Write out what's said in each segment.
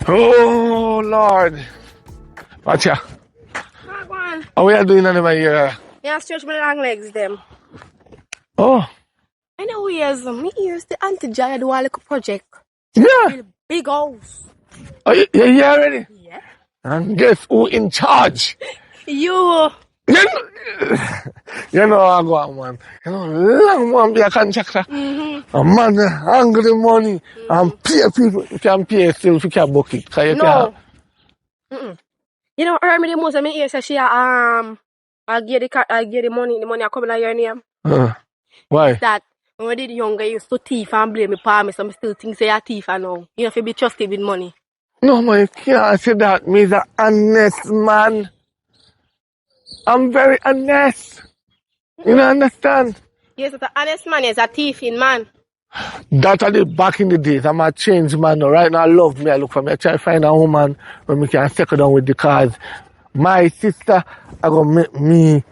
Oh, Lord. Watch ya. Go on. How are you doing on my ear? Yeah, stretch my long legs, them. Oh. I know me ears the Auntie Jaya do a little project. Yeah. Big house. Oh, you here already? Yeah. And guess who in charge? You. You know I go on, man. You know, long man be a contractor. A man hungry money and pay people. You can pay still if you can book it. You No. You know, earn me the most of me ears say she I get the money I coming out your name. Why? That when I did younger, I used to thief and blame me pa me, so I still think say I thief and now. You know, if you be trusted with money. No, man, you can't say that. Me's an honest man. I'm very honest. You don't understand? Yes, it's an honest man, it's a thieving man. That I did back in the days. I'm a changed man now. Right now, I love me. I look for me. I try to find a woman where we can settle down with the cars. My sister, I gonna make me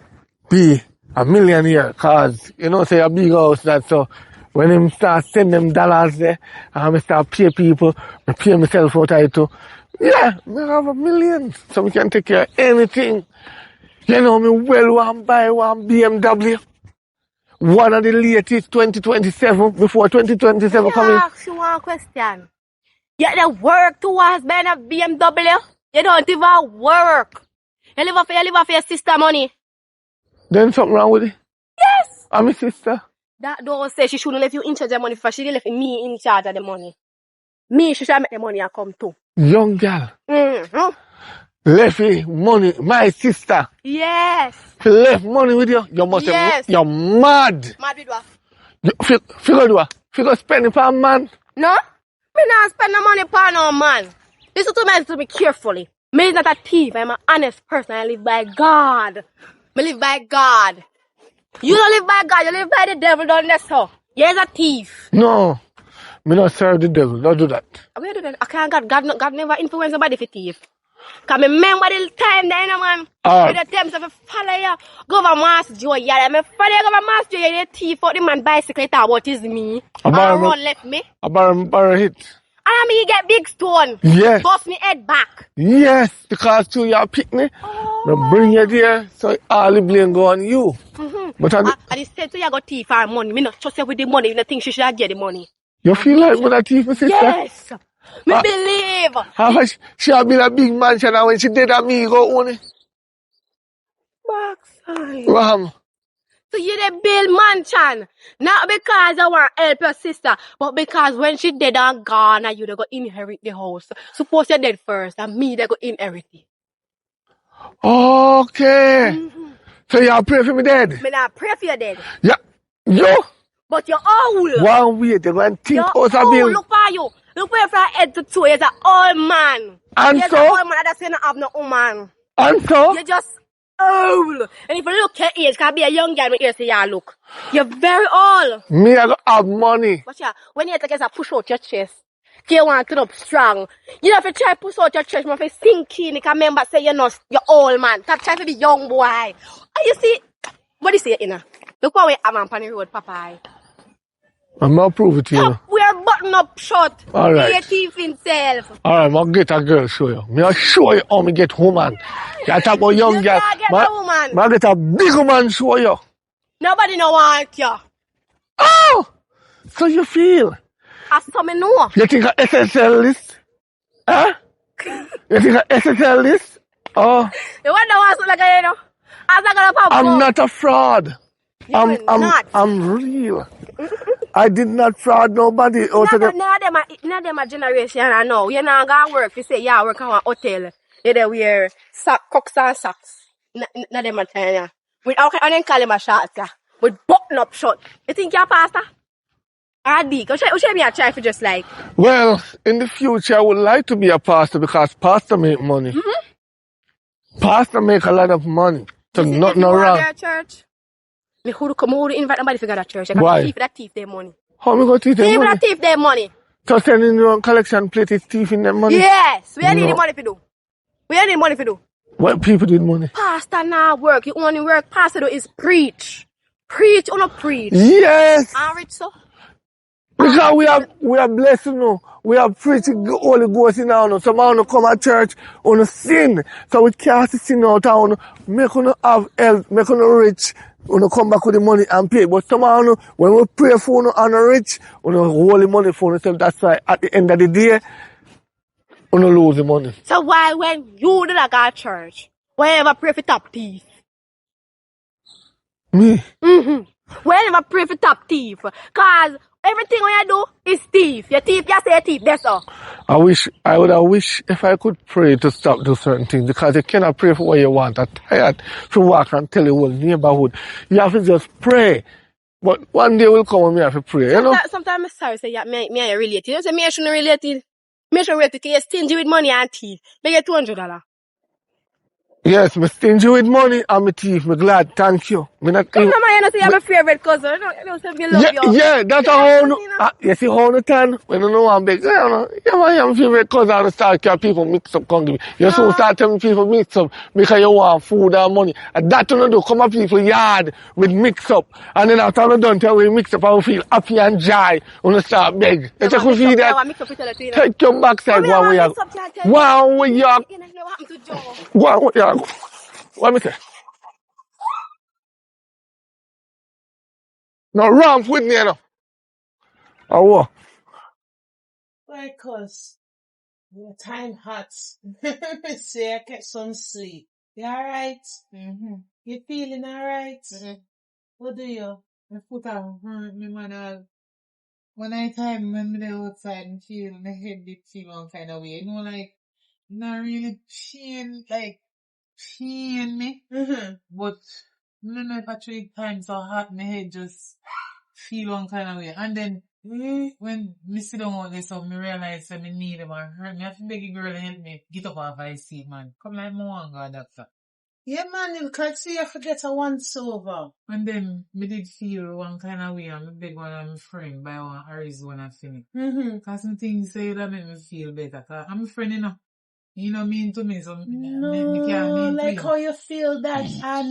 be a millionaire. Cause, you know, say a big house that so when him start send them dollars there, and I start pay people, I pay myself out of it too. Yeah, we have a million. So we can take care of anything. You know, me well want to buy one BMW. One of the latest 2027 before 2027 coming. I ask you one question. You have to work towards buying a BMW? You don't even work. You live off your sister money. Then something wrong with it? Yes. I'm my sister. That don't say she shouldn't let you in charge of the money first. She left me in charge of the money. Me, she should make the money and come too. Young girl. Left money, my sister. Yes. She left money with you. You must have, you're mad. Mad with what? Figure do what? Figure spend it for a man. No? Me not spend the money for no man. Listen to me carefully. Me is not a thief. I'm an honest person. I live by God. Me live by God. You don't live by God. You live by the devil, don't you? So you're a thief. No. Me not serve the devil. Don't do that. Where do that? I can't. God never influence nobody for thief. Cause me remember the time then, man. With the times of a follow you, government joy. Yeah, me follow you, government joy. You thief out the man bicycle. That what is me? Run left me. I borrow hit. And me get big stone. Yes. Bust me head back. Yes, because to your picnic, me bring you there, so all the blame go on you. But I said to you, I got thief and money. Me not trust you with the money. You don't think she should get the money. You feel like me that thief, my sister? Yes. Me believe. She have been a big mansion and when she did that, me go own it. Backside. Ram. So you the build mansion. Not because I want to help your sister, but because when she dead and gone, you they go inherit the house. Suppose you're dead first, and me they go inherit it. Okay. So you pray for me dead? Me not pray for you dead. Yeah. You? But you're old. One way they go and think you're us a bill. Look for you. Look for you from head to toe. You're an old man. And you're so? You're an old man that doesn't have no woman. And so? You're just old. And if you look at age, can be a young girl with ears say, yeah, look. You're very old. Me, I have money. But yeah, when you take a push out your chest, you want to up strong. You know, if you try to push out your chest, you have to sink in. You can remember, say, you're old man. Stop trying to be young boy. And you see, what do you say, you know? Look what we have on the road, Papa. I'm going to prove it to you. We are button up short. All right. Your teeth himself. All right, I'll get a girl show you. I'll show you how me get woman. You talk about young girl. You get a woman. I'll get a big woman show you. Nobody no want you. Oh! So you feel? As some know. You think a SSL list? Huh? You think a SSL list? Oh. You wonder what's like you know? I'm not a fraud. I'm real. I did not fraud nobody. None of them a generation I know. You're not gonna work. You say, yeah, I work at a hotel. You there wear cocks and socks. None of them a tell you. With I don't call them a shot, yeah. With button up shot. You think you're a pastor? Or a deacon? What should me a try for just like? Well, in the future I would like to be a pastor because pastor make money. Pastor make a lot of money. So nothing wrong. If you church, me who invite nobody to go to church. Why? Thief their money. How me go thief their money? Thief their money. So sending your collection plate is thieving their money? Yes. We need the money to do. We need money to do. What people did money? Pastor now work. You only work pastor do is preach. Preach or not preach. Yes. And rich so? Because we are blessed, you know. We have preached the Holy Ghost in our. Some of you come at church on sin. So we cast the sin out of you. Make you have health, make you rich. You come back with the money and pay. But some of you, when we pray for you and rich, you hold the money for yourself. That's why at the end of the day, you lose the money. So why when you did go to church, why you never pray for top thief? Me? Why you never pray for top thief? Cause everything when you do is thief. You thief, you say thief, that's all. I would have wish if I could pray to stop do certain things because you cannot pray for what you want. I'm tired to walk and tell your whole neighborhood. You have to just pray. But one day will come when me have to pray, you know? Sometimes I'm sorry, say, yeah, me are related. You say, me I shouldn't related. Me should related because you're stingy with money and thief. Me get $200. Yes, me stingy with money and me thief. Me glad, thank you. Me not Come on, man, you know, say you're my favorite cousin. You know, say me love you. Yeah, that's how you see how the time when you know I'm big, you know, yeah, man, I'm favorite cousin and start care people mix up, come give me. You soon start telling people mix up because you want food and money. And that you do, come up people yard with mix up. And then after you done tell we mix up, I will feel happy and joy when you start beg. You take we feel that. Take your backside one way. One way you one way you what me say? No wrong with me, you know. Or what? Why, cause your time hot. Say I get some sleep. You alright? You feeling alright? What do you? My foot are hurt me, man. When I time when me there outside and feel my head did feel one kind of way. You know, like not really pain me. But I don't know if I 3 times so hot, my head just feel one kind of way. And then when me sit down out there, so me realize that me need them and hurt me. I have to beg a girl to help me get up off I see, man. Come like me want go, doctor. Yeah, man, you can't see you forget a once over. And then me did feel one kind of way and me beg one of my friend buy one Arizona for me. Cause some things say that make me feel better. Cause I'm a friend, you know. You know mean to me, so me can't mean like to how you feel that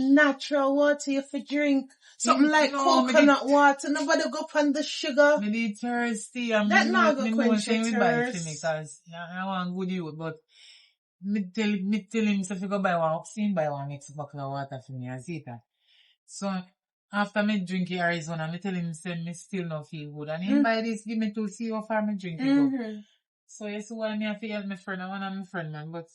natural water you for drink. Something like coconut water. Nobody go up on the sugar. Me need thirsty and That me not know go me quench say your me buy for me thirst. cause I want good youth, but me tell him so if you go buy one oxygen, buy one next bucket of water for me as it. So after me drink the Arizona, me tell him say me still not feel good. And him buy this, give me to see how far me drink it go. So you see why me have to help my friend, I want my friend man, but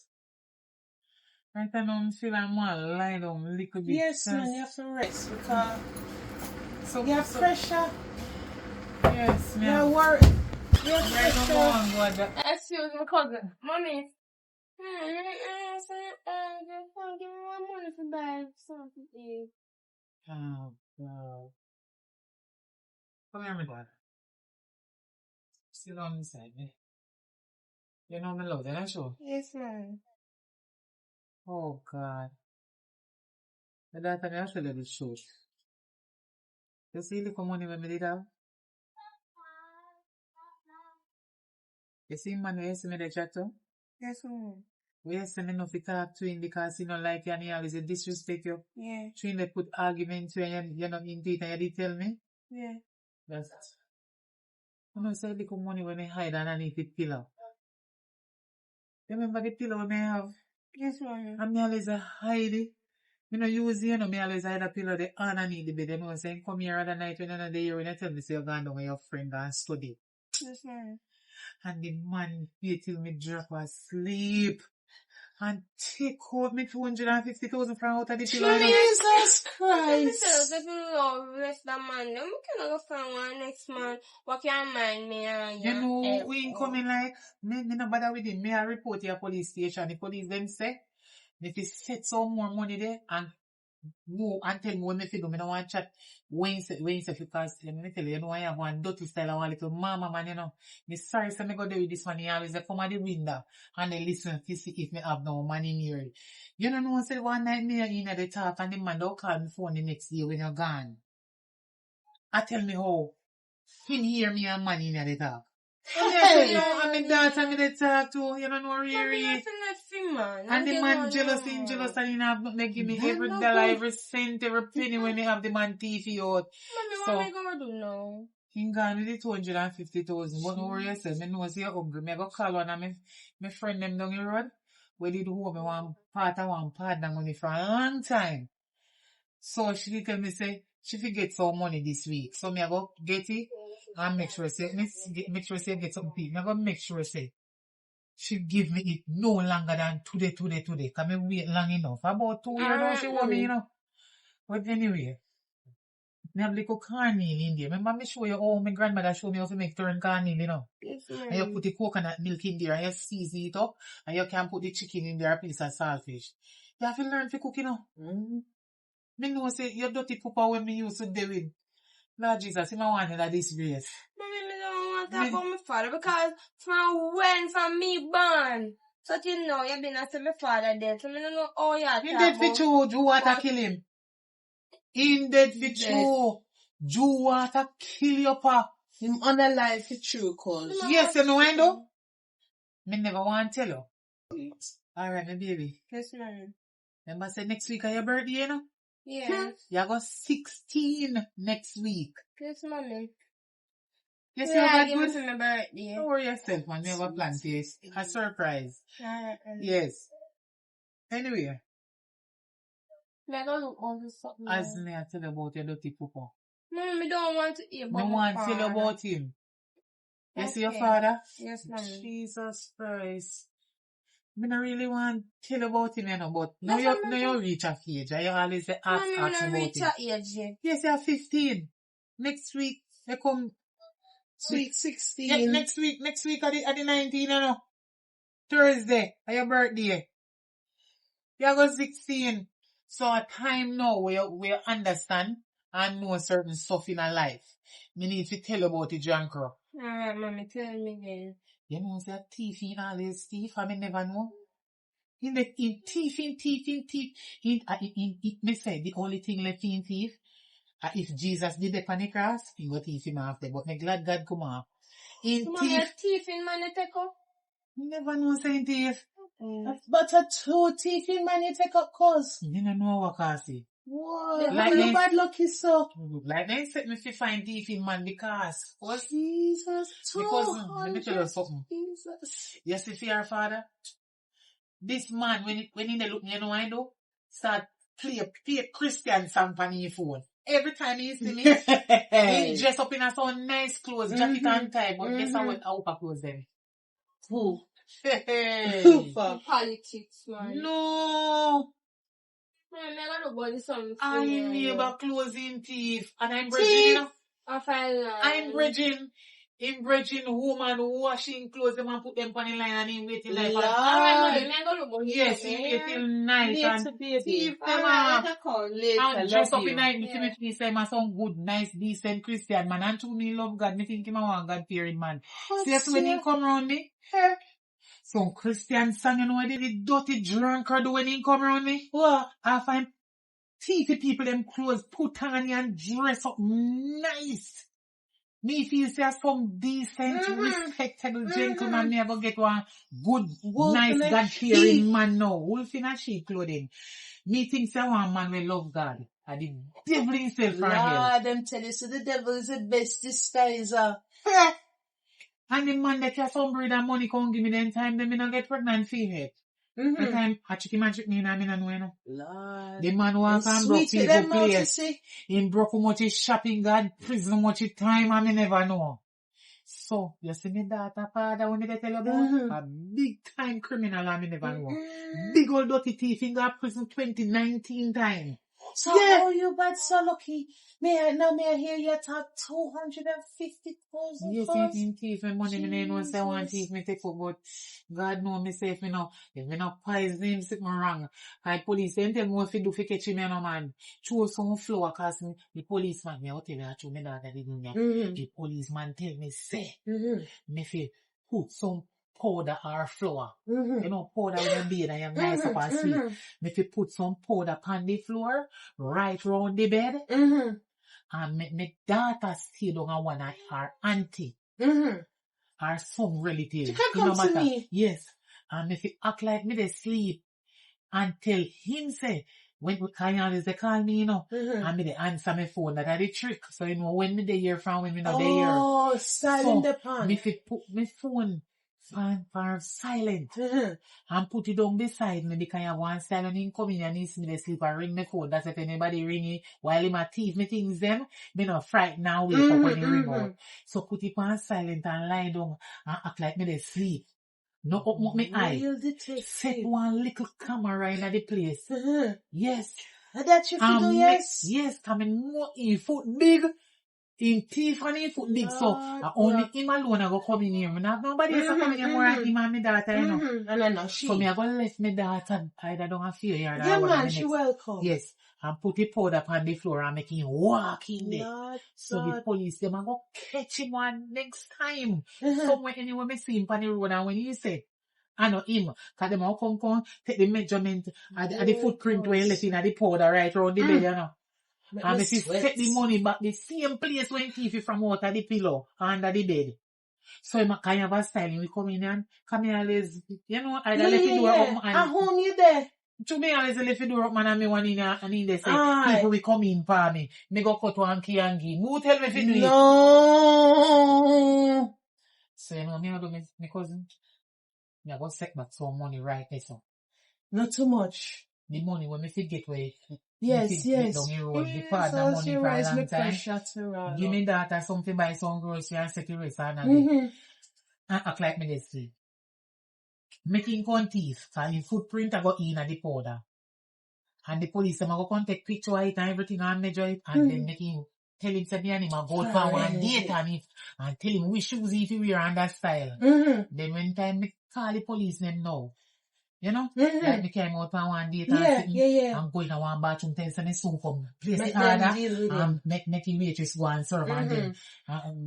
right now I feel I'm more lie down a little bit. Yes, man, you have to rest because so, you have pressure. Yes, man. You're worried. You have pressure. Excuse me, cousin. Mommy. Just give me one money to buy something to eat. Oh, God. Come here, my dad. Sit down inside me. You know me love you, not sure? Yes, ma'am. Oh, God. My dad, I have to tell you the truth. You see the money when me did have? You see man where you see me the chat to? Yes, ma'am. Where you see me not to talk to him because he don't like you and he always disrespect you? Yeah. Trying to put argument to you and you're not into it and you did tell me? Yeah. That's you know, say little money when I hide underneath the pillow. Remember the pillow when I have? Yes, ma'am. And me always hide it. Me no use it, you know, me always hide a pillow the underneath the bed. You know, saying come here other night when another year when you tell me say you're going down with your friend and study. Yes, ma'am. And the man wait till me drop asleep. And take out me 250,000 from out of the pillow. Jesus Christ. If you love bless that man, then we can go find one next man. What can mind me and you know, we ain't coming like, me no bother with him. Me I report to your police station. The police them say, if you set some more money there and go and tell me what me fi do, me no want chat. When you say because let me tell you, you know I have one dirty style, I want little mama man, you know. Me sorry say me go there with this one, he always come at the window and they listen to see if me have no money near it. You know I said one night me in at the talk and the man don't call me phone the next year when you're gone. I tell me how him hear me and money in at the talk. Hey. I'm in daughter me they talk to, you don't know really. And the man jealous and he have nothing to give me every dollar, every cent, every penny when he have the man TV out. Mommy, what am I gonna do now? He gone with the 250,000. But no worry yourself. I know say you're hungry. Me go call one of my friend them down the road. We did home me one partner money for a long time. So she tell me say she fi get some money this week. So me I go get it and make sure say make sure say get some people. Me I go make sure say she give me it no longer than today. Cause me wait long enough. About 2 years now she want me, you know. But anyway, me have little cornmeal in there. Remember me show you how my grandmother show me how to make turn cornmeal, you know. Yes, And you put the coconut milk in there and you season it up and you can put the chicken in there, a piece of saltfish. You have to learn to cook, you know. Me know say your dirty papa when me used to do with. Lord Jesus, him a want that this race. Mommy, me don't want to talk about my father because from me born. So you know, you been asking my father dead. So me don't know how you talk He dead for about. true. Jew water kill him. He dead for true. Jew water kill your pa. Him unalive for true cause. Yes, you know I know. Me never want to tell you. Alright, my baby. Yes, mommy. Remember say next week are your birthday, you know? Yes. You got 16 next week. Yes, mommy. Yes, Yeah, you give got me good. for my birthday. Don't worry yourself, man. We have a plan for you. A surprise. Alright, Yes. Anyway, me go look over something. as me I tell you about your dirty papa. Mommy, me don't want to hear Me about my want to tell you father. about him. You see your Okay. father? Yes, mommy. Jesus Christ. Me not really want to tell you about him, you know, but now Yes, you, mommy. now you reach a age and you always say, ask Mommy, me about not reach him. that age yet. Yes, you're 15. Next week, you come. Week 16. Next week at the 19th, you know. Thursday, at your birthday. You go 16. So a time now where you understand and know certain stuff in our life. Me need to tell you about the Jankro. Alright, mommy, tell me again. You know, say thief in all this thief, I never know. In thief. Me say the only thing left in thief, if Jesus did the on the cross, he would thief him after. But me glad God come off. In So, mommy, thief, a thief in man, you take up? never know saying thief. But a two teeth in man you take up cause. You don't know what I say. What? Like You this. bad lucky so. Like they said me fi find thief in man because Jesus, let me tell you 200. something. Jesus. You see for your father, this man when he dey look, you know what I do? Start play Christian song on his phone. Every time he see me, he dress up in a some nice clothes, jacket and tie, but guess what? Upper clothes them. Who? Hey. Who for? Politics, man. No, Man, I gotta buy something for I'm you. neighbor closing thief, and I'm bridging, you know. I find I'm bridging. Him bridging woman washing clothes them and put them on the line and him waiting like Lord. Alright, mommy, I gotta go. yes, he wait till night and Later, baby. thief them Alright, off. I call later. And dress Love up in you. night, me see me face them as some good, nice, decent Christian man. And to me love God, me think him a one God fearing man. See as when he come round me, some Christian song, you know what the dirty drunkard do when he come round me? What? I find thiefy people them clothes put on and dress up nice. Me feel say some decent, respectable gentleman me ever get one good, nice, God-fearing man now. Wolf in a sheep clothing. Me think say one man will love God. And the devil himself for hell. Lord, them tell you, so the devil is the best disguiser. And the man that has some bread and money come give me then time, then me not get pregnant female. The time, I check him and check me and I don't know, you know. Lord. The man walk and broke people place. Him broke how much his shopping, God, prison, how much his time, and me never know. So, you see me daughter, father, when me tell you about a big time criminal, and me never know. Big old dirty thief in that prison 2019 time. So, oh, you bad, so lucky. May I hear you talk 250,000 yes, first? in thief, and money, me no say one thief, me take up, but God know me say if me no poison him, sit me wrong. And police, them tell me what to do for catch him, you know, man. Chow some flour, cause the policeman, me, I'll tell you, I chow me daughter didn't know. The policeman tell me, say, me feel, put some powder or flour. You know, powder when you bed and you nice up and sweet. Me fi put some powder on the floor, right round the bed. And me daughter stay down and one of her auntie. Her some relative. She can come to me. Yes. And me fi act like me dey sleep. And tell him say, when Kanye they call me, and me they answer my phone. That are the trick. So, when me they hear from when me not they hear. Oh, silent the pan. Me fit put my phone for silent. And put it down beside me because I want silent incoming and needs me to sleep and ring my phone. That's if anybody ring it while in my teeth, me things them, me not frightened now wake up when they ring out. So put it on silent and lie down and act like me they sleep. No open up my eye. Set one little camera in the place. Yes. And that you feel yes? Yes, coming more in foot big. In teeth and in foot big. So only him alone I go come in here. Nobody else come in here more than him and my daughter, And I know she. So me I go left my daughter either down a few yards. Yeah, man, she welcome. Yes. And put the powder upon the floor and make him walk in there. Lord so God. the police them I go catch him one next time. Somewhere anywhere me see him on the road and when he say I know him, cause them all come, take the measurement and the footprint where he left in the powder right around the bed, And if you set the money back the same place when thief from out of the pillow, under the bed. So him kind of a style, we come in and come here always, either left the door open and... At home you there? To me, always left the door open and me one in and in there say, people will come in for me. Me go cut one key and give. Who tell me if you do it? No. So me I do my cousin. Me I go set back some money right there, so. Not too much. The money when me forget where yes. Get down the road, the partner money for a long time. Give me that or something buy some grocery and set the rest and and act like me they sleep. Making con thief, cause his footprint I go in at the powder. And the police them I go come take picture of it and everything and measure it and then make him tell him say me and him a go for one date on it and tell him which shoes if he wear and that style. Then when time me call the police them now. Like me came out on one date and go in a one bathroom tell say me soon come place the order and make the waitress go and serve and then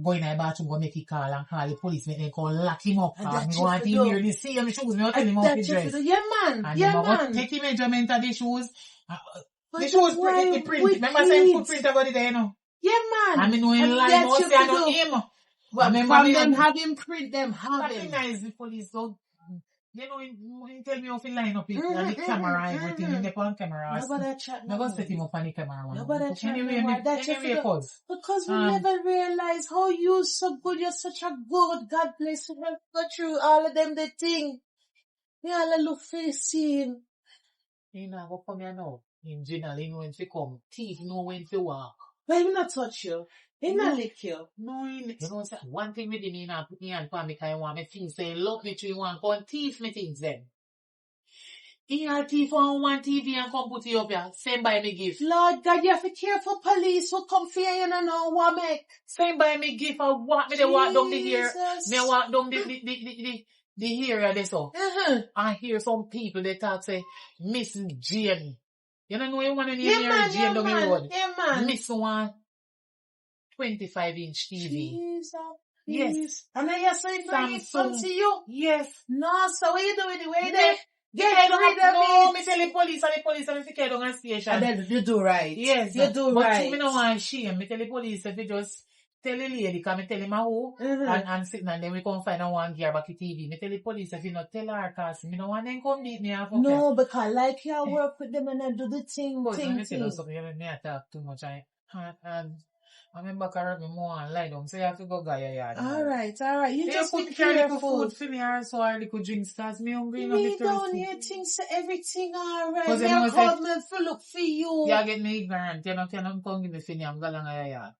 go in a bathroom go make it call and call the police make them call lock him up and me want him hear the same shoes me tell him how to dress. Yeah man. And then I go take the measurement of the shoes. The shoes print the print. Remember saying footprint about it there Yeah man. And me know in line no say I know him. But from them have him print them have him. Recognize the police so he tell me how to line up it and the camera everything in the on camera. Nobody chat no. Nobody set him up on the camera. Nobody chat Anyway, because we never realize how you so good, you're such a good, God bless you, have got through all of them the thing. We all look for the scene. You know, go come here now. In general, you know when to come. Thief know when to walk. But he not touch you. He not lick you. No, you know, one thing with him, he not put me on for me because he want me things say, love me to you want go and thief me things then. He a thief on one TV and come put you up here. Same by me gift. Lord God, you have to care for police who come for you and know what make. Same by me gift. I walk me, they walk down the hair. Me walk down the area there so. I hear some people they talk say, Miss Jane. You don't know you want to name your Jane down the road. Yeah man. Miss one 25-inch TV. Jesus. Yes. And then you say it come to you? Yes. No, so what you doing the way there? Get rid of it. Me tell the police and if you don't on station. And then you do right. Yes. You do but right. But me no want shame. Me tell the police if you just tell the lady, cause me tell him who, and sitting and then we come find out one gear back the TV. Me tell the police if you not tell her cause me no want them come beat me off. No, because like you work with them and I do the thing. But let me tell you something, me talk too much. I remember correct me more and lie down, so you have to go Gaia yard. Alright. You just put be careful. Food for me or so I little drinks cause me hungry. Me down here things so everything alright. Me I called me to look for you. You get me ignorant. You know, come give me for me, I'm going Gaia yard.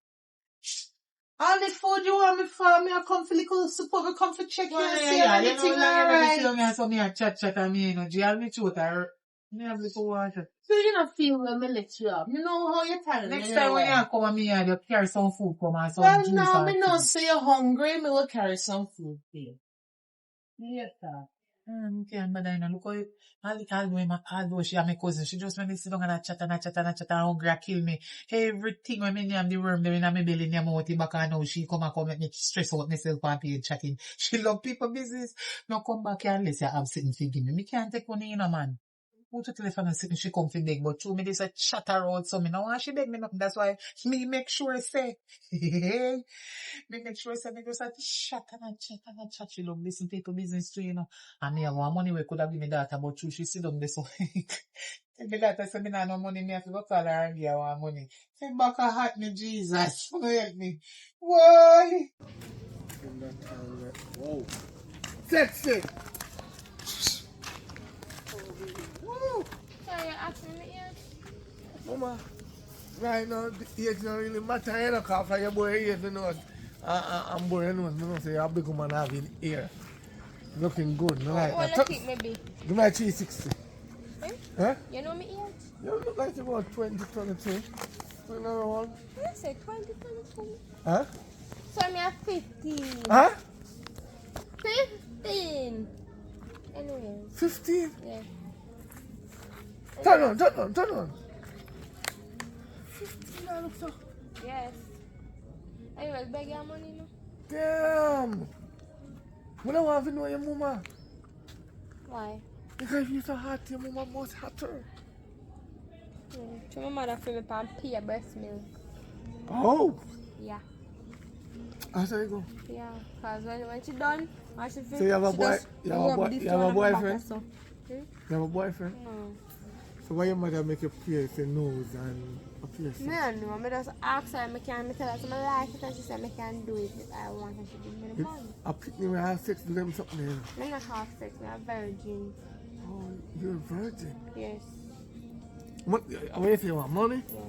All the food you want me for, me I come for little support, me come for check you and see everything alright. So me a chat and me, do you have me truth or me have little water? So you not feel when me let you up. You know how you tell me. Next time when you come and me you carry some food come and some juice. Well now, me know say you're hungry, me will carry some food for you. Yes, sir. Okay, but I know, look how although she and my cousin, she just when they sit down and chat, hungry, kill me. Everything when me name the worm, they in my belly, name out the back, and now she come make me stress out myself and be chatting. She love people business. Now come back here unless you have sitting thinking me. Me can't take money in a man. Put the telephone and sitting, she come for beg, but through me this a chatter out, so me now want she beg me nothing. That's why me make sure I say, me make sure I say, me just have to chat and chat. She love listen people business too, you know. And me have one money we could have given me daughter, but true she sit down there so. If that I say me nah no money, me have to go call her and give her one money. Say back a hat me, Jesus. Help me. Why? Whoa. Sexy. Woo. So you're asking me here? Mama, right now, the age don't really matter, you know, because for your boy age, you know, I'm boy, you know, say you're a big woman having hair. Looking good, no like What that. do you think maybe? Give me a 360. Eh? Huh? You know me age? You look like you're about 20, 22. Another one. I said 20, 22. Huh? So me at 15. Huh? 15. Anyway. 15? Yeah. Turn on. 15, I look so. Yes. Anyway, beg your money now. Damn. I don't want to know your mama. Why? Because if you're so hot, your mama must hotter. So my mother feel me pan pay breast milk. Oh. Yeah. How should I go? Yeah. Cause when she done, I should feel. So you have a boy? You have a boyfriend? So. You have a boyfriend? No. So why your mother make you pierce your nose and a piercing? Me don't know. I just ask her, I tell her something like it, and she said I can do it if I want, and she give me the money. I pick me when I have sex with them something. You know? I'm not half sex, I'm a virgin. Oh, you're a virgin. Yes. What if you want money? Yeah.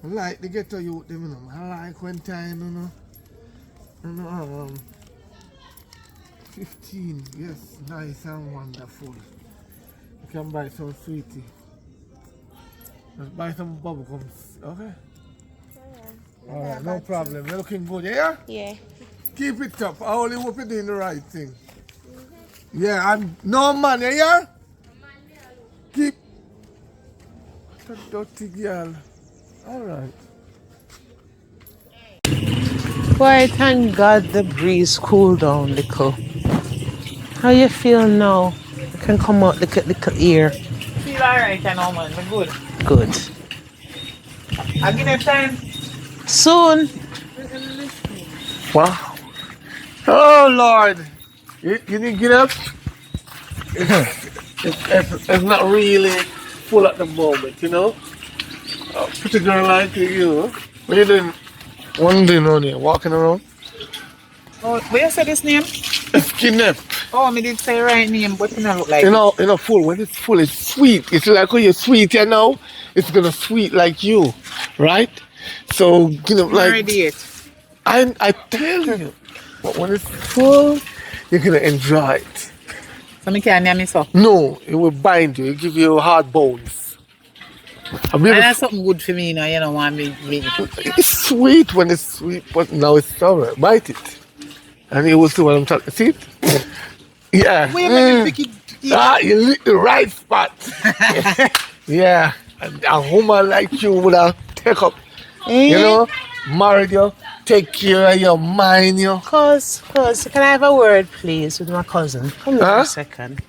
I like to get to you, them, you know. I like when time, you know, 15, yes, nice and wonderful. You can buy some sweetie. Just buy some bubble gums, okay? Yeah. Alright, no problem. You're looking good, yeah? Yeah. Keep it up. I only hope you're doing the right thing. Yeah, and no man, yeah? Keep the dirty girl. Alright. Boy, thank God the breeze cooled down little. How you feel now? You can come out little ear. Feel alright, I know, man. We're good. Good. I give them time. Soon. Wow. Oh Lord. You didn't get up? It's not really full at the moment, you know? Pretty girl like you. What are you doing? What are you doing on here? Walking around? Oh, where you say this name? It's kidnapped. Oh, me did say right name, but it don't look like You know, full. When it's full, it's sweet. It's like when you're sweet, you know, it's gonna sweet like you, right? So, you know, like already it. I tell you, but when it's full, you're gonna enjoy it. So me can't name me so. No, it will bind you. It give you hard bones. And that's something good for me, you know. You don't want me. It's sweet when it's sweet, but now it's sour. Bite it, and you will see what I'm talking. See it? Yeah. You lick the right spot. Yeah. And a woman like you would have take up, you know, married you, take care of your mind, you. Cuz, can I have a word, please, with my cousin? Come here a second.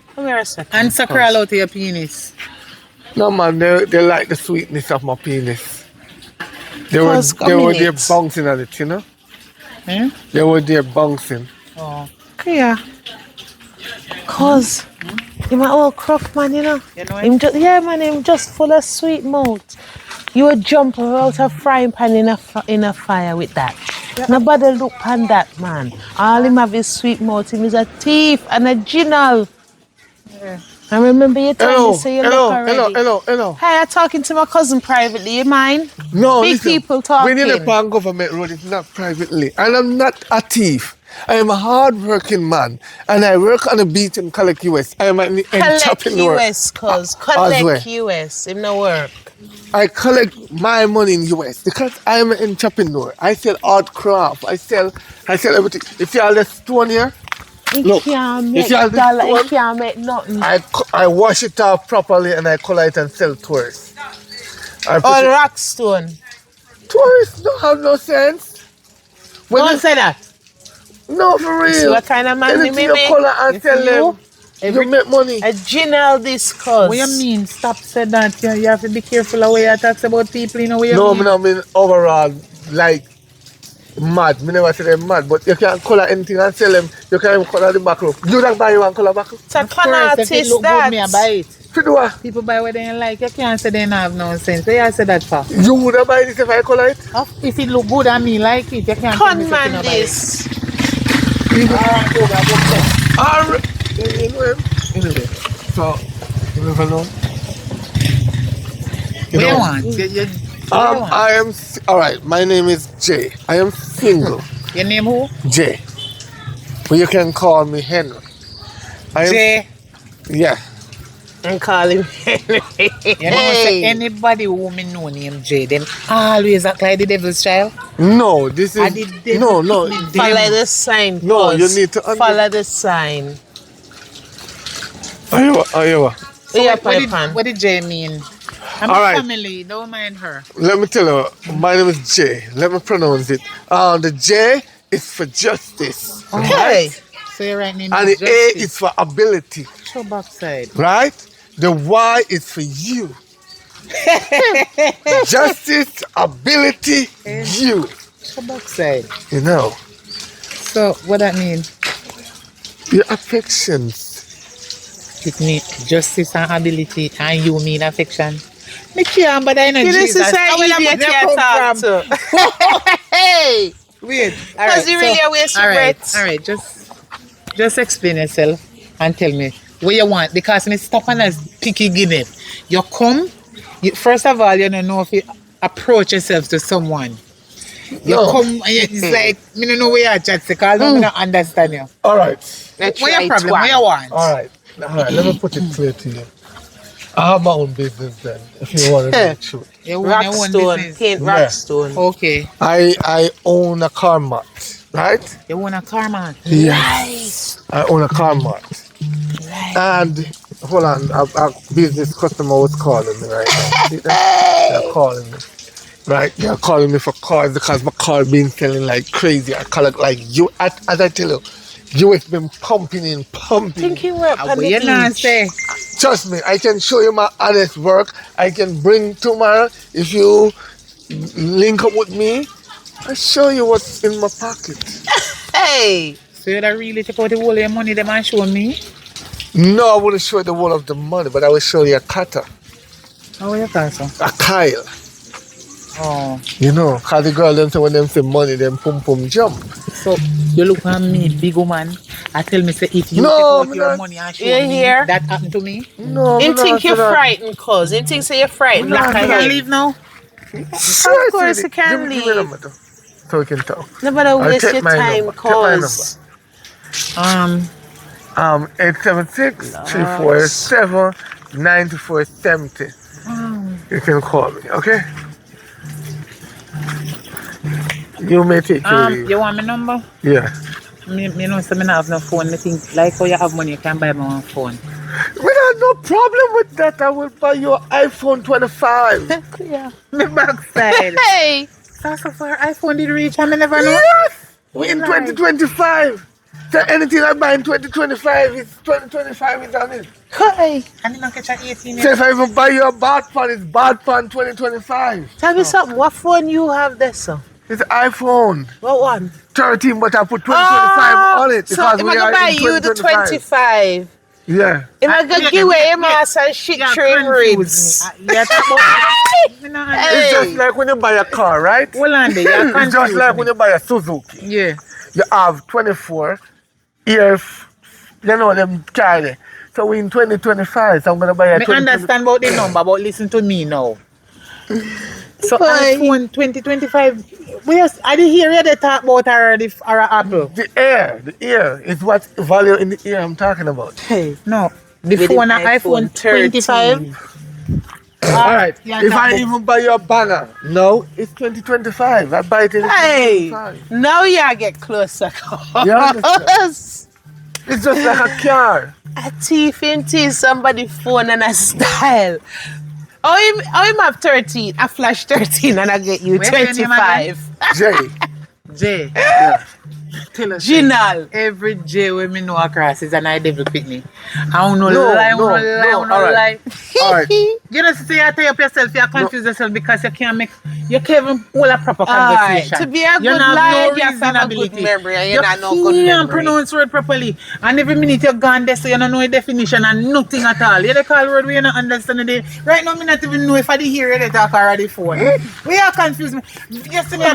And crawl out of your penis. No man, they like the sweetness of my penis. They were there bouncing on it, you know? Hmm? They were there bouncing. Oh. Yeah. Cuz, you're my old crook, man, you know? You know Him him just full of sweet mouth. You would jump out a frying pan in a fire with that. Yeah. Nobody look on that, man. All him have is sweet mouth. Him is a thief and a genial. Yeah. I remember you told me, so you look already. Hello. Hey, I'm talking to my cousin privately, you mind? No, Big listen, people talking. when you're on government road, it's not privately. And I'm not a thief. I am a hard-working man. And I work on a beach in Collect US. I am an entrepreneur. Collect US, in no work. I collect my money in US because I am an entrepreneur. I sell art craft. I sell everything. You see all the stone here? Look, can't you see all this stone? It can't make nothing. I wash it off properly and I color it and sell tourists. All rock stone. Tourists don't have no sense. Don't say that. No, for real. See what kind of man you make? Color and sell them. You make money. A general discourse. What you mean? Stop saying that. You have to be careful of way you talk about people, you know what you mean? No, I mean overall, like mad. Me never say them mad, but you can color anything and sell them. You can even color the back look. You don't buy one color back look? It's a con artist that. Good, me I buy it. To do what? People buy what they like. You can't say they don't have no sense. Where you say that for? You would have buy this if I color it? If it look good and me like it, you can't tell me Con something man about it. this. Alright. Anyway, so you never know. What you want? You want? I am alright. My name is Jay. I am single. Your name who? Jay. But you can call me Henry. I am, Jay. Yeah. And call him. You know, say anybody who me know name Jay, them always act like the devil's child. No, this I is did them. no. Follow the sign. No, you pause. need to follow the sign. Iowa. So Yeah, what did Jay mean? I'm All a right. family, don't mind her. Let me tell you, my name is Jay. Let me pronounce it. The J is for justice, Hey. So your right name and is the A is for ability, Show backside. right? The Y is for you. Justice, ability, you. Show backside. You know, So what that mean? your affections. It mean justice and ability, and you mean affection. Me can't, but I know This Jesus. is how Where idiot you you come talk from? to. Hey. Wait. Because you really are wasting breath. All right. Just explain yourself and tell me what you want. Because me stop on as picky guinea. You come. First of all, you don't know if you approach yourself to someone. You No. come and it's like me don't know where you chat because I don't understand you. All right. Let's What try your problem? twat. What you want? All right. Let me put it clear to you. I have my own business then, if you want to know the truth. You want your own Rockstone. business. Paint Yeah. rockstone. Okay. I own a car mart, right? You want a car man? Yes. I own a car mart. And hold on, a business customer was calling me right now. See that? They're calling me. Right? They're calling me for cars because my car been selling like crazy. I call it like you, as I tell you, you has been pumping. Think you work on What the you not beach. say? Trust me, I can show you my honest work. I can bring tomorrow if you link up with me. I show you what's in my pocket. Hey. So you don't really take out the whole of your money them and show me? No, I wouldn't show you the whole of the money, but I will show you a cutter, How you call so? a Kyle. Oh. You know, because the girl them say when them say money, them pum jump. So you look at me, big woman, and tell me say if you No, take out me your not. money and show You me hear? that happened to me. No, Him me not think say you're that. frightened, cuz. Him think say you're frightened. No, Like no, I no. Can I hear. leave now? Sure, Of course sweetie. you can Give me leave. number though, so we can talk. No matter waste take your my time, number. Take my cuz. 876-347-9470. You can call me, okay? You may take your leave. You want my number? Yeah. Me know say me not have no phone. Me think like how you have money, you can buy my own phone. We got no problem with that. I will buy you an iPhone 25. Yeah. Me backside. Hey. So far iPhone did reach and me never know. Yes! We're in Lie. 2025. So anything I buy in 2025, it's 2025 is on it. Hey. And you don't catch an 18 So yet. if I even buy you a bad phone, it's bad phone 2025. Tell me something. What phone you have there, sir? It's iPhone What one? 13, but I put 2025 on it So because if we I are go buy in you the 2025. 25, Yeah. if I go give away him ass and shit You train confuse ribs. me. You talk about me no understand. It's just Hey. like when you buy a car, right? Hold on there, you It's just confuse like me. when you buy a Suzuki. Yeah. You have 24 years, you know, them car there. So we in 2025, so I'm going to buy a Me 2025. understand about the number, but listen to me now. So Why? iPhone 2025, I did hear you they talk about already or Apple. The air is what value in the air I'm talking about. Hey. No. The With phone the iPhone iPhone 25. All right. yeah, If I that- even buy you a banger, no, it's 2025. I buy it in Hey. 2025. Now you get closer. You understand? It's just like a car. A thief into somebody phone and a style. How him have 13, a flash 13 and I get you What's your name 25. Jay. J. Yeah. Tell us. Ginal. Every J when me know across is an I devil pick me. I don't know No, lie, I don't no, know lie, I no, don't know alright. lie. All right. You know, say you tie up yourself, you confuse yourself because you can't even hold a proper conversation. To be a good liar, you have to have a good memory and you don't know good memory. You can't pronounce word properly. And every minute you're gone there, so you don't know the definition and nothing at all. You call word we you don't understand it. Right now, I not even know if I didn't hear you talk already phone. We are confused. Yesterday,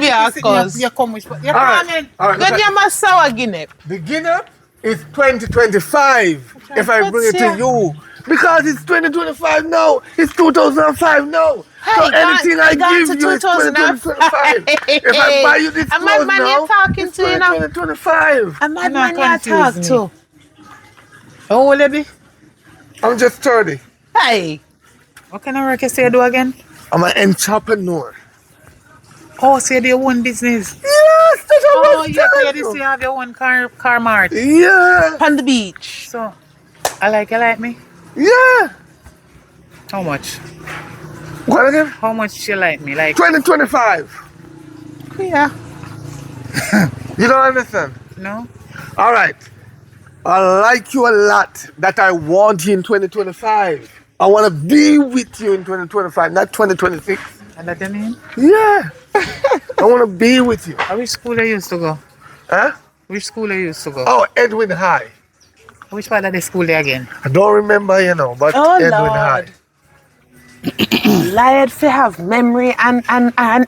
you come with you coming. Good, you must sour Guinea. The Guinea is 2025 if I bring it to you. Because it's 2025 now. It's 2005 now. Hey, so anything I give you is 2025. If I buy you this clothes now, you're talking it's to, you know? 2025. A madman you talk to. How old you be? I'm just 30. Hey. What kind of work you say you do again? I'm an entrepreneur. Oh, so you do your own business? Yes, that's what I'm telling you have your own car mart. Yeah. On the beach. So, you like me? Yeah. How much? What again? How much you like me? Like 2025. Yeah. You don't understand? No. All right. I like you a lot. That I want you in 2025. I want to be with you in 2025, not 2026. And that you mean? Yeah. I want to be with you. Which school you used to go? Huh? Which school you used to go? Oh, Edwin High. Which part of the school there again? I don't remember, but Edwin High. Lied to have memory and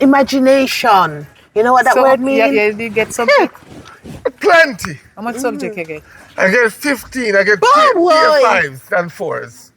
imagination. You know what that word means? Yeah, you get subject. Plenty. How much subject you get? I get 15. I get boy. 5s and 4s.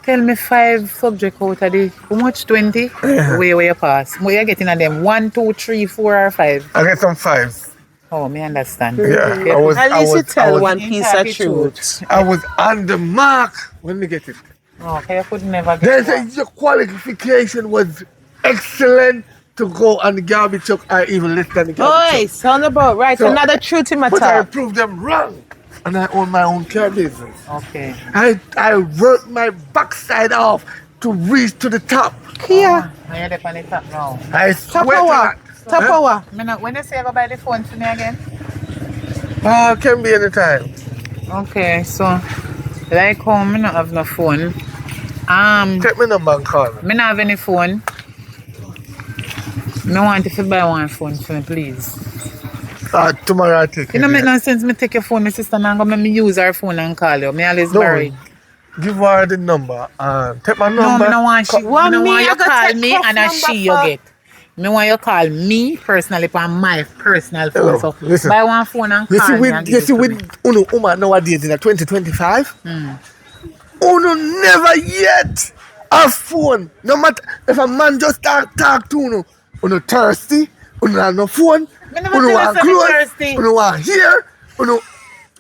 Tell me 5 subject out of the how much 20? Where you pass? Where you getting at them? 1, 2, 3, 4 or 5? I get some 5s. Oh, me understand. Yeah. At least you tell one piece of truth. I was on the mark when you get it. Okay, I could never They get say your qualification was excellent to go on the garbage truck or even less than the garbage Oi, sound about right. So, Another truth in my but I talk. proved them wrong. And I own my own car business. Okay. I worked my backside off to reach to the top. Here. You're up on the top now. I Top sweat a hour. lot. Top hour. When you say you go buy the phone for me again? Can be anytime. Okay, so like home, I don't have no phone. Take my number and call me. I don't have any phone. I want you to buy one phone for me, please. Tomorrow I take it. You know, make no sense me take your phone, my sister, and go make me use her phone and call you. Me always married. Give her the number. Take my number. No, I don't want she. I don't want you I gotta call take me Puff and a she you number get. Me want you call me personally on my personal phone. Hello, So listen. buy one phone and You call see, me. And with Uno woman nowadays in 2025, Uno never yet have phone. No matter if a man just talk to Uno thirsty, Uno have no phone, Me never Uno tell you want say me clothes, thirsty. Uno want hair, Uno.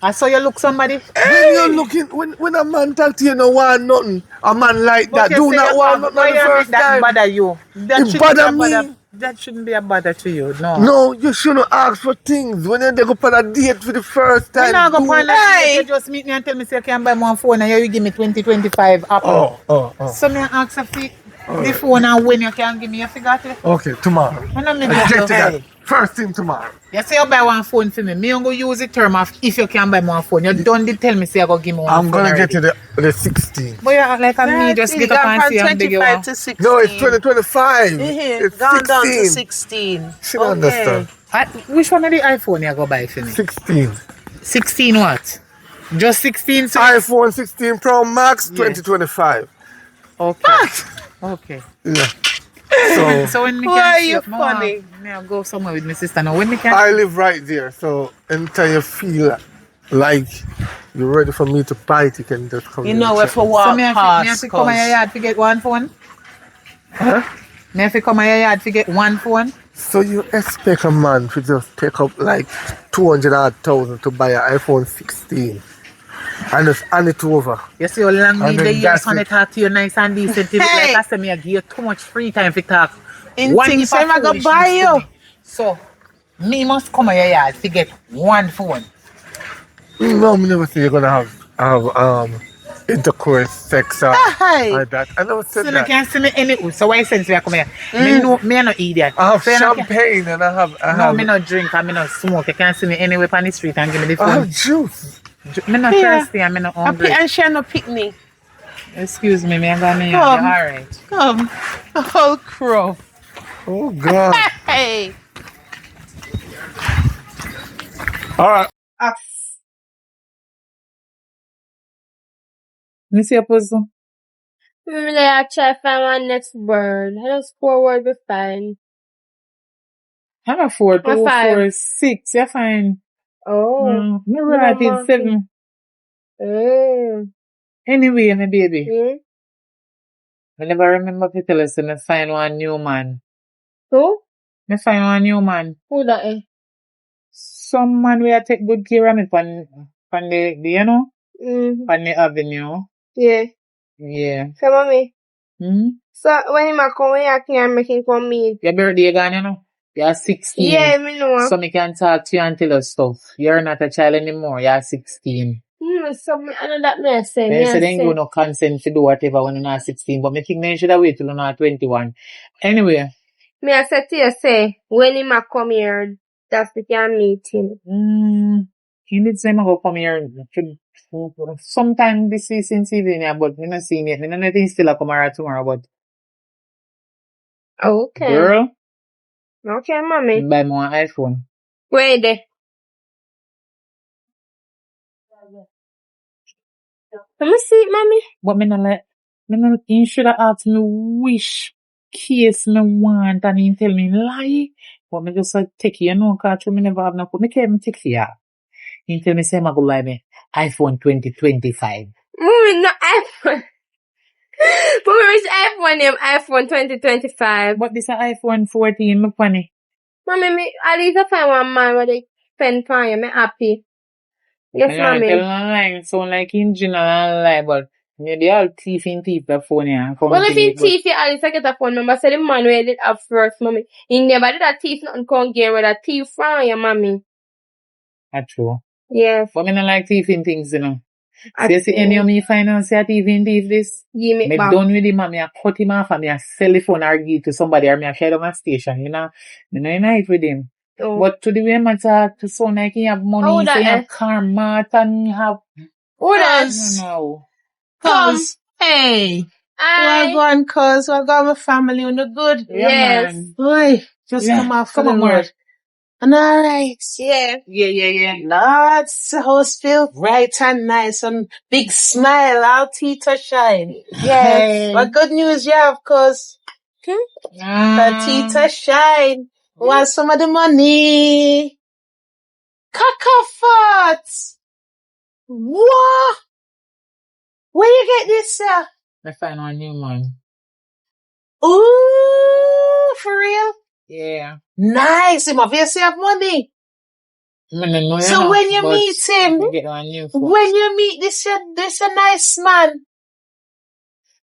I saw you look somebody. When you're looking, when a man talk to you, no want nothing. A man like that do not want nothing on the first that time. bother you. That It shouldn't bother be a me. That shouldn't be a bother to you. No. No, you shouldn't ask for things when they go on a date for the first time. When I go on a Hey. date, you just meet me and tell me say you can buy one phone and you give me 2025 Apple. Oh. So me ask for the phone and when you can give me a figure. Okay, tomorrow. When I mean Get to you, that. First thing tomorrow. you say you buy one phone for me. Me I'm gonna use the term of if you can buy one phone. You don't tell me say you go give me one I'm phone. gonna already. get to the 16. But you act like me just get up and see and beg you. 25 to 16. No, it's 2025. It's It's gone down to 16. 16. Should understand. Which one of the iPhone you go buy for me? 16. 16 what? Just 16 so iPhone 16 Pro Max 2025. okay. Okay. Yeah. So when me Why can are see you up, funny? Me I'll go somewhere with my sister now. When me can I live right there, so anytime you feel like you're ready for me to bite, you can just come. You here know and where check for me. walk me have past. to come in your yard to get one phone? Huh? Me have to come in your yard to get one phone? So you expect a man to just take up like 200,000 to buy an iPhone 16 and just hand it over? You see how long me And the then years that's when I it. talk to you nice and decent. Hey. Like I said, me I give you too much free time to talk. In One things, heap of I'm gonna foolishness buy to you. me. So, me must come in your yard to get one phone. No, me never say you're gonna have intercourse, sex, or Hey. like that. I never said So you that. can't see me anywhere. So why sense we come here? Me no idiot. I have So you no can- champagne and I No, have me no drink and me no smoke. You can't see me anywhere on the street and give me the I have phone. juice. Me no Yeah. thirsty and me no A hungry. and share no picnic. Excuse me, I'm gonna be Come. alright. Come. Oh, crow. Oh, God. Hey. All right. You see a puzzle? Maybe I try to find my next word. I just 4 words be fine. I'm a 4, 2, My 5. 4, 6. You're fine. Oh. Me right is 7. Anyway, my baby. I never remember to tell us to me find one new man. Who? Me find one new man. Who that is? Some man will take good care of me pan the you know? Mm. Pan the avenue. Yeah. Yeah. So, mommy. Hmm? So, when you come here, I can make him come meet. Your birthday gone, you know? You're 16. Yeah, me know. So me can talk to you and tell you stuff. You're not a child anymore. You're 16. So, I know that me say. They say they ain't give no consent to do whatever when you're not 16. But me think they should have wait till you're not 21. Anyway. Me I said to you, say, when him a come here, that's the can meet him. He needs them go come here. Sometime this since evening, yeah, but me not seeing it. Me not nothing still a come around tomorrow, but. Okay. Girl. Okay, mommy. Buy me one iPhone. Where there? Let me see it, mommy. But me not like, you should have asked me which case me want and he tell me lie. But me just take you know, cause me never have no phone. Me can't even take you. He tell me say I go buy me iPhone 2025. Mommy, no iPhone. Mommy, which iPhone name? iPhone 2025. But this is iPhone 14, me funny. Mommy, me, at least I find one man where they spend for you. Me happy. Yes, mommy. Tell lie, sound like in general and lie, but they all thief the phone, yeah. Well, if he thief you, at least I get a phone number. So the man where did have first, mommy. He never did a thief nothing come game with a thief from you, mommy. That's true. Yes. But me not like thieving things, you know. See any of me finance a thieving this? Me done with him and me a cut him off and me a sell the phone or give to somebody or me a share on my station, you know. Me no unite with him. Oh. But to the way man talk to sound like he have money, he have car mat and he have Who I does? don't know. Cuz. Hey. Well gone, cuz. Well gone, my family. On the good. Yes. Man. Boy, just come off for the on, road. And alright. Yeah. Yeah. Lots the house feel bright and nice and big smile, all teeth are shine. Yes. Hey. What good news you have, cuz? The teeth are shine. Want some of the money? Cacafot! What? Where you get this, sir? I find one new man. Ooh, for real? Yeah. Nice. Him obviously have money. So when you meet him, when you meet this a nice man.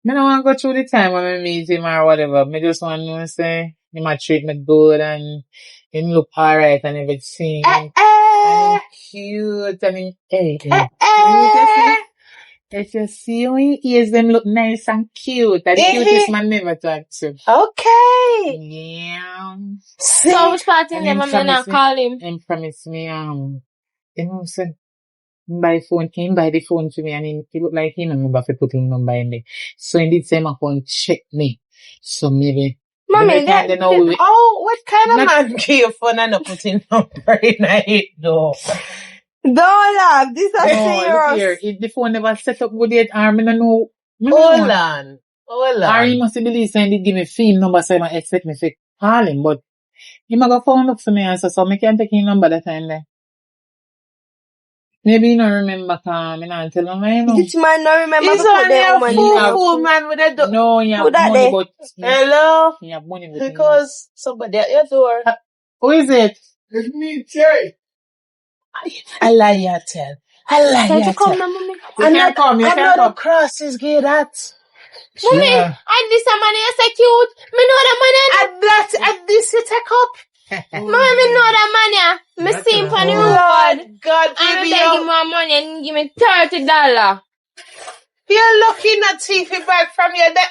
I don't want to go through the time when I meet him or whatever. I just want to say, he might treat me good and he look alright and everything. And cute and if you see how he is, them look nice and cute. And the cutest man never talk to. Okay. Yeah. So which part in them I'm not call him? And promise me, you know, say, buy the phone to me and he look like he don't remember to put his number in there. So he did say my phone check me. So maybe. Mommy, what kind of man give your phone and not put in number in it though? Don't laugh, this is serious. The phone never set up good yet, I don't know. Hold on. Or he must believe saying he give me phone number so he might expect me to call him, but he might go phone up for me and so me can't take his number that time there. Maybe you don't remember, me not tell him, I know. This man don't remember. He's only a fool man with a door. No, he have money, but... Hello? He have money, but... Because somebody at your door. Who is it? It's me, Jay. I lie you tell. You come. Another crosses get that. Mommy, and this a man is so cute. Me know the man. And this you take up. Mommy, me know the man, yeah. Me see him on the road. God, I beg him more money and give me $30. You're lucky not TV back from your dad.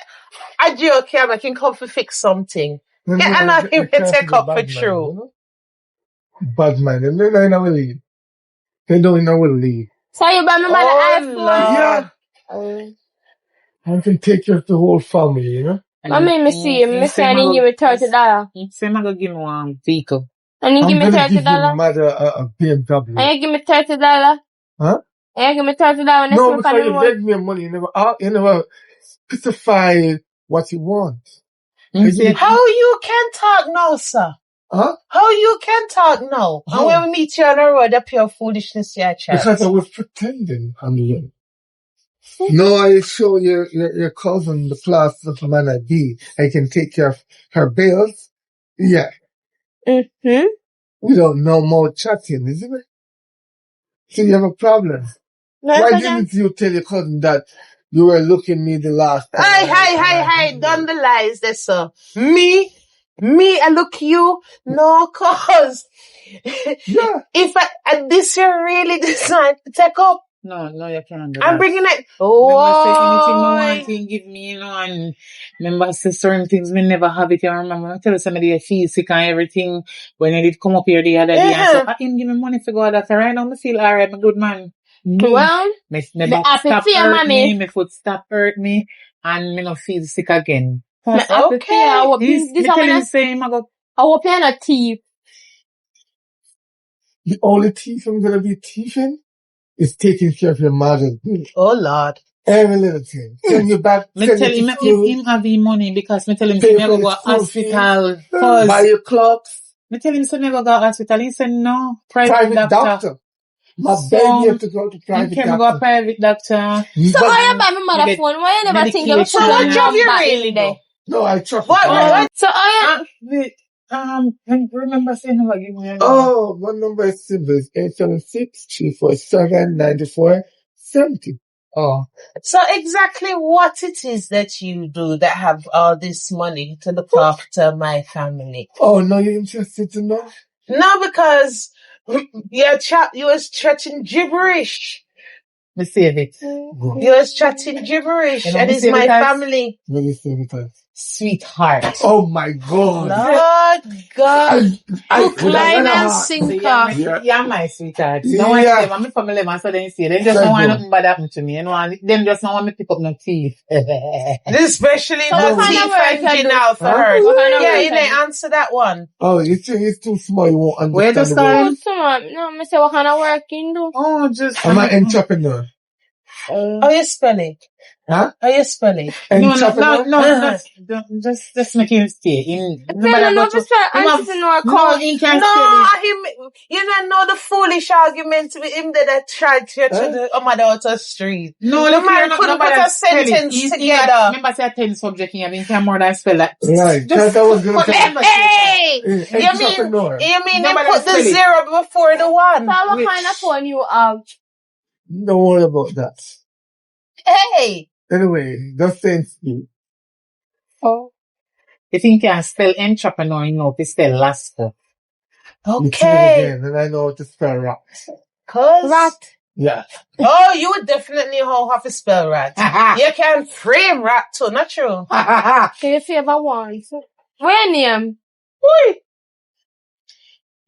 I joke here, I can come to fix something. Yeah, and I him take up for true. Bad man, they don't know will leave. They don't know will leave. So you buy me by the iPhone? Yeah. I can take care of the whole family, you know? Mommy, me see him. Me say I need give me $30. Say I'm gonna give me one vehicle. And you I'm give me gonna give your $30? mother a BMW. And you give me $30? Huh? And you give me $30 when No, I because spend you on the road? beg me money, you never specify what you want. How you can talk now, sir? Huh? How you can talk now? How? And when we meet you on the road, that pure foolishness you chat. Because I was pretending, honey. No, I show your cousin the class of man I be. I can take care of her bills. Yeah. Mm-hmm. Without no more chatting, isn't it? So you have a problem. Why didn't you tell your cousin that you were looking me the last time? Hey, done the lies there, sir. Me, I look you, no, cause Yeah. if this year really decide to take up, No, you can't do I'm that. bringing it. Remember say anything I want to give me, and remember say certain things me never have it. I remember I tell somebody I feel sick and everything when I did come up here the other day and so I didn't give me money to go that. So right now I feel alright, my good man. Well, Me happy stop for you, hurt mommy. me foot stop hurt me, and me not feel sick again. Me happy for you. I hope Me this tell him one. same. I hope you're not thief. The only thief I'm gonna be thieving is taking care of your mother. Oh Lord. Every little thing. Send you back. Me Send tell you him to if school. him have the money because me tell him Pay say me for go the school hospital. fees. Cause Buy your clocks. me tell him say me go hospital. He said no, private doctor. My baby have to go to He private can go doctor. private doctor. So why you buy me mother phone? Why you never think you medication. put So what your job you number really in there? No, I trust What? you. So I Wait, remember saying never give me a number. Oh, my number is simple. It's 876-347-9470. Oh. So exactly what it is that you do that have all this money to look after my family? Oh, no, you're interested to know? No, because you was chatting gibberish. Me save it. You was chatting gibberish, You know, and me it's save my it as- family. Let me see the Sweetheart. Oh, my God. Lord God. hook, line, and So sinker. you're my sweetheart. Yeah. No one say, I'm my family man, so they say, they just don't want nothing bad happen to me. You know, them just don't want me to pick up no teeth. Especially So the what kind of teeth work you engine do? now for Huh? her. What kind of Yeah, work you you didn't do? answer that one. Oh, it's too small. You won't Where just understand the word. No, me say what kind of work you do? Oh, just. I'm an entrepreneur. How you spell it? Huh? How you spell it? Entrepreneur? Just make him stay. I know for sure entrepreneur No, called. he can No, stay. you don't know the foolish argument with him that tried to the mother out of the street. No, The look here, man couldn't put a sentence together. Remember, say a 10 subject here, I can more than spell that. Right. That's what I was going to say. Hey! Entrepreneur. You mean they Nobody put the spell it. zero before the one? So what kind of phone you have? Don't worry about that. Hey! Anyway, just saying speak. Oh. You think you can spell entrepreneur, you know, to spell Lasker. You see it again, and I know how to spell rat. Rat? Yeah. Oh, you would definitely know how to spell rat. You can frame rat too, not true? Can you favor one? Where name?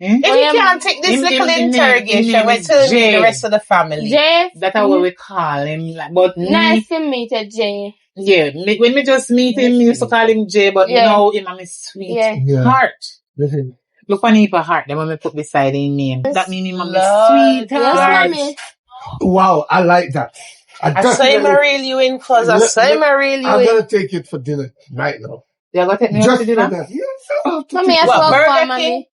If you can't take this little interrogation, we're telling me the rest of the family. Jay? That's what we call him. But Nice to meet you, Jay. Yeah, when me just meet him, me used to call him Jay, but now him and my sweet heart. Listen. Look on his heart, then when me put beside his name. That means him and my sweet Yes, heart. mommy. Wow, I like that. I say I reel you in, cause I say I reel you in. I'm gonna take it for dinner right now. You're gonna take me out Just to for dinner? that. Yes, Mommy, I spoke for mommy.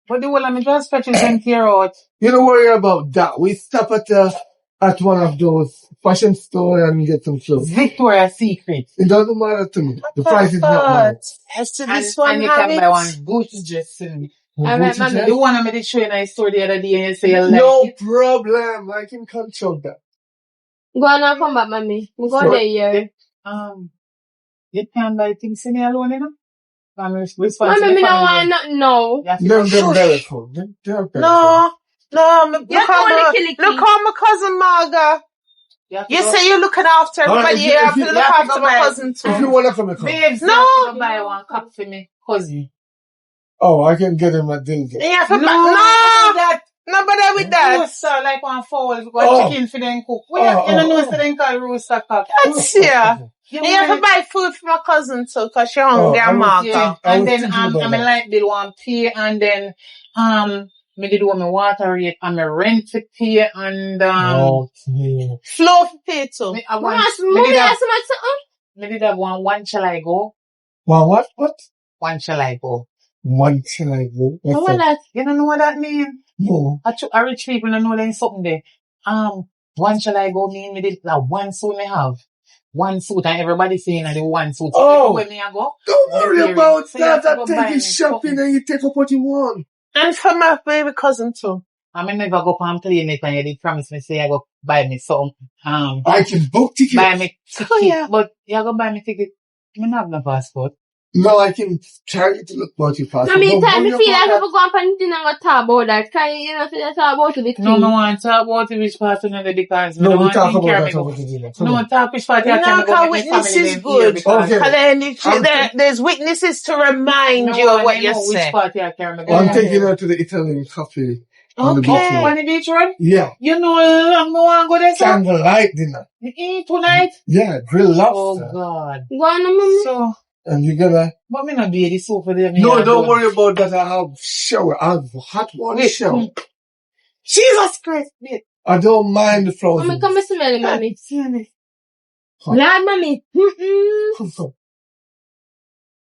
But the whole of me just stretching them care out. You don't worry about that. We stop at one of those fashion store and get some clothes. Victoria's Secret. It doesn't matter to me. The price is not mine. As to this one, and you can buy one Gucci dress soon. Alright, mommy. The one I made show in the store the other day and you say you like no it. problem. I can control that. Go on and come back, mommy. We go there here. You can't buy things in here alone, you know? Mommy, me no want nothing now. They're very cool. They're very No, look You're how my cousin Marga. You say you're looking after everybody. You have to look after my cousin too. If you want to come, Babes, no. you have to buy one cup for me, cousin. Oh, I can get him a deal. Yeah, no bother with that. Rooster, like one fowl, one chicken for them cook. You don't know so they call rooster cock. That's yeah. Yeah, You have to buy food for my cousin too, because you're hungry and Martha. yeah. And then I'm like bill one pay, and then me did want my water rate and my rent to pay, and Flow for pay too. me did have one shall I go? What? One shall I go? One shall I go? What's that? You don't know what that mean? No. I rich people don't know there's something there. One shall I go mean me did like one suit me have. One suit and everybody saying that the one suit. Oh. Where me I go? Don't worry about So you have that. to I go take buy you me shopping something. and you take up what you want. And for my baby cousin too. I mean, never go on clinic and you did promise me say I go buy me some, I can book tickets. buy me ticket. Oh, yeah. But you go buy me ticket. I don't have no passport. No, I can carry to look about your passport. Mommy, time me Don't feel like worry if we go up and anything and go talk about that. Can you know, say talk about it? No, no want to talk about the which part of the because No, me we don't talk want to about carry that me go. over the dinner. No, talk which part you No, can go because make me witness family is them good. here because Okay. And then if there's witnesses to remind no you of one what they you know which say. part you carry me go. I'm taking her to the Italian cafe on the beach Okay. On road. the beach road? Yeah. You know I'm no one go there, sir? Candlelight dinner. You eat tonight? Yeah, grilled Oh lobster. God. Go on, mommy. So, And you're gonna... but me not do the soup for them. No, don't worry about that. I have shower. I have hot water Wait. shower. Jesus Christ, wait. I don't mind the flowers. Mommy, come and smell it, mommy. See me. Huh. Lord, mommy. Come.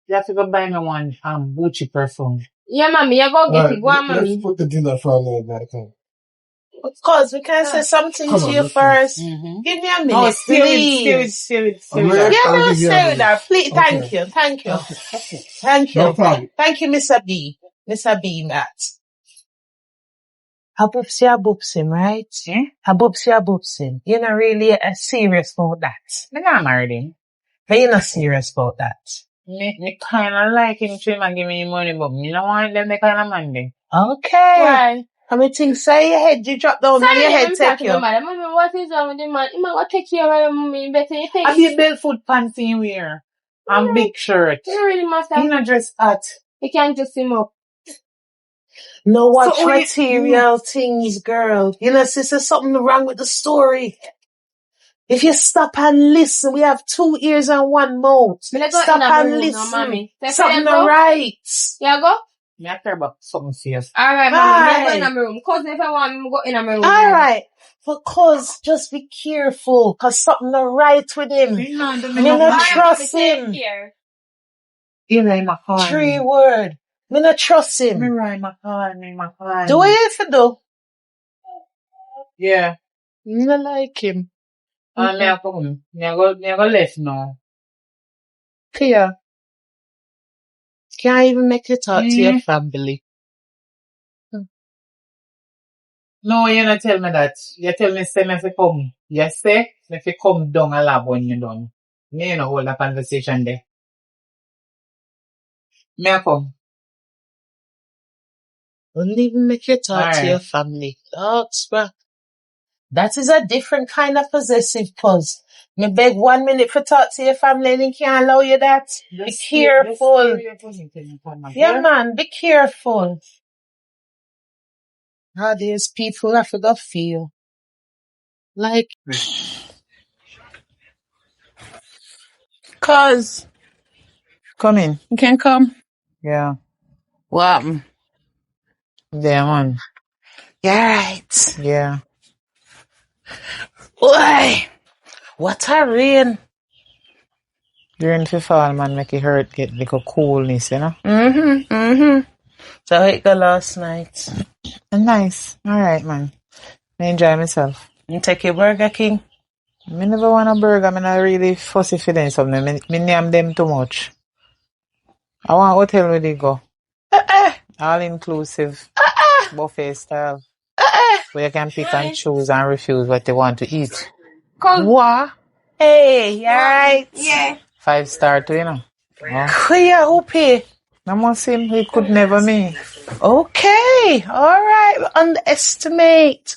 You have to go buy me one Gucci perfume. Yeah, mommy, you go get Alright, it. Go on, let's mommy. put the dinner for another night. Huh? Because we can say something Come to on, you let's first. Mm-hmm. Give me a No, minute, please. stay with. Alright. Yeah, I'll no, give you a stay with minute. her. Please, Okay. thank you. Thank you. No problem. Thank you, Mr. B. Mr. B, Matt. Habupsi, right? Yeah? Habupsi. You're not really serious about that. Me not married him. But you're not serious about that. Me kinda like him to him and give me money, but me don't want them the kind of man then. Okay. Why? How many things say your head, you drop down and your head take you. Mommy, what is wrong with the man? He might go take care of mommy. Better you take. I be barefoot pants in wear. And big shirt. You don't really matter. He not dress hot. You can't just him up. No watch So, material things, girl. You know, sister, something wrong with the story. If you stop and listen, we have 2 ears and 1 mouth. Let's go Stop in a and room now, listen. mommy. Something Let's go. right. Yeah, go. Me I care about something serious. Alright, mommy. Let's go Aye. in a room. Cousin, if I want me, go in a room. Alright. Because just be careful. Cause something not right with him. Me not do Me not trust him. He ride my car. 3 word. Me not trust Me him. ride my car. Do what you have to do. Yeah. Me not like him. And me I come. Me I go left now. Clear. Can't even make you talk to your family. No, you not tell me that. You tell me say me fi come. You say me fi come down a lab when you done. Me you know hold a conversation there. Me I come. Don't even make you talk to Alright. your family. Dogs, bruh. That is a different kind of possessive pause. Me beg 1 minute for talk to your family and they can't allow you that. Be careful. Yeah, man, be careful. How these people have to go feel. Like, cause, Come in. you can come. Yeah. What happened? Yeah, man. Yeah, right. Yeah. Why? What a rain. During the fall, man, make it hurt, get like a coolness, you know? So how it go last night? Nice. Alright, man. I enjoy myself. You take your Burger King? Me never want a burger. I'm not really fussy for them something. Me name them too much. I want hotel where they go. All inclusive. Buffet style. Where you can pick and choose and refuse what you want to eat. What? Hey, you right? Yeah. 5-star too, you know. Yeah. Queer, who pay? I must him. It could never me. Okay, alright. Underestimate.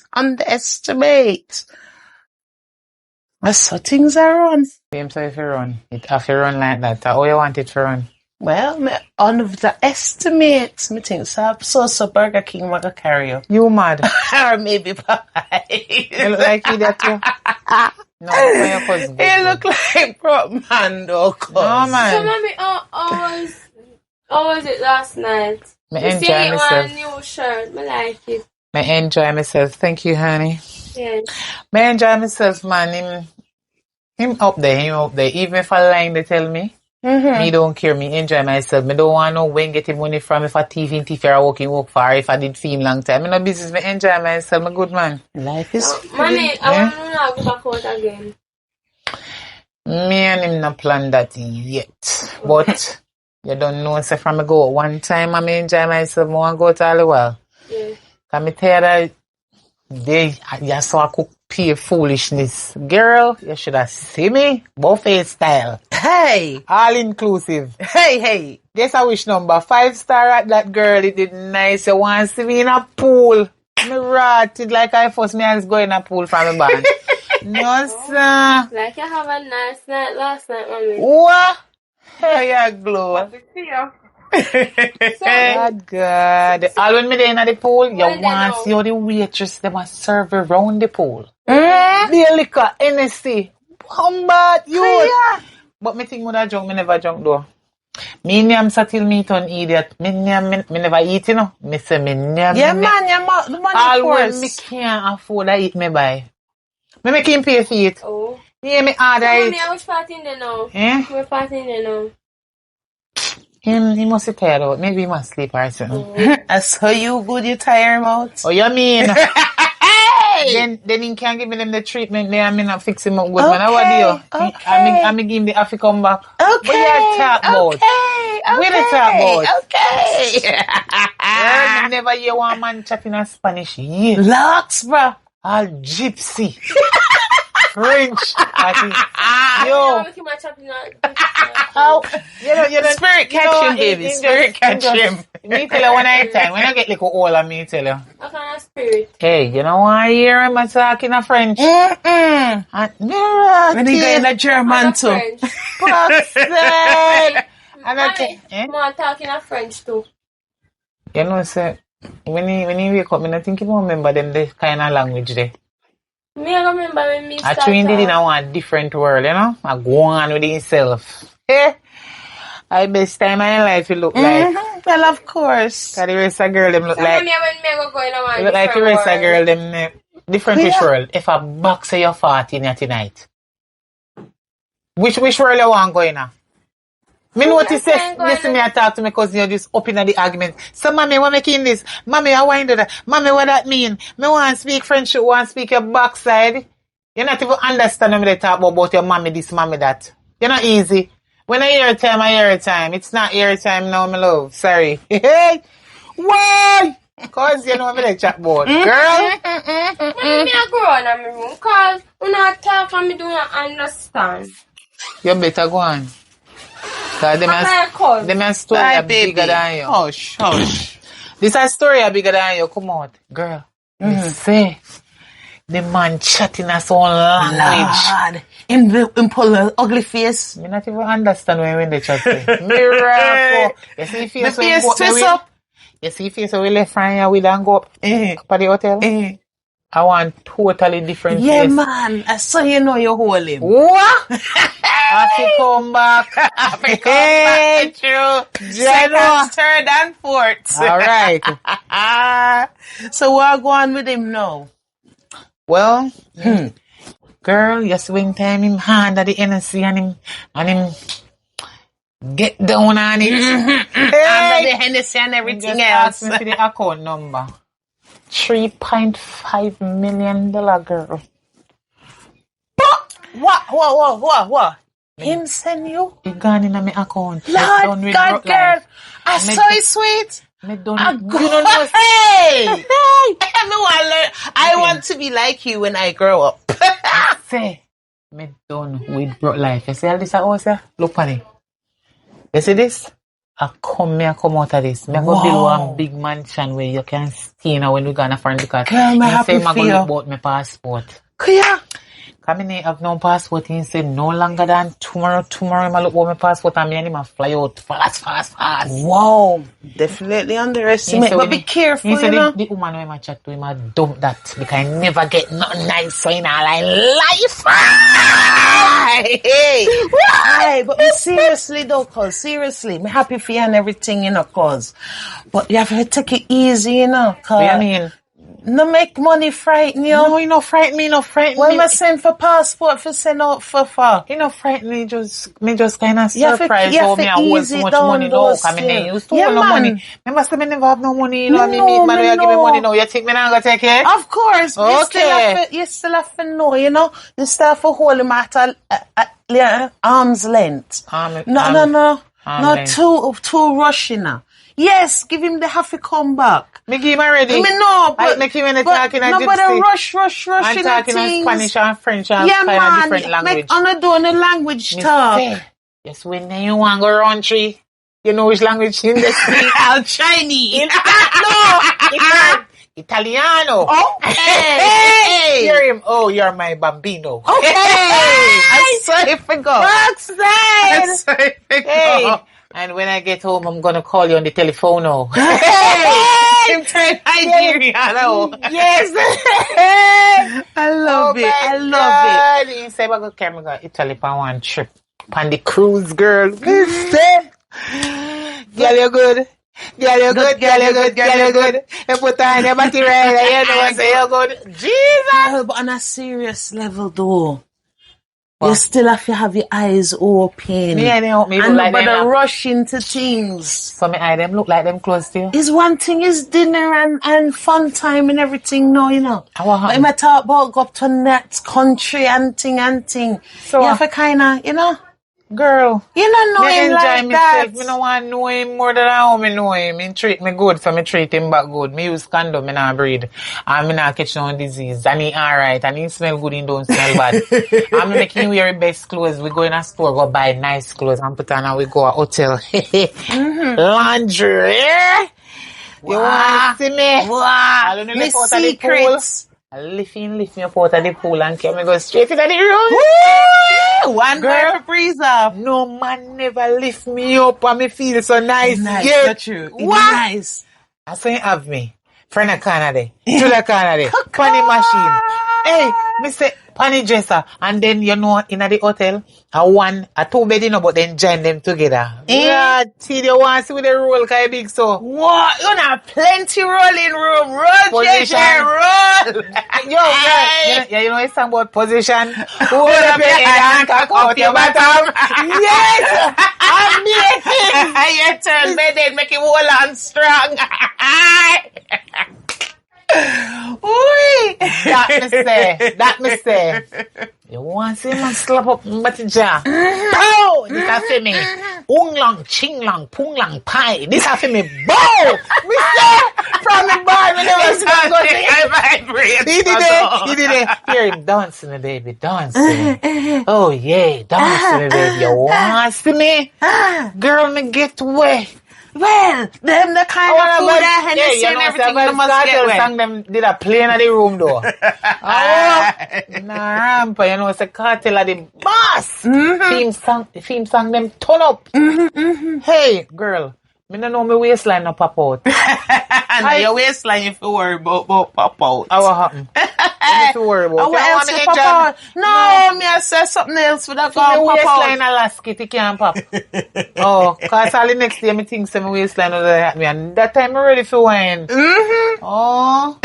That's how things are run. Same so if you run. It have to run like that. How you want it to run? Well, me underestimate. Me think so Burger King will carry you. You mad. Or maybe pie. You look like idiot too. No, for your cousin. He look like prop man though, cuz. No, So, man. mommy, how was it last night? Me You see enjoy it myself. on new shirt. I like it. Me enjoy myself. Thank you, honey. Yes. Me enjoy myself, man. Him up there. Even if I lying, they tell me. Me don't care. Me enjoy myself. Me don't want no when get him money from if I thief or work for, if I did film long time. Me no business. Me enjoy myself. Me good man. Life is Mommy, I want to know go back out again. Me and him no plan that yet. But you don't know, say from me go one time I me enjoy myself, I want to go to all the while. Yeah. Can me tell you that you saw I cook pure foolishness. Girl, you should have seen me. Buffet style. Hey, All inclusive. hey. Guess I wish number 5-star at that girl. It did nice. You want to see me in a pool. Me rotted like I forced me hands go in a pool from the band. No, sir. Like you have a nice night last night, mommy. What? Hey, you glow. God. All when me there in the pool, you Well, want to they see how the waitress them a serve around the pool. The liquor, NSC. Combat you. But me think when I drunk, me never drunk though. Me name sa till me turn idiot. Me never eat, you know. Me say me name. Yeah, man, the money All when first. me can't afford, I eat me buy. Me make him pay for it. Oh. Yeah, me order So, it. mommy, I was partying there now. Eh? We're partying there now. He must be tired out. Maybe he must sleep or something. I saw you good, you tire him out. Oh, you mean? Then he can give me them the treatment there. I mean, not fix him up good, man. How are you? Okay. I give him the Afi come back. Okay. What you talk about? Okay. What you talk about? Okay. Girl, me never hear one man chatting in Spanish. Yeah. Locks, bro. All gypsy. French. Yo. Look at my chopping out. How? You know, Spirit catch him, baby. Spirit catch him. Me tell you one night time. When I get like old, I me tell you. I can't spirit. Hey, you know what I hear him talking in French? Mm-mm. When he go in a German too. French. And I Mommy, eh? I'm talking in French too. You know, say, when he wake up, I think he won't remember them the kind of language there. Me, I remember when me I start trained it in talk. a different world, you know? I go on with himself. Eh? I best time of my life, you look like. Well, of course. Cause the rest of girl, them look So, like. mommy, when me go in a You look like the rest of girl, them different Yeah. world. If a box of your fart in here tonight. Which world you want going now? Me notice this, listen me I talk to me cousin, you just up in the argument. So mommy, what making this? Mommy, I want to do that. Mommy, what that mean? Me want to speak French, you want to speak your backside. You're not even understanding me they talk about your mommy this, mommy that. You're not easy. When I hear time, I hear time. It's not hear time now, my love. Sorry. Hey! Why? Cause you know me they chat about. Girl! Mommy, me I go in my room because when I talk and me do not understand. You better go on. Cause them a story Bye, are bigger baby. than you. Hush, hush. This a story are bigger than you. Come out. Girl. You say the man chatting us own language. Lord. Him pull an ugly face. You not even understand when they chat say. Miracle. You see The face face when twist up. You see face when we left from here we don't go up at the hotel. I want totally different Yeah, face. man. I saw you know you hold him. What? I fi come back. Hey, True. Jenna. Second, third, and fourth. All right. So what go on with him now? Well, girl, you swing time him hand at the NSC and him get down on it. Under the Hennessy and everything Just else. ask me for the account number. $3.5 million, girl. What? Him send you? It gone in my account. Lord God, girl. I saw it sweet. Me done. I You don't know. Hey! I want to be like you when I grow up. Say, me done with broke life. You see all this house here? Look on it. You see this? I come out of this. Me go build one big mansion where you can stay now when we go on a foreign because Girl, me happy say for go you. look about my passport. Yeah. Come in have no passport. He said no longer than tomorrow. Tomorrow, I look over my passport and me and him fly out fast. Wow. Definitely underestimate. But be careful, he said you know. the woman when I chat to him, I dump that because I never get nothing nice in our life. Hey, but me seriously though, cause seriously, me happy for you and everything, you know, cause. But you have to take it easy, you know, cause. What I mean? No make money frighten you. No, you no frighten me, When me send for passport for send out for far. You know, frighten me just kind of You have to- surprise you have how to me I hold ease so it much down money now. those Cause me things. never used to Yeah, hold no man. money. Remember, say me never have no money, you know, Me me know, meet man, me you give me know. money now. You think me not gonna take it? Of course. Okay. You still have to know, you know. You still have to hold him at arm's length. No, length. too rushing now. Yes, give him the half to come back. Me give him already. I mean, no, but... I make him when talking in Nobody gypsy. rush I'm in talking in things. Spanish and French and Yeah, kind of man. different language. Make on doing the language Me talk. say, yes, when you want to go round tree, you know which language in the street? Chinese. No, Italiano. Okay. Hey. Hear him. Oh, you're my bambino. Okay. I'm sorry for God. I'm sorry for God. And when I get home, I'm gonna call you on the telephone now. Hey! Nigeria, no. Yes. I love it. I love it. He said, "I go come to Italy for one trip, on the cruise, girl." Listen, girl, you good. Girl, you good. You put on your body right, you know, say you're good. Jesus. But on a serious level, though. You still have to have your eyes open. Me and nobody rush into things. So my eye them look like them close to you. It's one thing is dinner and fun time and everything, no, you know. But if I talk about go up to next country and thing. So you have to kinda, you know. Girl, you don't know him like that. Me don't want to know him more than how me know him. He treat me good, so me treat him back good. Me use condom, me not breed. And me not catch no disease. And he alright. And he smell good, he don't smell bad. I'm making wear the best clothes. We go in a store, go buy nice clothes and put on and we go a hotel. Laundry. You want to see me? Wow. Me secrets. I lift me up out of the pool and carry me go straight into the room. Woo! One girl for freeze off. No man never lift me up and me feel so nice. Nice, that's true. What? Nice. I say you have me. Friend of Canada. To the Canada. Funny machine. Hey, me say funny dresser. And then you know in the hotel, a two bed, you know, but then join them together. Yeah, see you want to see with the roll kind of big so. What? You know plenty rolling room. Roll, JJ, roll. Yo, girl, yeah, you know it's something about position. Hold up your head and cock out your bottom. Yes! Amazing! You turn bed and make it hold on strong. Ooh, that me say. You want to see man slap up my jaw? Oh, this is for me. Ung lang, ching lang, pung lang, pie. This is for me. Bow! Me say, from the bar, me never see him go to He did it. Hear him dancing, baby, dancing. Oh, yeah, dancing, baby. You want to see me? Girl, me get wet. Well, them the kind of food that Hennessy and everything you must get wet. Sang them did a play in the room though. Nah, ramp, you know, it's a cartel of the boss. Theme song them turn up. Hey, girl, me don't know my waistline no pop out. And your waistline if you worry about pop out. What happened? What to worry about? What else to pop out? No, me I say something else for that my pop waistline out. elastic, it can't pop. Oh, cause all the next day me think say my waistline was at me and that time I'm ready for wine. Oh.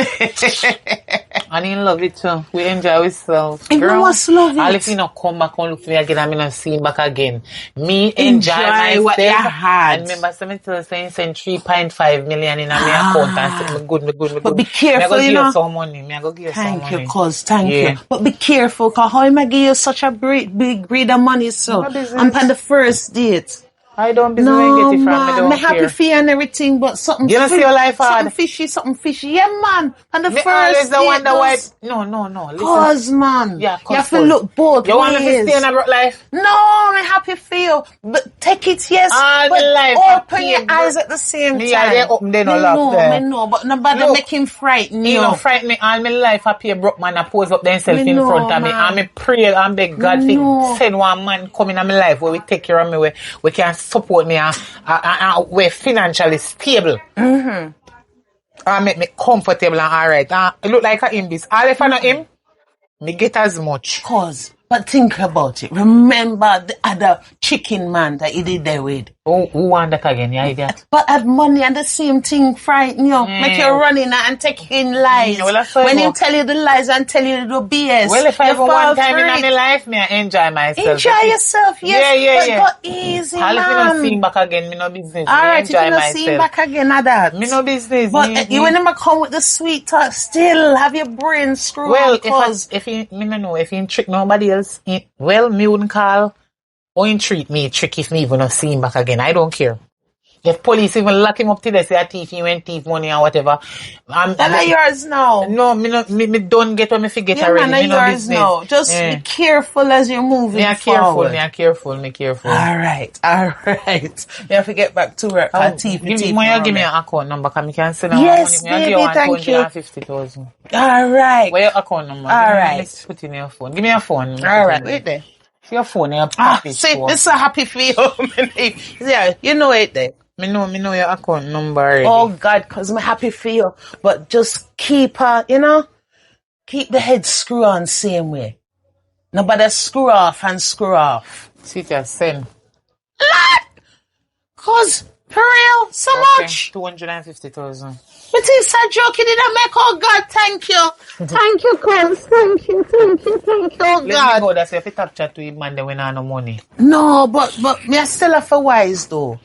And he love it too. We enjoy ourselves. You must love it. All if you not come back and look for me again and me not see him back again. Me enjoy myself. What you had. And remember something saying send 3.5 million in my account and say me good. But be careful, me you know. Give you some money. Me I go give you some money. Thank you, cuz. Thank you. But be careful, cause how am I give you such a big breed of money, so? I'm on the first date. I don't busy No, when get it from. man, Me don't me happy care. for you and everything, but something You don't see your life hard. something fishy. Yeah, man. And the Me first always wonder why. those... No. Listen. Cause, man. Yeah, You have to look both You want me to ways. stay in a broke life? No, I'm happy for you. But take it, yes. All but the life, open your eyes at the same me time. they open, they no lock there. Me know, but nobody Look, make him frighten You you. know, frighten me all my life. I pay a broke man, I pose up themselves Me in know, front of me. man. And me pray and beg God to send one man come in my life where we take care of me, where we can support me and we're financially stable. Mm-hmm. And make me comfortable and alright. It look like a him this. All if I know him, me get as much. But think about it. Remember the other chicken man that you did there with. Who want that again? Yeah, idiot. But had money and the same thing frighten you. Make you run in and take in lies. Well, when he tell you the lies and tell you the BS. Well, if I ever one time in my life, me I enjoy myself. Enjoy yourself, yes. Yeah. But go easy, man. If you don't see him back again, me no business. Alright, if you don't see him back again, not that. Me no business. But you when him come with the sweet talk, still have your brain screwed. Well, if he trick nobody else, me wouldn't call or he treat me trick if me even not see him back again. I don't care. If police even lock him up today, say a thief, he went thief money or whatever. That's yours now. No, me don't get what me forget already. Man, me yours now. Just be careful as you're moving forward. Me careful. Alright. You have to get back to work. Give me an account number, because I can send yes, money. Baby, thank you. 250,000. Alright. Where your account number? Alright. Put in your phone. Give me your phone. Alright, wait there. Your phone, your package. See, this is a happy for you. Yeah, you know it there. Me know your account number already. Oh God, cause I'm happy for you. But just keep keep the head screw on same way. Nobody screw off and screw off. See just send. Cause, for real, so much. 250,000. But it's a joke, you didn't make, oh God, thank you. Thank you, Cons. Thank you, oh God. Let me go, that's if you talk chat to him, man, they win no money. No, but me I still have for wise though.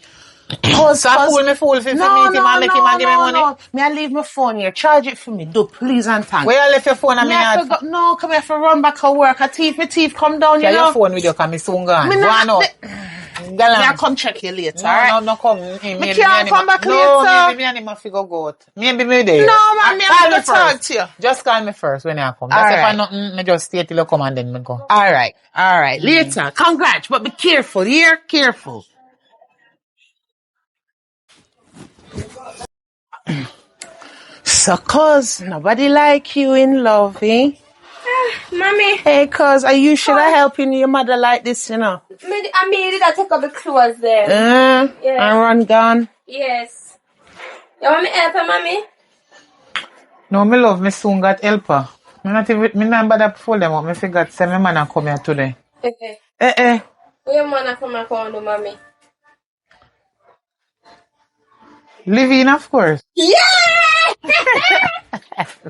Cause me fool if you meet him and make him and give me money. No. Me I leave my phone here. Charge it for me. Do please and thanks. Where you left your phone and me not? No, come here for run back to work. A thief come down, you know. your phone with you, cause me soon gone. Me I come check you later, alright? No, come. Me can't come back later. Me and him have to go out. Maybe me there. No, man, me have to talk to you. Just call me first when I come. That's if I nothing, me just stay till you come and then me go. Alright. Later. Congrats, but be careful, here, careful. So, cuz, nobody like you in love, eh? Mommy. Hey, cuz, are you should I helping your mother like this, you know? I made it. Take off the clothes there. Yes. And run gone? Yes. You want me help her, mommy? No, me love, me soon got helper. Me not bother pull them up. Me forgot say me man come here today. Where your man come and come, mommy? Living, of course. Yeah!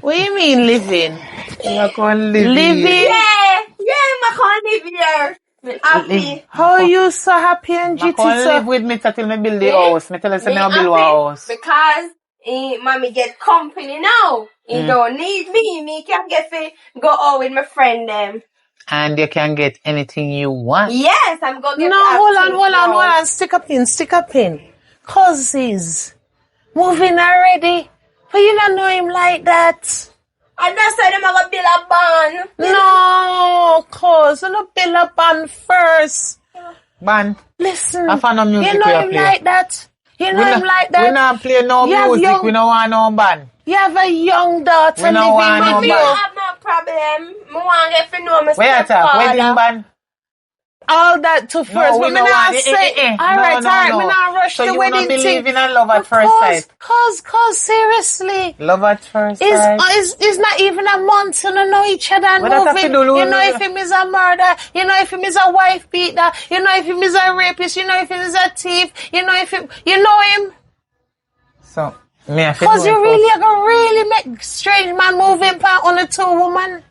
What do you mean living? I can't live Living? Yeah, I can't live here. Happy. How are you so happy and I jitty? can't live with me till me build the house. Me tell her say me build a house. Because mommy get company now. He don't need me. Me can get to go out with my friend them. And you can get anything you want. Yes, I'm going to get hold on. Stick a pin. Causes. Moving already. But you don't know him like that. And that's why them have a bill a band. No, cause you don't build a band first. Band. Listen. I found no music you know him like that. You know him like that. We not play no music. We don't want no band. You have a young daughter living with you. I have no problem. I want to get to know my Where you talk? Wedding band? All that to first, but me not say. Alright, me not rush the wedding thing. So you don't believe in a love at first sight? Cause seriously. Love at first sight? It's not even a month, you don't know each other and moving. You know if him is a murderer, you know if him is a wife beater, you know if him is a rapist, you know if him is a thief, you know if him, you know him. So, me I feel cause you really make strange man moving part on a two woman.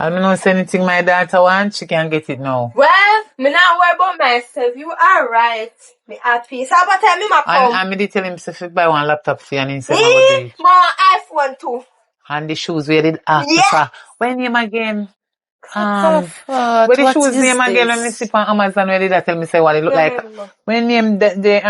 I don't know if anything my daughter wants, she can get it now. Well, me not worry about myself. You are right. Me happy. So about time me ma come. And me did tell him if you buy one laptop for you and he said more iPhone too. and the shoes we did ask for. When him again? Where the shoes name again when me see on Amazon where did I tell me say what it look like? When name the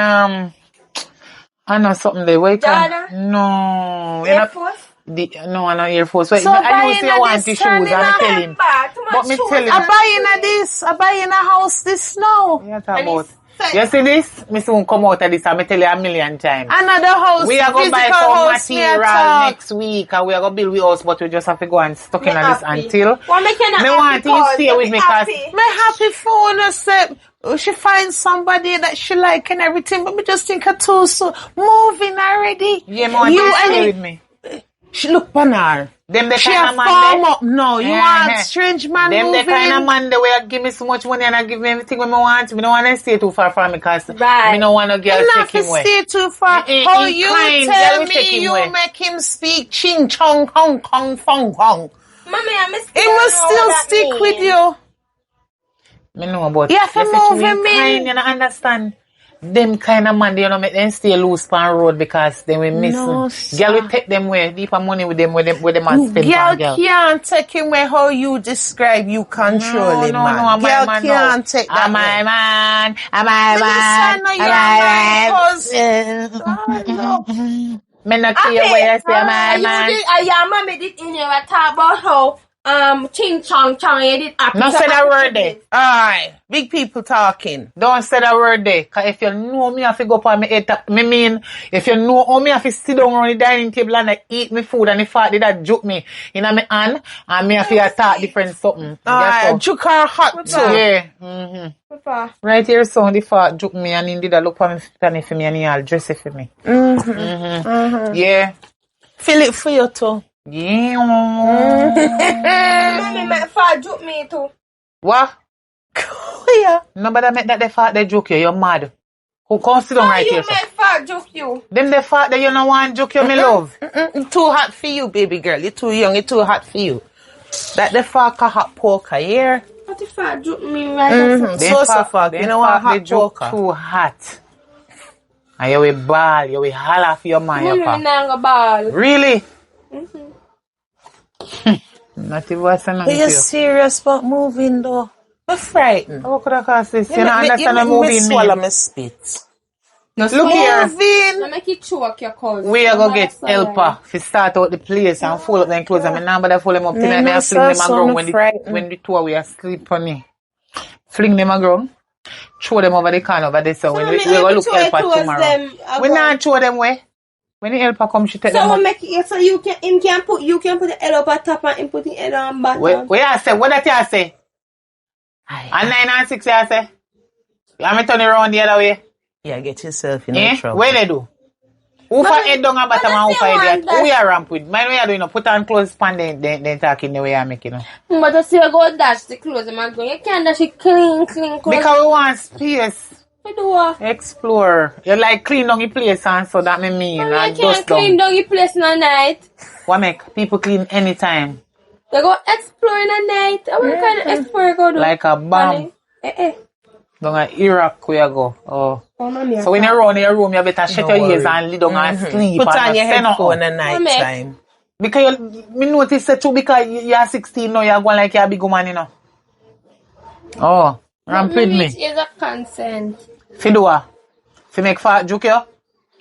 I know something there. Where Jordan? No. Air Force? No, I know Air Force. Wait, So I know you want the this shoes and I tell him. But me tell him. I buy in a house this now. Yeah, talk about. You see this? Me soon come out of this and me tell you a million times. Another house. We are going to buy some material next week and we are going to build with us, but we just have to go and stuck in this until. Well, me want you to stay with me because me happy for herself. She finds somebody that she like and everything, but me just think her too so moving already. Yeah, man, you stay with me. She look on her. Them the she kind of man farm up now. You want strange man them moving. The kind of man that will give me so much money and I give me everything when I want. Me don't want to stay too far from me because me don't want to get taken away. Stay too far. How you tell me you make him speak ching chong hong kong fong hong? Mommy, he must still stick with you. Me know about you have to move him in. You don't understand. Them kind of man, they don't make them stay loose on road because they will miss them. Girl will take them where deeper money with them where them and spend girl girl can't take him where how you describe you control him, man. Girl can't take that. Am I man? Am I man? Me not care where you say am I man. Yeah, mommy did in here talk about how ching chong chong you did happy. No say that word there. Alright. Big people talking. Don't say that word there. Cause if you know me have to go up on me head me mean if you know how me have to sit down on the dining table and I eat me food and the fat did that joke me in my hand and me have to attack different something. Joke her hot too. Yeah. Right here so the fat joke me and he did a look for me funny for me and he all dress it for me. Yeah. Feel it for you too. Yeah. Mommy, my fat joke me too. What? Yeah. Nobody make that the fat they joke you. You're mad. Who come sit down right here? You make fat joke you. Them the fat that you don't want joke you, me love. Too hot for you, baby girl. You're too young. It's too hot for you. That the fat hot poker here. What the fat joke me right? So fat. You know what hot poker? Too hot. And you will ball. You will holler for your man. You will ball. Really? Not even what's Are you serious about moving though? I'm frightened. How could I cause this? You don't understand what moving swallow my spit. Look here. I make it choke your cousin. We are going to get helper to start out the place and fold up them clothes. I mean, now but I fold them up tonight. I fling them aground when the two of we are asleep on me. Fling them aground. Throw them over the corner over there. So when we go look helper tomorrow. We not throw them away. When the helper come, she take them up. So you can put the L up at top and him put the L on bottom. What you say? What that you say? And 9 and 6 you say? Let me turn it around the other way. Yeah, get yourself in trouble. What they do? Who for head down and bottom and who for head that? Who you ramp with? Mind what you doing? Put on clothes pan then talking the way you make it. But I see you go dash the clothes and I go. You can't dash it clean clothes. Because we want space. Do explore. You like clean down your place and so that me mean. I can't clean down your place in the night. What make people clean anytime? They go explore in the night. What kind of explore go do? Like a bomb. Down in Iraq where you go. Oh. So when you run in your room, you better shut your ears and lay down and sleep. Put on your headphone at night time. Because me notice that too because you're 16 now, you're going like you're a big woman, you know. Oh. Ramp with me. Is a consent. Fidua. Fi make fat joke you?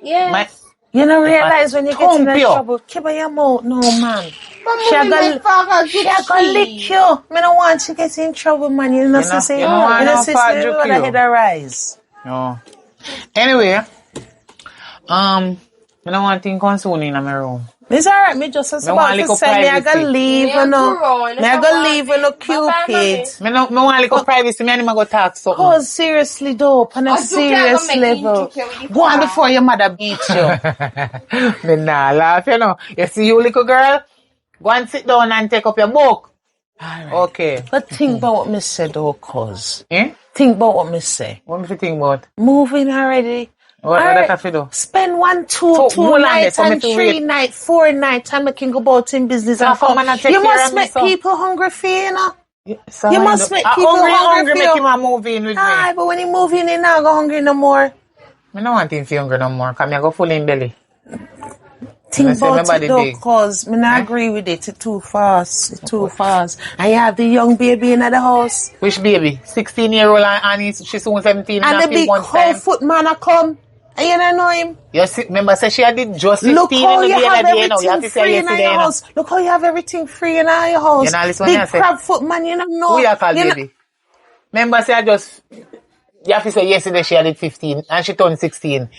Yes. You don't realize when you get in trouble. Keep your mouth, no man. She gonna lick you. Me don't want you to get in trouble, man. You know what I'm saying? You know fat joke you. Head arise. No. Anyway, I don't want things concerning in my room. It's alright, me just about to say me I gotta leave and no Cupid. Me want a little privacy, me and him go talk something. Oh, seriously though, on a serious level. Go on before your mother beat you. Me nah laugh, you know. You see you little girl? Go and sit down and take up your book. Right. Okay. But think about what me said though, cuz. Eh? Think about what me say. What me think about? Moving already. What that have to do? Spend 1, 2 nights and 3 nights, 4 nights and I can go about in business and come. You must make people hungry for you, know? You must make people hungry for you. Make him move in with me. Aye, but when he move in, he not go hungry no more. I don't want him to be hungry no more because I go full in belly. Think say my about body it though, big. cause me not agree with it. It's too fast. It's too fast. And you have the young baby in the house. Which baby? 16-year-old and she's soon 17 And and the a few big months whole time. foot man a come. And you don't know him. You see, remember, say she did just 15 Look how in the you day have and a day now. You have everything to say free in yesterday, your you know. house. Look how you have everything free in your house. You know, listen what Big I say. crab foot man, you don't know. Who you call You know- baby? Remember, say you have to say yesterday she had 15 and she turned 16.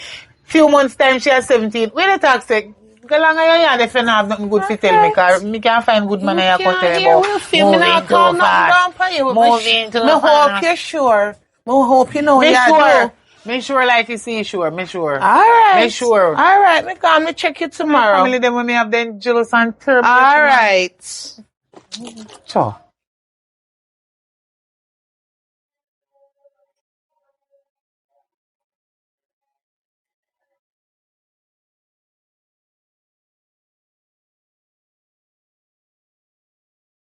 Few months time she had 17. When the talk say, go long you yard if you don't have nothing good to tell me, because me can't find good man I can tell Yeah, about we'll feel me now call too nothing down fast. for you. Moving too Me hope fast. you're sure. Me hope you know Me you sure. do. Me sure like you see sure. Me sure. Alright. Me sure. Alright, me come, me check you tomorrow. Family them when me have them jealous and terrible. Alright. Sure.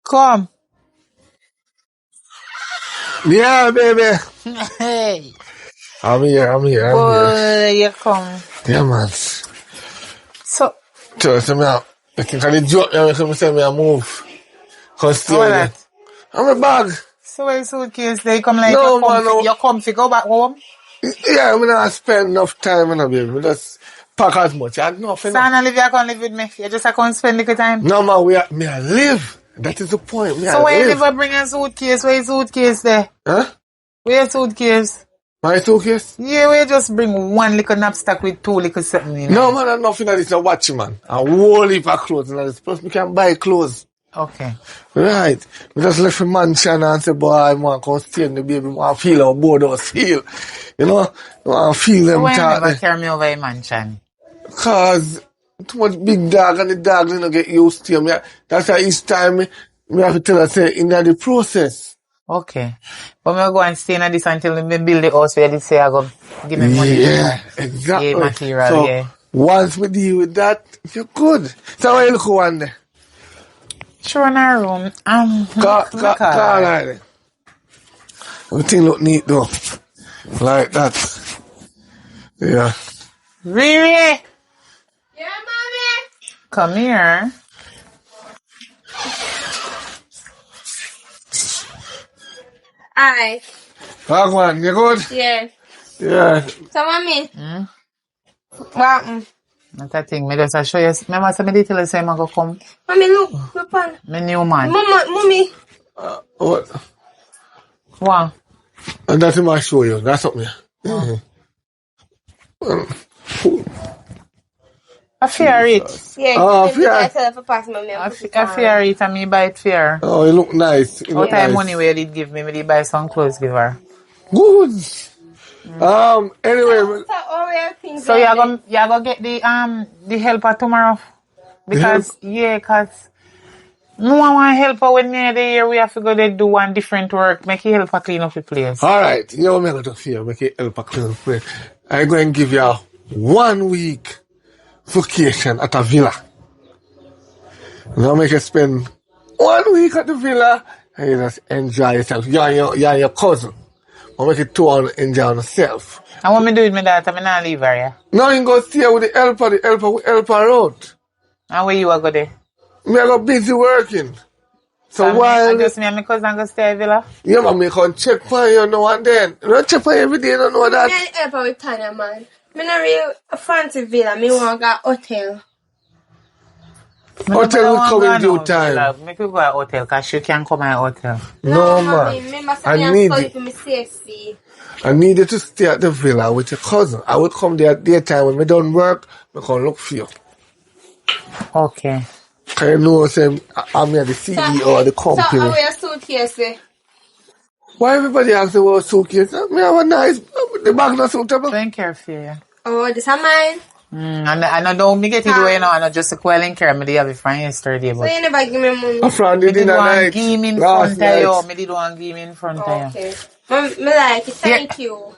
Come. Yeah, baby. Hey. I'm here. Boy, you come. Yeah, man. So, So me, I think I did joke me when me say me a move. Cause stay how with that? them. I'm a bag. So where suitcase they come like No, you're comfy, man, no. you're comfy, go back home. Yeah, me not spend enough time in a baby. Me just pack as much. I enough, enough. Sana live, you can't live with me. You just can't spend little time. No, man, me I live. That is the point. Me I So why you live. never bring a suitcase? Where your suitcase there? Huh? Where your suitcase? My suitcase? Yeah, we just bring one little knapsack with two little something in No, it. man, I'm nothing of this. A watch, man. A whole heap of clothes in this. Plus, me can buy clothes. Okay. Right. We just left the mansion and say, boy, man, come stay in the baby. Man, feel how both of us feel. You know? Man, feel So them why you talk. never carry me over your mansion? Cause too much big dog and the dog you know get used to him. Yeah. That's why each time me have to tell her say in the process. Okay. But me go and stay in this until me build the house where they say I go give me money. Yeah, exactly. Yeah, material, so yeah. once we deal with that, you're good. So where you look one day? Sure in our room. Call like that. Everything look neat though. Like that. Yeah. Riri! Yeah, mommy. Come here. Alright. Wagwan, you good? Yeah. Yeah. So, mommy. What? That's a thing. Me just show you. Remember, I did tell you say I go come. Mommy, look. Look on. Me new man. Mommy. What? What? And that's what I show you. That's something. I fear it. Yeah, Oh, give me yeah. myself a pass, mommy. I fear it and me buy it fear. Oh, you look nice. You What look time nice. money where did give me? Me did buy some clothes give her. Good. Anyway, So you gonna get the helper tomorrow? Because cause no one want helper when me the year we have to go there do one different work, make you help her clean up the place. alright, you know me going to fear, make it help a clean place. I'm going to give you a 1 week vacation at a villa. Now make you spend 1 week at the villa and you just enjoy yourself. You and your cousin. I'll make it 2 hours enjoy yourself. And what me do with my daughter, me not leave her, yeah? Now you go stay with the helper will help her out. And where you are go there? Me I go busy working. So And while just me and my cousin go stay at villa? yeah, man, me can check for you now and then. You don't check for you every day, you don't know that. I help her with Tanya, man. Me not really a fancy villa. Me want to go hotel. Hotel will come in due time. Make you go to hotel, because she can come at hotel. No, mommy. man. Remember, I I need study it. for my safety. I needed to stay at the villa with your cousin. I would come there at daytime when we don't work. I can look for you. Okay. Can you know, say, I'm the CEO of the company. So, I wear a suitcase. Why everybody asks about suitcase? Me have a nice, the bag not suitable. Thank you for you. Oh, this is mine. And I don't me get it away now, and I just well in care. Me did have it from yesterday, So, but you never give me money. A friend me did did in a one night. give him in Last front of you. night. Me did one give him in front of you. Okay. Me like it. Thank you.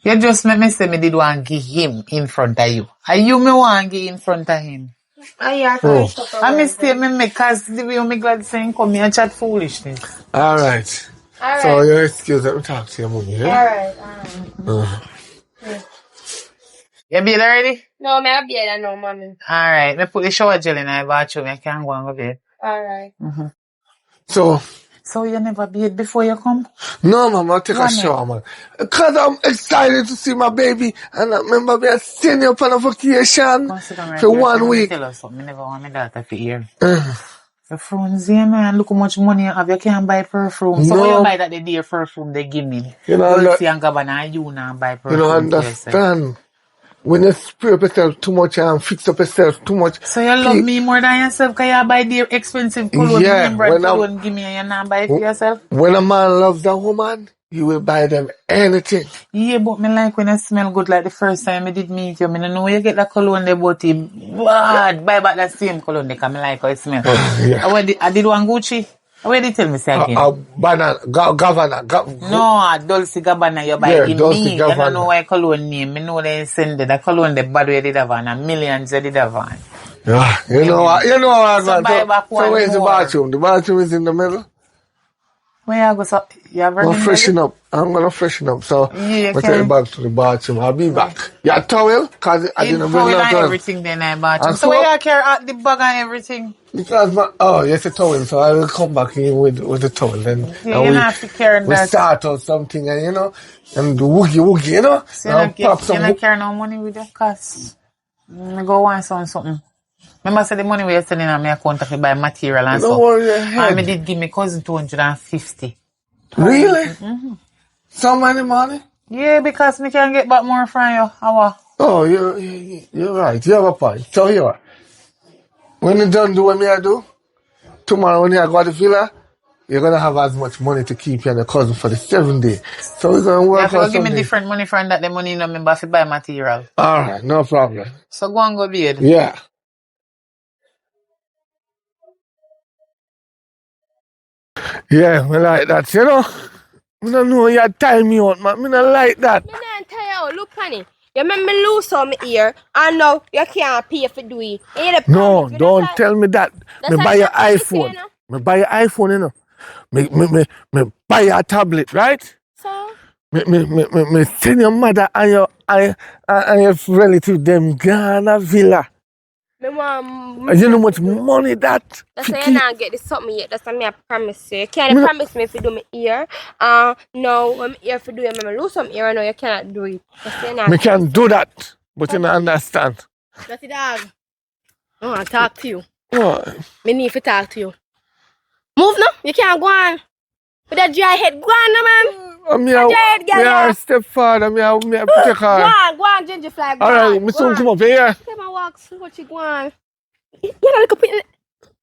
You just make me say me did one give him in front of you. Are you me one give in front of him? Oh, yeah, Oh. I mistake me make, cause the way me glad saying come here and chat foolishness. Alright. Alright. So, your excuse, let me talk to your mommy, yeah? Alright. You You bathe already? No, me have bed no, mommy. Alright, me put the shower gel in my bathroom. I can go and go bed. Alright. So you never bathe before you come? No, man, I'll take a Why shower, man. Because I'm excited to see my baby. And I remember me sending you up on a vacation Come sit down right for here. 1 Let me week. tell you something. I never want my daughter to hear. The Frunzy, man, look how much money you have. You can't buy perfume. So No. when you buy that the day perfume they give me, You know, Dolce and Gabbana, you now buy You perfume don't for yourself. understand. When you spray up yourself too much and fix up yourself too much. So you love me more than yourself because you buy the expensive cologne. Yeah, Remember when cologne give me and you not buy it for yourself? When a man loves a woman, you will buy them anything. Yeah, but me like when you smell good like the first time I did meet you. I don't know where you get that cologne there, but it bad. Buy back that same cologne because I like how it smells. Yeah. I did one Gucci. Where did you tell me say again? Banana, governor. No, Dolce Gabbana you buy Yeah, in Dolce me. You don't Gabbana. know why cologne name. I know they send it. The cologne the bad way did have and millions they did have on. Yeah, you know what So man. buy back one So where's the more. bathroom? The bathroom is in the middle. Where you go? So you have I'm running freshen up. I'm gonna freshen up. So Yeah, I'll take you back to the bathroom. I'll be back. Yeah, towel? Cause I didn't bring towel no and towel. everything then I bathroom. And So where you carry out the bag and everything? Because yes, a towel. So I will come back in with the towel. Then Yeah, you don't have to carry we that. start out something and and the woogie, So you not carry no money with you? Cause I go want something. Remember I said the money we are sending on my account to buy material and Don't stuff. worry your head. And I did give my cousin 250. Really? So many money? Yeah, because me can get back more from you. How? Oh, you're right. You have a point. So here, when you done do what me I do, tomorrow when you go to the villa, you're gonna have as much money to keep you and your cousin for the 7 day. So we're gonna work you on have to give me something. different money from that. The money you know remember to buy material. Alright, no problem. So go and go bed. Yeah. Yeah, me like that, I don't know you time me out, man. Me not like that. Me not tell you, look honey. You make me lose some ear and now you can't pay for do it. No, don't tell me that. Me buy your iPhone. Me buy your iPhone, Me buy your tablet, right? So? Me send your mother and your relative them Ghana villa. Me want... And you know how much money that? That's why you not get this something yet. That's why I promise you. You can't promise me if you do me ear. No, when me ear for do it, I lose some ear. No, you cannot do it. That's why you not. Me can do that, but you don't understand. That's it, dog. I want to talk to you. What? Me need to talk to you. Move now. You can't go on. With that dry head, go on, no, man. Me a stepfather. Me a put your car. Go on, ginger flag. Alright, me soon come up here. Come and walk. See what you go on. You're not look up in.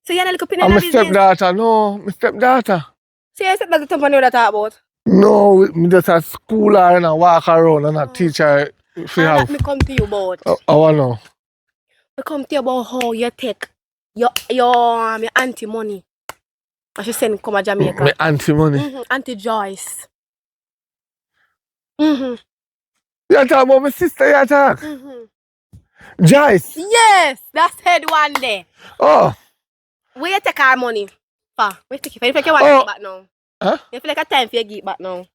So you're not look up in I'm a stepdaughter. No, my stepdaughter. So your stepdaughter don't know what I talk about? No, me just a school her and I walk around and I teach her if you have. Me come to you about. I know. Me come to you about how you take your auntie money. And she send come to Jamaica. My auntie money. Auntie Joyce. You talk about my sister, you talk? Joyce? Yes, that's head one day. Oh. Where you take our money? Pa, where you take it? You feel like you want to get back now? Huh? You feel like a time for you to get back now?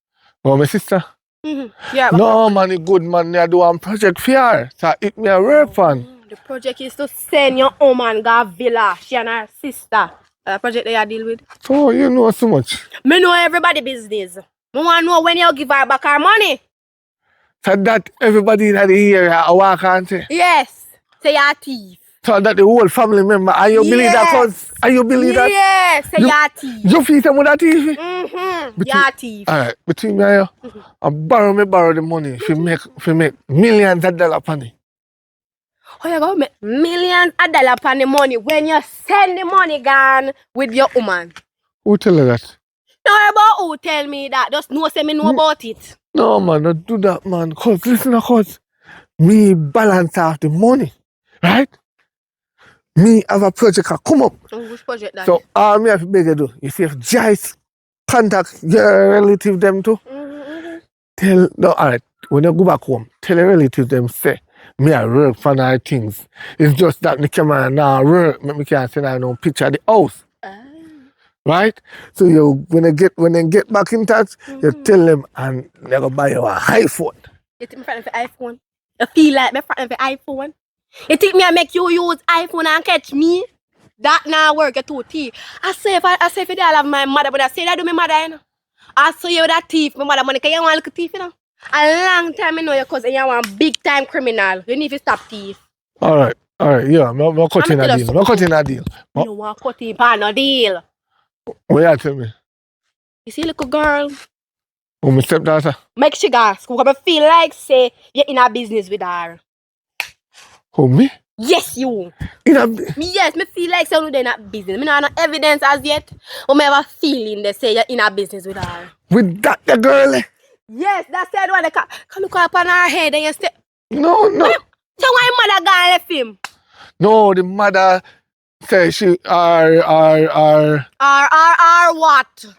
Oh, my sister? Yeah. No, man, it's good, man. I do one project for her. So it me a work fun. The project is to send your woman to a villa. She and her sister. The project they are deal with. Oh, you know so much. Me know everybody business. I want to know when you give her back her money. So that everybody in the area I walk and say? Yes. Say you're a thief. So that the whole family member, are you believe that? Cause are you believe that? Yes, say you're a thief. You feel them with that TV? You're a thief. Alright, between me and you, I borrow the money if you make millions of dollars upon it. Oh, you go make millions of dollars upon the money when you send the money gone with your woman. Who tell you that? Know about who tell me that. Just know say me know about it. No man, don't do that, man. Cause listen, cause me balance out the money, right? Me have a project that come up. Which project that? So all me have to beg you do, you see if Joyce contact your relative them too, alright, when you go back home, tell your relative them say, me I work for our things. It's just that the camera now work, me can't send out no picture of the house. Right? So when they get back in touch, you tell them and they're gonna buy you an iPhone. You take me for iPhone? You feel like me front of the iPhone? You think me I make you use iPhone and catch me? That now work at 2T. I say if I have my mother, but I say that do my mother, you know. I saw you with that thief, my mother money, cause you want little thief, you know. A long time I know you cousin, you want big time criminal. You need to stop thief. Alright, yeah, I'm cutting a deal. I'm cutting a deal. You don't want cut in pan no deal. What you tell me? You see little girl? Oh, my stepdaughter. Make she go school. I feel like say you're in a business with her. Who, me? Yes, you. Yes, me feel like say you're in a business. Me not have no evidence as yet. But me have a feeling they say you're in a business with her. With that the girl? Yes, that's the one. Come look up on her head and you say. No. So why mother gone left him? No, the mother say she what?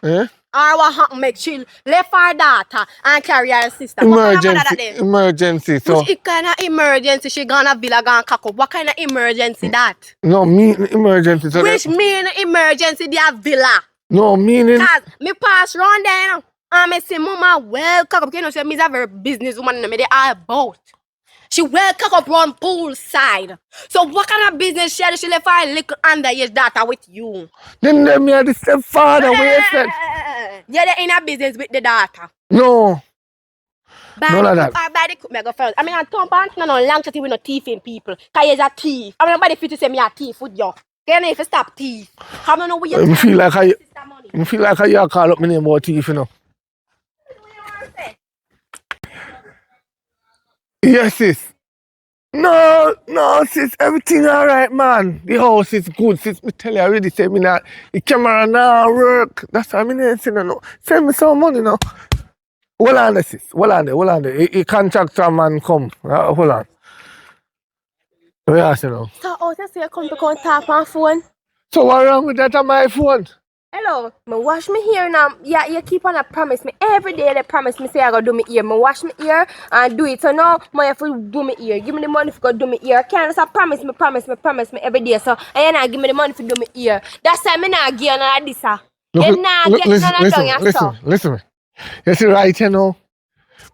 Eh? What happened make she left her daughter and carry her sister? Emergency. So Which kind of emergency she gonna villa gonna cock up? What kind of emergency that? no, mean emergency. So Which mean emergency they have villa? No, meaning. Cause me pass round there now. And me say mama well cock up. You know, she me's a very business woman and me they all about. She well cock up round pool side. So what kind of business she had? She left her little underage daughter with you. Then me are the stepfather. What you said? Yeah, they in a business with the daughter. No. None of that. By the cook me go first. I mean, I don't want no long chatting with no thieving people. Cause you're a thief. I mean, nobody fit to say me a thief with you. You need to stop thief. I don't know where you feel like you call up my name about thief, you know. Yes, sis. No, sis. Everything alright, man. The house is good, sis. Me tell you already. Say me not. The camera now work. That's why I mean, no. Send me some money now. Hold on there, sis. Hold on there. A contractor man come. Hold on. What you ask you now? So, just say you come to contact my phone. So what wrong with that on my phone? Hello, me wash me hair now. Yeah, you keep on a promise me every day. They promise me say I go do me ear. Me wash me ear and do it. So now I have to do me ear. Give me the money for go do me ear. Can't just promise me every day. So and you not give me the money for do me ear. That's why me not give you none of this. You not get none of done yourself. Listen. You see right you know.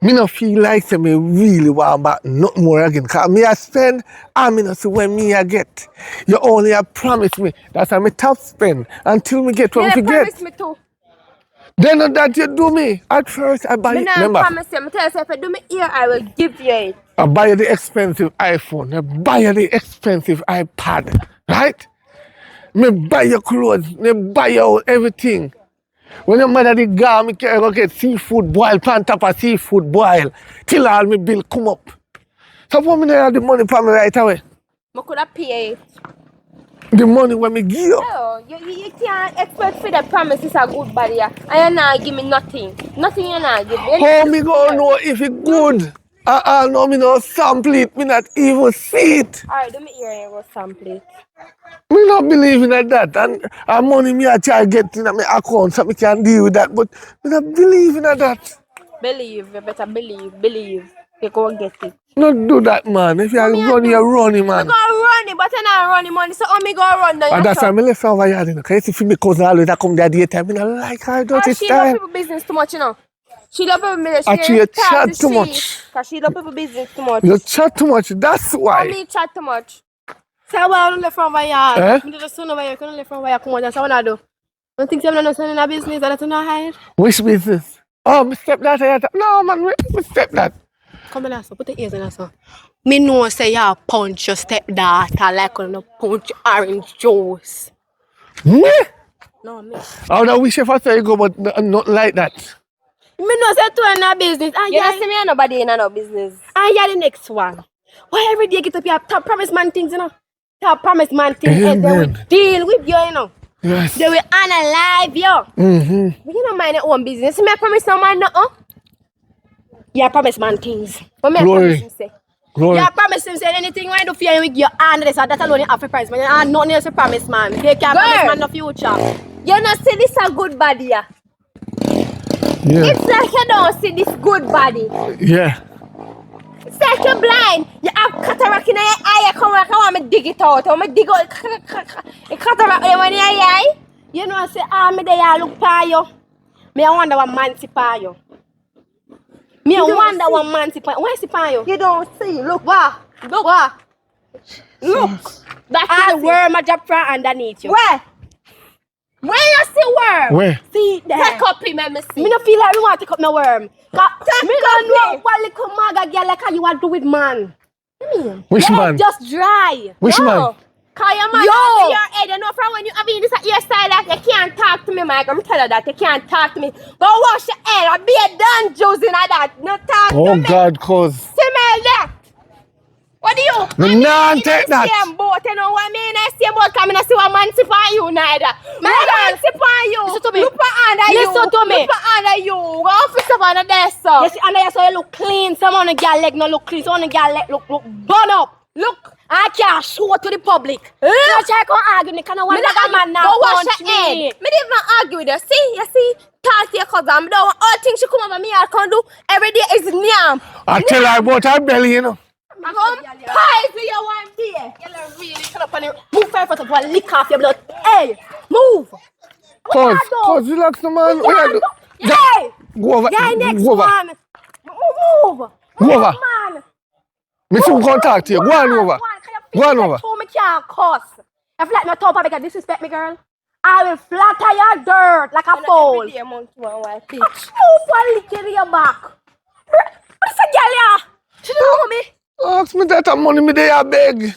Me no feel like say me really want back nothing more again. Cause me I spend and me no see when me I get. You only have promised me. That's why me top spend until me get what me get. Promise me too. Then that you do me. At first I buy Me it. not Remember, promise you. Me tell you if I do me ear, I will give you it. I buy you the expensive iPhone. I buy you the expensive iPad. Right? Me buy your clothes. Me buy you everything. When your mother did go, me can go get seafood boil, pan top of seafood boil, till all my bill come up. So for me, have the money for me right away. I could have paid. The money when me give you. No, you can't expect for the promise is a good body. And you not give me nothing. Nothing you not give me. How me gonna know if it good? No, me no sample it, me not even see it. Alright, do me ear and you go sample it. Me not believing in that. And money me I try get in my account so me can deal with that. But me not believing in that. Believe, you better believe. You go and get it. Not do that, man. If you are running, you're running, man. I go running, but I'm not running money, so me go run down. And that's why I left over here, you know. Because you see my cousin always come there daytime, I don't like her, don't She love people business too much, you know. She love people business. Actually, you chat too much. Because she love people business too much. You chat too much, that's why. Me chat too much. So why don't left from where you are? Eh? Me just don't know where you can't left from where you come on. That's what I do. Don't think I'm not selling a business that I don't hide. Which business? Oh, my stepdaughter. No, man, my stepdad. Come on, put the ears in us. Me know say you punch your stepdaughter like on a punch orange juice. Me? No, me. I don't wish if I say go, but not like that. Me know say two in a business. You don't see me and nobody in no business. And you're the next one. Why every day you get up here top promise man things, you know? Top promise man things and they will deal with you, you know? Yes. They will analyze you. Mm-hmm. But you don't mind your own business. Me I promise no man nothing. You promise man things. But me I Glory. promise him say. Glory. You promise him say anything when you do fear with your hand this, that alone you have to promise man. And nothing else to promise man. They can't promise man no future. You not see this a good body, yeah? Yeah. It's like you don't see this good body. Yeah. It's like you're blind. You have cataract in your eye. You come back, I want me dig it out. I want me dig out. You cataract in your eye. You know I say, me there look for you. Me I wonder what man see for you. Me I wonder what man sip on. Why sip on you? You don't see. Look. What? Look. What? Look. That's All it. worm a drop from underneath you. Where? Where you see worm? Where? See there. Take up him and me see. Me no feel like we want to take up my worm. Take Me don't know up what little maga girl like how you want to do with man. Which Yeah, man? just dry. Which man? Cause your man Yo. over your head, you know, from when you have this at your side, like you can't talk to me, Mike. I'm telling you that you can't talk to me. Go wash your head. I'll be a damn juice in that. No talk to Oh me. God, cause Smell that. What do you? Me nah take that. Same boat, you know what I mean? I same boat coming and see what man sip on you neither. My man sip on you. Listen to me. Look under you. Listen to me. Look under you. Go fix up on the desk. You see under you so you look clean. Some on the girl leg no look clean. Some on the girl leg look burn up. Look, I can't show to the public. You try to argue me because I want that man now go wash punch your head. me. Me didn't even argue with her. See, you see, talk to your cousin. Me don't want all things she come over me. I can do every day is nyam. I tell her about her belly, you know. I'm pies with your one day. You really turn up on you. Move first of all, lick off your blood. Hey, move. Cause relax the man. What you do? Hey, Go over. yeah, next Go over. one. Move. Go over. Man. Me soon contact you. Go on over. Go on over. Me can't cuss. If like my top because disrespect me, girl, I will flatter your dirt like a fool. Every day, monkey one white bitch. Move and lick in your back. What's a girl here? She don't know me. Ask me that money me there, I beg.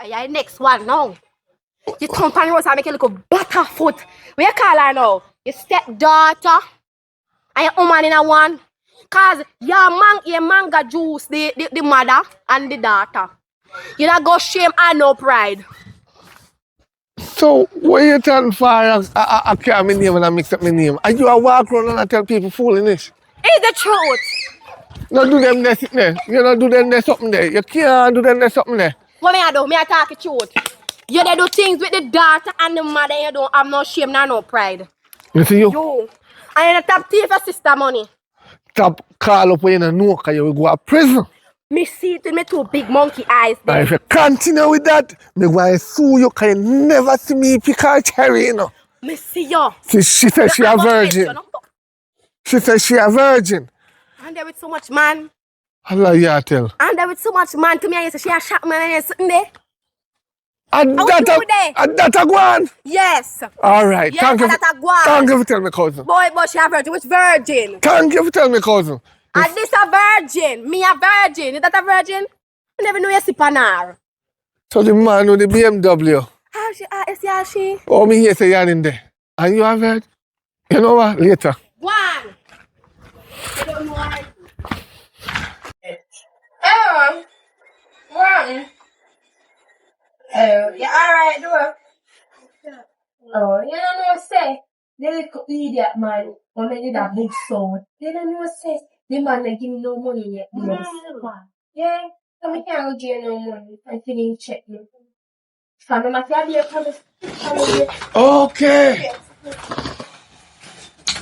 Yeah, next one now. You come on road and make a little butterfoot. What you call her now? Your stepdaughter and your woman in a one. Cause your manga juice the mother and the daughter. You not go shame and no pride. So, what you tell for I can't my name and I mix up my name? And you a walk around and I tell people foolishness. It's the truth. No do them there sitting there. You don't do them there something there. You can't do them there something there. What me I do? Me I talk the truth. You dey do things with the daughter and the mother. You don't have no shame nor no pride. You see you? You. And you top thief your sister money. Stop call up when you don't know because you will go to prison. Me see it with me two big monkey eyes And there. if you continue with that, me going to sue you because you never see me pick her cherry, you know. Me see you. She said she a virgin. She said she a virgin. And there with so much man. Allah ya tell. And there with so much man to me, I say she a shot man and sitting there. And How that you there? a go on. Yes. All right. Yes, Thank you. that a go on. Thank you for telling me, cousin. Boy, but she a virgin. Which virgin? Thank you for telling me, cousin. And this a virgin. Me a virgin. Is that a virgin? I never knew you sip on her. So the man with the BMW. How she? Is how she? Oh, me here say you're in there. And you have heard? You know what? Later. One. You don't know her. One. Yeah, alright, do it. Oh, you don't know say the little idiot man when they did that big sound. You don't know say the man they give me no money yet. Yeah, so I can't give you no money. I didn't check me. So I'm going to be a promise. Okay.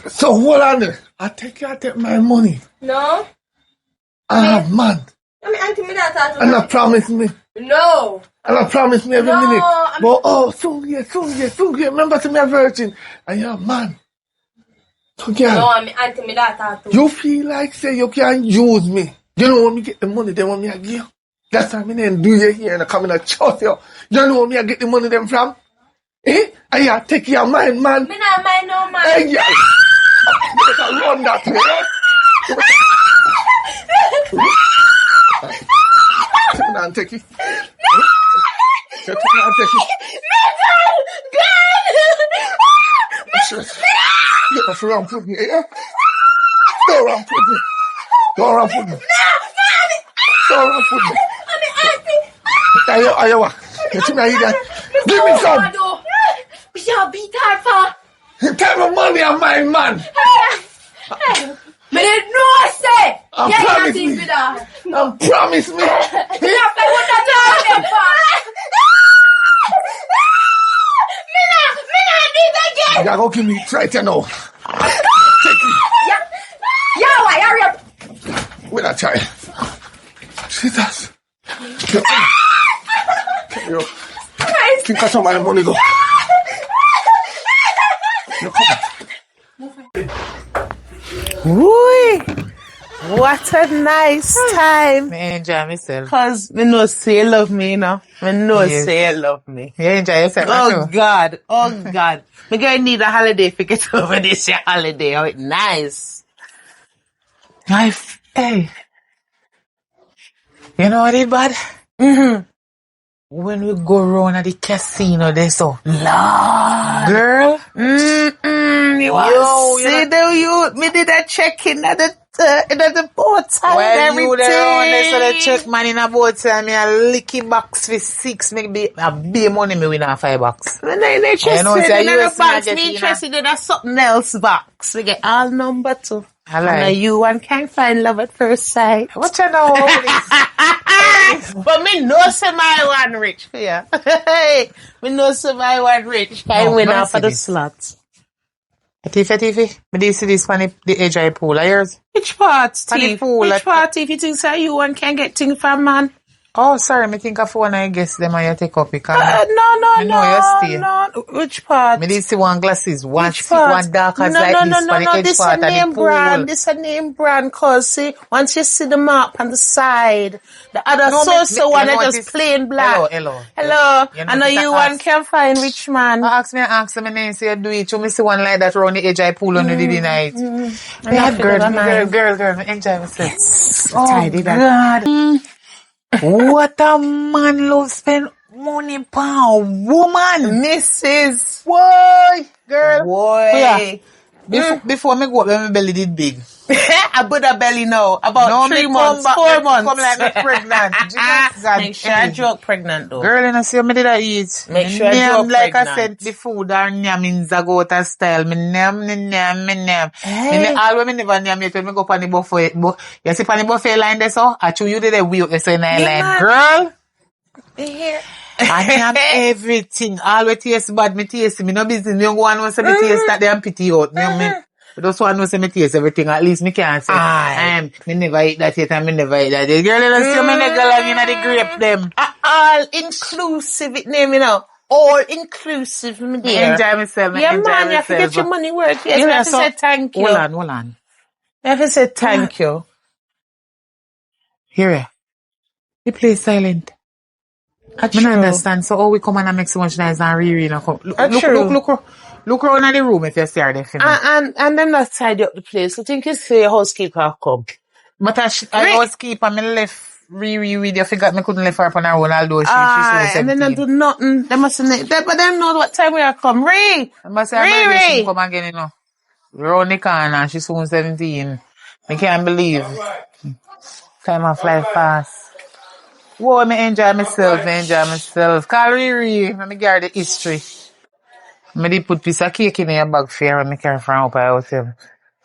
So hold on there. I take my money. No? Man. I mean, auntie, me that And I promise me. No. And I promise me every No, minute. I'm- But soon here. Remember to me a virgin. And you're a man. So girl, No, I mean, auntie, me that too. you feel like say you can use me. You know when me get the money, they want me to give you. That's why I didn't do you here and I come in and trust you. You know where me I get the money them from? Eh? And you take your mind, man. Me not mind no man. Hey, yeah. You better run that way. Take it and take it. Take it and take it. You better run put me, yeah? Don't run put me. Don't run put me. Don't run put me. Ayawa. Give me some. We shall beat her for. Take my money and my man. Me didn't know say. And Yeah, promise you me. with her. And promise me. You have to put that down there for. Me not do it again. You're going to give me it right now. Take it. Yeah, why? Hurry up. With a child. Jesus. Yo. Think I saw my money go. Yo, come on. Woo! What a nice time. Me enjoy myself. Cause me know say you love me, you know. Me know Yes. say you love me. You enjoy yourself, Oh too? God, oh God. Me gonna need a holiday to get over this your holiday. Oh, it nice. Hey, you know what it bad? When we go round at the casino, they so Lord, girl. You want see the youth? Me did a check-in at the boat time and Well, everything. you there on there, so they check man in a boat and me a licky box for 6, maybe a big money me win a $5. And then interested know, say in you the see box, me me get interested in a something else box. We get all number 2. I And like. you one can find love at first sight. What you know? But me know say my one rich. Yeah. Me know say my one rich. Can win let me off see of the this. slots. Tiffy. Me do you see this on the edge of the pool of yours? Which part, Funny Steve? fool, Which like- part, if you think say you one can get things from man? Oh, sorry, me think of one I guess them and you take up because No, me know you stay. no. Which part? Me did see one glasses, one Which part? one dark as no, like no, this no, for no, the no. edge This a part of the name pool. brand. This a name brand. Cause see, once you see the mark on the side, the other No, so me one is notice- just plain black. Hello. Hello. You I know notice you I one ask- can find rich man. I ask my name, say you do it. You me see one like that around the edge of the pool on the night. Enough Girl, of mine. girl, me enjoy myself. Yes. Oh, Tidy that. God. What a man love spend money per woman. Mrs. Boy, girl. Boy. Before me go up, my belly did big. I put a belly now. About No, 3 me months, come back, 4 me months. come like me pregnant. Jesus, God. Make sure I joke pregnant though. Girl, you know, see, me did I eat. Make Me sure I name, joke like I pregnant. said, the food are nyam in Zagota style. Me name. Hey. Me all when me never name it, when me go on the buffet. You see on the buffet line there, so? I chew you did a wheel, so in I line. man. Girl, Yeah. I name everything. All we taste bad, me taste. Me no business. Me don't go and say me taste that they pity out. Me just want to say me taste everything. At least me can say, Aye. me never eat that yet and me never eat that yet. Girl, you don't see me nigga long in the grape them. All inclusive it name, you know. All inclusive, me Me dear. enjoy myself. Me Yeah, enjoy man, you have to myself. get your money worth. Yes, Yeah, you have to so- say thank you. Hold on. You have to say thank you. Here. The place silent. I don't understand. So how we come and make so much noise and Riri no come. Look around at the room if you see her there for me. And them not tidy up the place. I think it's the housekeeper come. But I was keep me left Riri with you. Forgot me couldn't leave her up on her own, although she was 17. And then I do nothing. They mustn't, but they know what time we are come. Ray! I must say, her birthday soon come again, you know. Round the corner, she's soon 17. I can't believe. Time I fly fast. Whoa, me enjoy myself. Call Riri, let me get the history. Me did put piece of cake in your bag for her when me carry from up at hotel.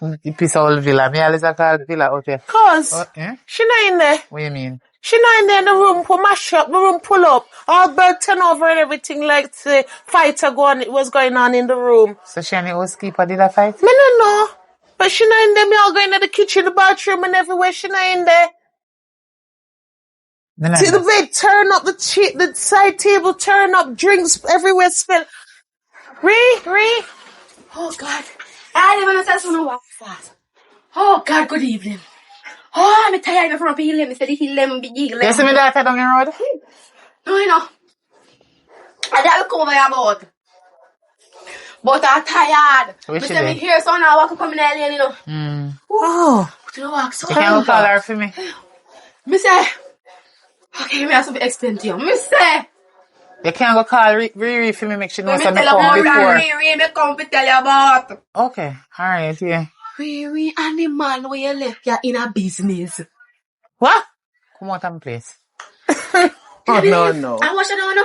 The piece of old villa. Me always call villa hotel. Cause, she not in there. What you mean? She not in there in the room, pull mash up, the room pull up. All bird turn over and everything like the fight was going on in the room. So she and the housekeeper did a fight? Me no know. But she not in there, me all going to the kitchen, the bathroom and everywhere, she not in there. See the bed turn up, the side table turn up, drinks everywhere spill. Ree. Oh, God. I didn't want to say something about that. Oh, God, good evening. Oh, I'm tired from up here. I said the hill big eagle. You see me daughter down the road? No, you know. I didn't come over about. But I'm tired. Which I is said me it? here, so now I walk come in early, you know. Oh. But you know what? So You can't call her for me. me say, okay, me have to explain to you. Me say, You can't go call Riri for me, make sure know me something tell you come about before. Riri, me come to tell you about. Okay, alright, yeah. Riri and the man where you left you in a business. What? Come out and place. Oh, no. I watch it now, no?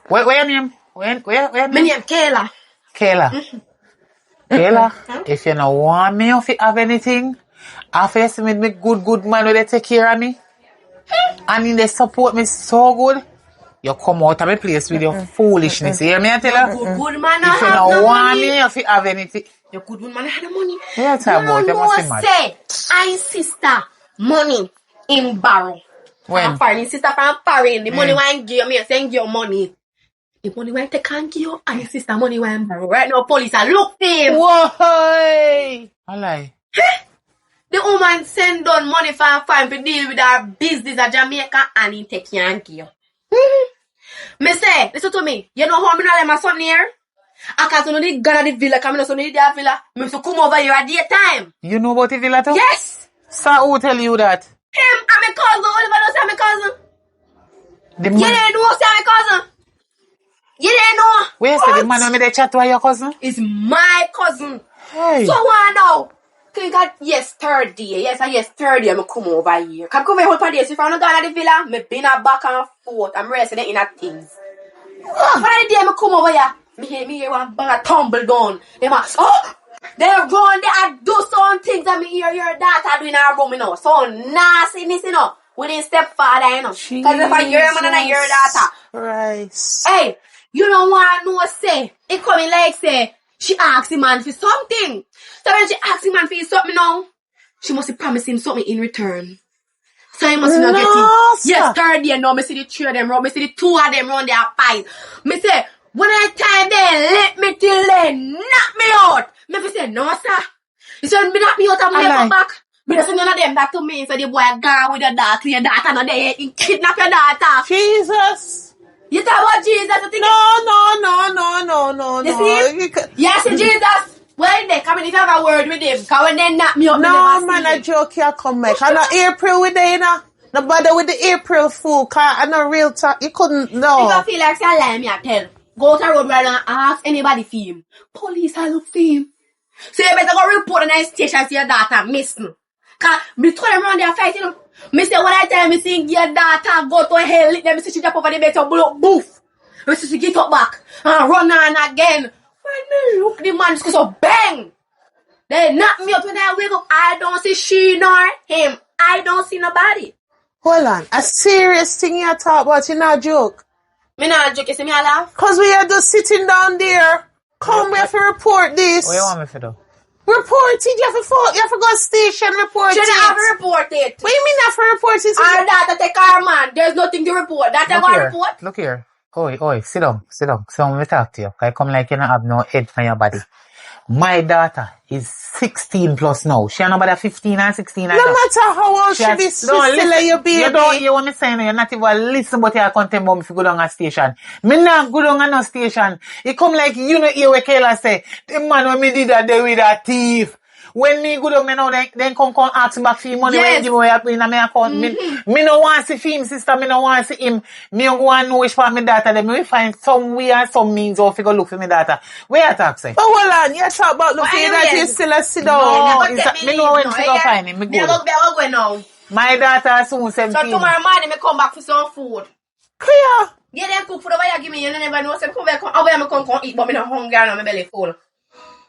Where your name? Where your My name? name Kayla. Kayla. Kayla, if you don't want me to have anything, after you see me good man where they take care of me, and they support me so good, you come out of my place with your foolishness. You hear me? I tell you? Good man, If you I have don't no want money. me to have anything, Your good man, I have the money. yeah, talk about you must be mad. Say, I sister money in borrow. When? Foreign sister from foreign. The money won't give me, send you money. The money won't take and give you, and the sister money won't borrow. Right now, police are look for him. Whoa. I lie. The woman send down money for her fine to deal with her business at Jamaica and he take Yankee. Me say, listen to me. You know how me not let my son here? I can't only go to the villa, come in the villa. Me to come over here at daytime. You know about the villa too? Yes! Sir, who tell you that? Him, I'm a cousin. Oliver knows I'm a cousin. The You man. didn't know I'm a cousin. You didn't know. Where's the man when they chat to your cousin? It's my cousin. Hey. So I know. Think that yes, third day. Yes, and yes, third day, I'm come over here. Come over here for days. If I'm not going to the villa, me been a back and forth. I'm resting in a things. When the day I come over here, me hear one bag of tumble down. They must, they run, they do some things and me hear your daughter doing her room, you know. So nastiness, you know. With his stepfather, you know. Because if I hear him and I hear daughter. Right. Hey, you don't want to know, say. It coming like, say, she asks him man for something. So when she asks him man for something now, she must promise him something in return. So he must not get it. Yes, third day now, me see the three of them run, me see the two of them run their fight. Me say, when I time they let me till they knock me out. Me say, no sir. He said, me knock me out and me come back. Me just say none of them that to me. So the boy gone with your daughter no there. He kidnap your daughter. Jesus. You talk about Jesus, you think No. You see? Yes, Jesus. Well, they come in if you have a word with him. Because when they knock me up, No, man, a joke here come back. I know April with you, you know. No bother with the April fool, cause I know real talk. You couldn't know. If you feel like say lie, me I tell. Go to the road right now and ask anybody for him. Police, I look for him. So you better go report on the station to your daughter missing. Cause me told them around there fighting. You know? Me say when I tell me see your daughter go to hell, let them see she jump over the bed to blow boof. Me see she get up back and run on again. When me look the man just go so bang. They knock me up when I wake up. I don't see she nor him. I don't see nobody. Hold on. A serious thing you talk about, you not joke. Me not joke, you see me a laugh? Cause we are just sitting down there. Come, we have to report this. What you want me to do? Report it. You have to go station, report Should it. I have to report it? What do you mean have to report it? Our daughter take our man. There's nothing to report. That I want to report. Look here. Oi, sit down. So let me talk to you. I come like you don't have no head for your body. My daughter is 16 plus now. She ain't about 15 and 16. No matter how old she is, still your baby. You don't hear what me saying. You're not even listen but you can't tell me if you go down a station. Me not go down a no station. It come like you know hear what Kayla say. The man when me did that they with a thief. When me go down, me know then come ask me back for him money when you give me up in my account. Me no want to see him, sister. Me no want to see him. Me don't want to know which part my daughter. Then me find some way and some means or figure look for my daughter. Where you talk say? But hold on, you talk about looking that you still a sit down. No, me know when to go find him. Me go. Go now. My daughter soon 17. So tomorrow morning, me come back for some food. Clear. Yeah, them cook food over here, give me. You never know. Say, come back, over here, me come eat, but me not hungry and my belly full.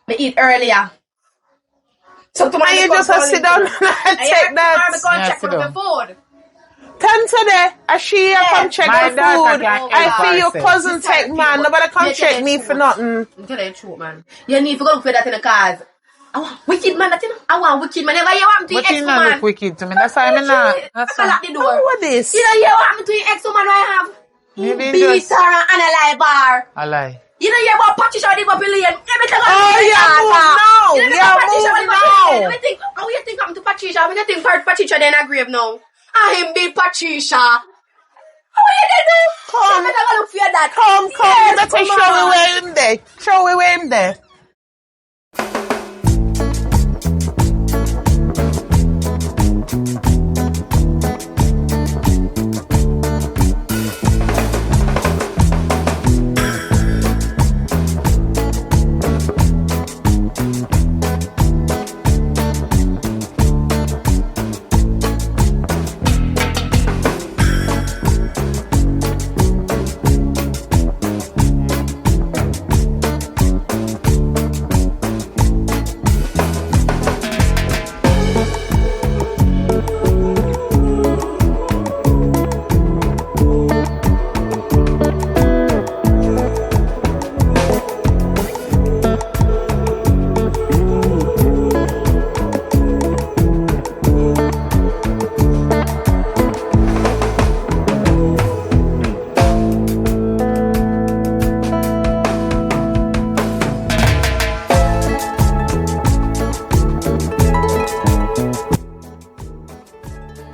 Me eat earlier. So tomorrow, you just sit down and check that. Tomorrow, me come check for the food. Come today, I see you come check the food. I feel your cousin take man. Nobody come check me for nothing. I'm telling you the truth, man. You need to go look for that in the cars. I want wicked man, that you know. I want wicked man. Never you want me to your ex woman. But you look wicked to me. That's why I'm not. That's why I lock the door. Oh, what this? You know you want me to your ex woman I have. Beat her and a lie bar. A lie. You know you about Patricia the Babylon. Oh, yeah, move now. How you think I'm to Patricia? When you think Patricia then a grave now. I him beat Patricia. How you do? Come, look for your dad. Come. You better show me where him there. Show me where him there.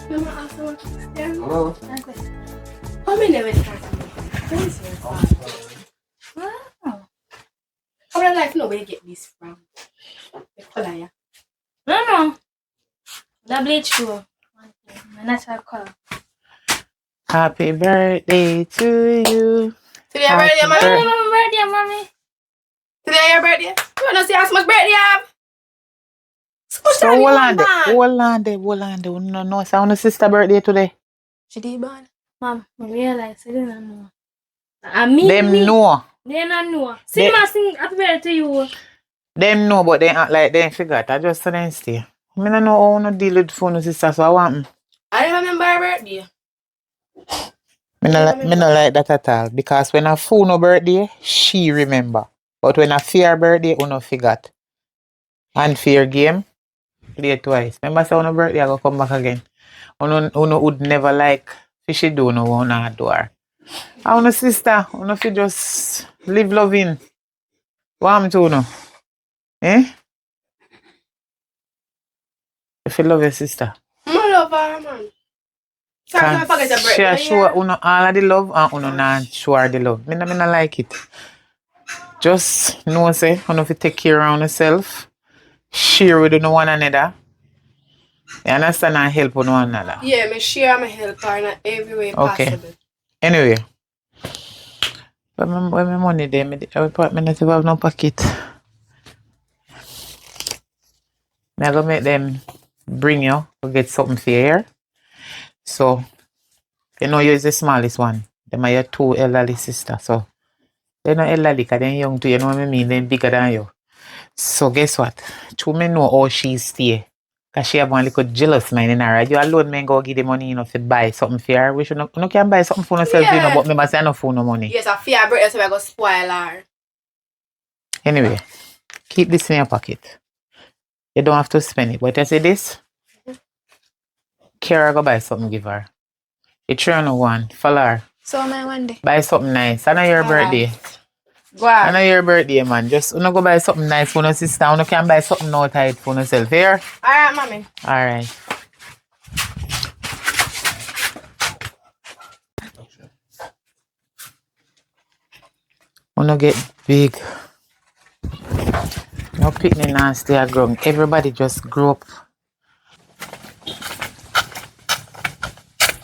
Mama ask one question. Hello? How many never start this? Wow. How many life know where you get this from? The color, yeah. No. The bleach too. My natural color. Happy birthday to you. Today your birthday, mommy? Today my birthday, mommy. Today your birthday? You wanna see how much birthday you have? So hold on there. No, it's our sister birthday today. She did born. Mom, I realize I didn't know. I mean, Them know. They don't know. Sing happy birthday to you. Them know, but they act like they forgot. I just said them stay. I don't know how to deal with phone sister, so I want. I remember her birthday. Me not like that at all. Because when a phone no birthday, she remember. But when a fear birthday, you no forgot. And fear game, play twice. Remember say on a birthday, I go come back again. Uno would never like fishy do no one at door. I want sister, uno fi just live loving. What am to no? Eh? If you love your sister. I love her, man. Sorry, I forget your birthday. She show uno all of the love and uno not show her the love. Me not like it. Just know say uno fi take care of yourself. Share with one another. You understand and help one another. Yeah, me share my help her in every way possible. Anyway. When my money there, me not have no pocket. I'm gonna make them bring you to get something for your hair. So, you know, you're the smallest one. Them are your two elderly sisters. So, they're not elderly because they're young too. You know what I mean? They're bigger than you. So, guess what? Two men know how she stay. Because she have one little jealous mind in her. Right? You alone men go give the money, you know, to buy something for her. We should not, you can buy something for yourself, you know, but me must say no phone no money. Yes, I fear birthday, so I go spoil her. Anyway, keep this in your pocket. You don't have to spend it. But I say this, Kara go buy something, give her. You try on one, follow her. So my one day. Buy something nice. I know your birthday. Go on. I know your birthday, man. Just you know, go buy something nice for your sister. You can buy something no tight for yourself. Here? Alright, mommy. Alright. Wanna get big. No picnic and stay at ground. Everybody just grew up.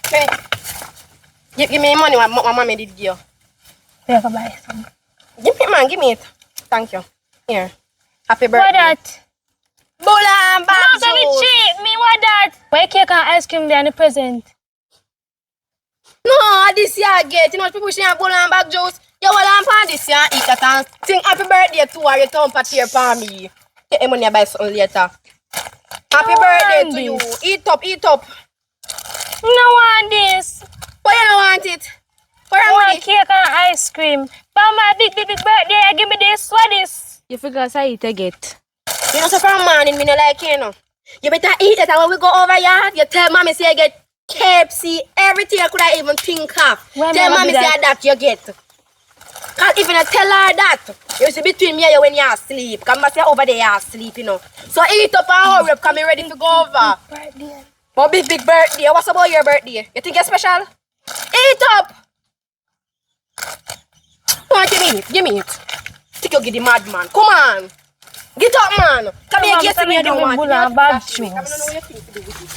Hey. Give me money what my mommy did give you. Yeah, go buy some. Give me, man, give me it. Thank you. Here. Happy birthday. What that? Bola and bag No, so me cheap. Me what that? Why cake and ice cream there in the present? No, this year I get. You know, people say bola and bag juice. You will on this year and eat that and sing happy birthday to her. You come party here for me. Get the money buy something later. Happy birthday to you. Eat up, eat up. No want this. Why you don't want it? Where I am want cake and ice cream. For my big birthday, give me this. What this? You figure I eat a get. You know, so from morning, me no like you know. You better eat it, and when we go over here, you tell mommy say you get KFC, everything you could I even think of. Why tell mommy say that you get. Cause if you not tell her that, you see between me and you when you asleep. Cause I say over there you asleep, you know. So eat up and hurry up, cause me ready to go over. Birthday. But big birthday. What's about your birthday? You think you're special? Eat up! Come on, give me it. Think you get the madman. Come on. Get up, man. Come here, get me. You don't want it. Bad Come on, I know what you think to do with it.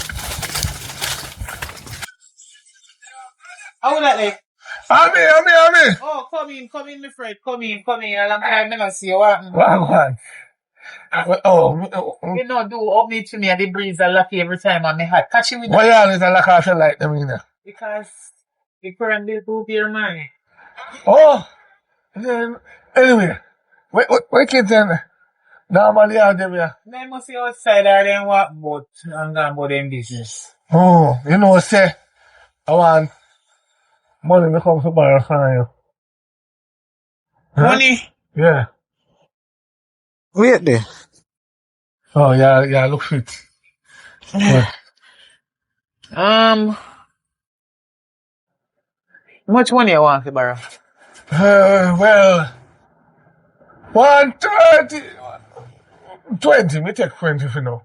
How would that like? Ami. Oh, come in, my friend. Come in. A long time I never see you. What? Oh, You know, do up me to me and the breeze are lucky every time on my hat. Catch you with why you always like I feel like them in there? Because the current bill to your money. Oh, anyway, wait kids then. Normally out them here. They must be outside or they walk boat and go about them business. Oh, you know, say, I want money to come to borrow from you. Money? Yeah. Wait there. Oh, yeah, look fit. Much money you want to borrow? Well, 130, 20, me take 20 for now.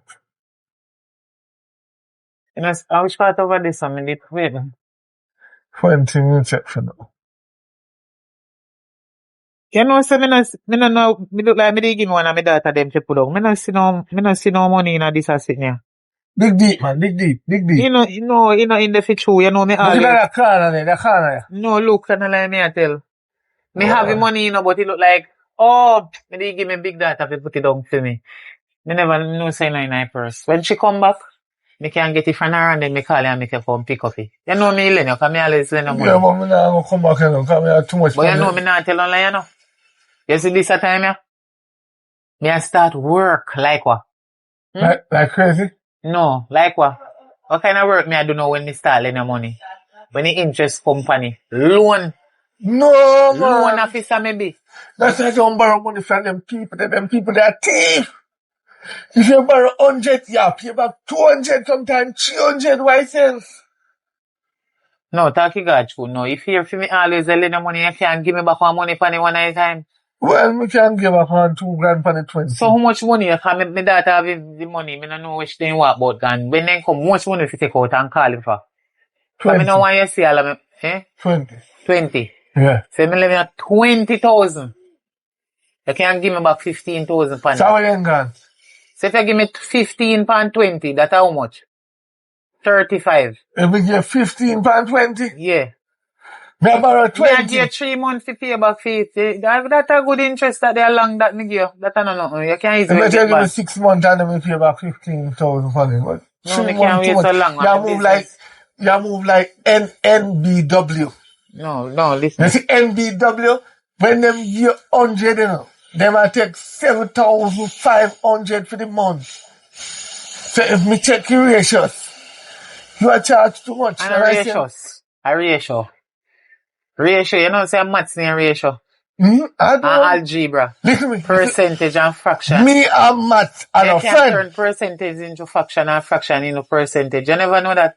You know, which part over this one? Wait. 20 minutes check for now. You know, so me no know, me look like me dey give one of my daughter them to put down. Me no see no money in this asset here. Dig deep, man. Dig deep. You know, in the fit true, you know me Look at always. that corner there, that corner. No, look, can I lie me I tell. Me have the money, but it look like, oh, me dey give me big daughter to put it down for me. Me never know say in my purse. When she come back, me can get it from her and then me call her and make her come pick up it. You know me, Lenny, because me always lend her money. Yeah, but me not gonna come back here now, because me have too much But you know money. me not tell on lie, you know. You see this time, yeah? Me I start work like what? Like crazy? No, like what? What kind of work me I do know when me start lending money? When the interest company, loan No, man. officer maybe. That's why I don't borrow money from them people. Them people, they are thief. If you borrow 100, you have to pay back 200, sometimes 300, why sense? No, talk you God true. No, if you for me always lend the money, you can't give me back one money for the one at a time. Well, me can give up on 2 grand for the 20. So how much money you can my daughter have the money? Me don't know which thing what about and when they come, how much money if you take out and call him for? 20. I mean, no want you see all of me, 20. 20. Yeah. So me living at 20,000. You can't give me back 15,000 pounds. So how you gone? So if you give me 15 pound 20, that's how much? 35. If we give 15 pound 20, Yeah. me borrow Me I 20. give 3 months to pay back 50. That's a good interest that they are long that me give. That's no. You can't If easily I tell get you me back. 6 months and then we pay back 15,000 for it, but No, 3 me months can't too wait much. so long. You move like NBW. No, You listen. see NBW, when them give 100, you know, them I take 7,500 for the month. So if me check your ratios, you are charged too much. And what I say? a ratio. Ratio, you know, say maths in ratio. I And don't know. algebra. Listen to me. Percentage and fraction. Me and math and You a can't friend. turn percentage into fraction and fraction into percentage. You never know that.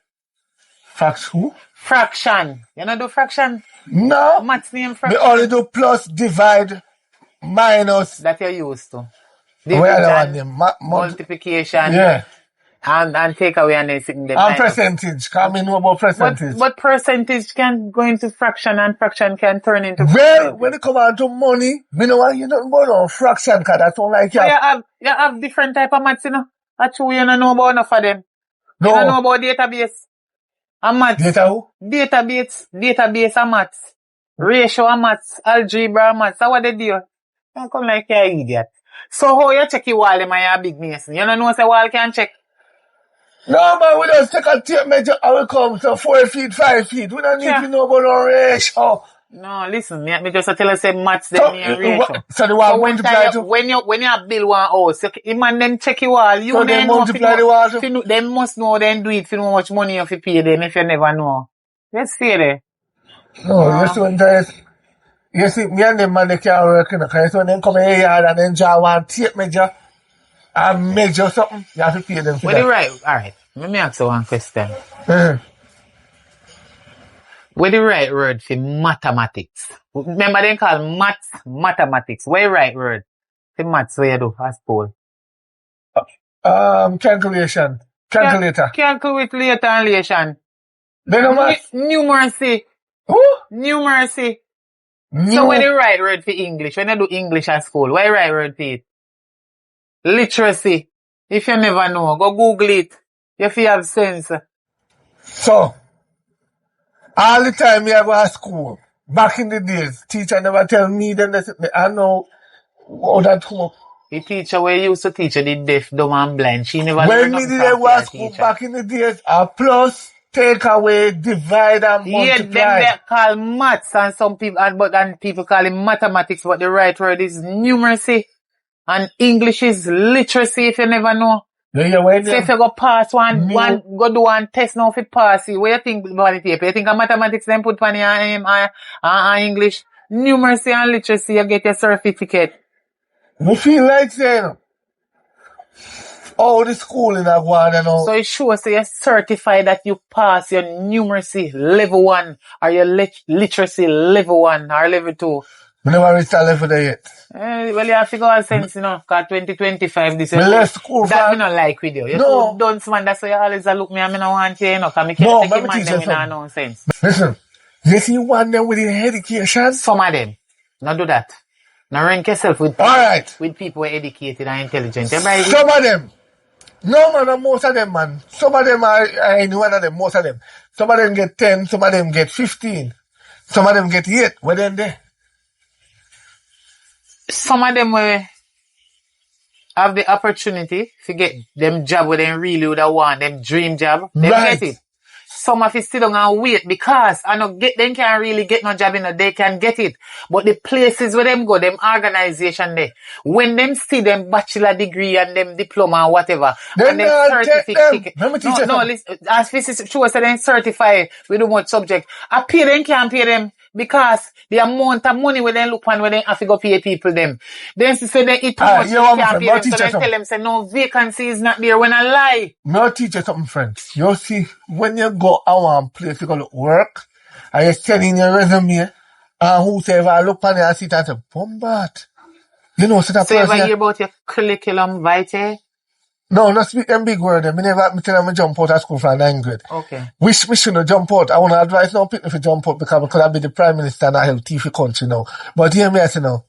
Facts who? Fraction. You know do fraction? No. Maths name Me fraction. only do plus, divide, minus. That you're used to. Where the one Division, them? multiplication, Yeah. and take away and then sitting there. And percentage. Cause me know about percentage. But percentage can go into fraction and fraction can turn into Well, percentage. when it come on to money, me know want you nothing but no fraction, cause that's all like But you. you have different type of maths, you know. That's true, you don't know about enough of them. You don't know No. about database and maths. Data who? Database and maths. Ratio and maths. Algebra and maths. How what they do? Don't come like you're an idiot. So how you check your wall in my big mason? You don't know say wall can check. No, man, we just take a tape measure and we come to 4 feet, 5 feet. We don't need Yeah. to know about no ratio. No, listen, me just tell you say maths So, them near ratio. so the one So multiply to? when you build one house, you man them check your wall. You So they then know multiply the wall to? they must know then do it for know how much money you have to pay them if you never know. Let's see there. No, you see what I'm saying? You see, me and them man, they can't work, you know, cause when they come in here and then draw one tape measure and measure something, you have to pay them for Well, that. right. Alright. Let me ask you one question. Uh-huh. What the right word for mathematics? Remember they call maths mathematics. What the right word for maths where you do at school? Calculation. Calculator. Calculation. Then no math. Numeracy. Who? Numeracy. So what the right word for English? When you do English at school, what the right word for it? Literacy. If you never know, go Google it. If you have sense. So, all the time me I go to school, back in the days, teacher never tell me then I know how that come up. The teacher where used to teach you the deaf, dumb and blind, she never When learned me nothing did I from go her to school teacher. back in the days, plus, take away, divide and Yeah, them multiply. they call maths and some people and people call it mathematics, but the right word is numeracy. And English is literacy if you never know. Yeah, when So if you go pass go do one test now if you pass it, what you think about it? You think of mathematics then put on your English? Numeracy and literacy, you get your certificate. me feel like saying, all the schooling I go on and all. So it shows so you're certified that you pass your numeracy level 1 or your literacy level 1 or level 2. I never reached that level there yet. Well, you have to go and sense, you know, because 2025, this is Me left school that for- me not like with you. You're No. too dunce, man. That's why you always a look me and me not want you, you know, because me No, can't take let a me man teach them you with no something. nonsense. Listen, you see one them with the education? Some of them. Not do that. Now rank yourself with All right. with people who are educated and intelligent. Everybody, Some of them. No, man, and most of them, man. Some of them I know one of them, most of them. Some of them get 10, some of them get 15. Some of them get 8. Where then they? some of them will have the opportunity to get them job where they really would want, them dream job. They Right. get it. Some of it sit down and wait because I know them can't really get no job, you know, they can get it. But the places where them go, them organization there, when them see them bachelor degree and them diploma or whatever, Then and them they'll take them. certificate. Let me teach you No, something. listen, as this is true, so they certify with the much subject. I pay them, can't pay them because the amount of money when they look on when they have to go pay people them. Then she say they eat too much, you they want me can't friend, pay but them, so teach you they tell something. them, say no vacancy is not there when I lie. I'll teach you something, friend. You see, when you go out one place, you go to work, and you send in your resume, and whosoever look on it and sit and say, Bombat. You know, so that So you ever person. hear about your curriculum vitae? No, not speak them big word. Me never, me tell them I jump out of school from 9th grade. Okay. Wish me shouldn't jump out. I want to advise no people to jump out because I could have been the Prime Minister and I help teach the country now. But hear me, I say now.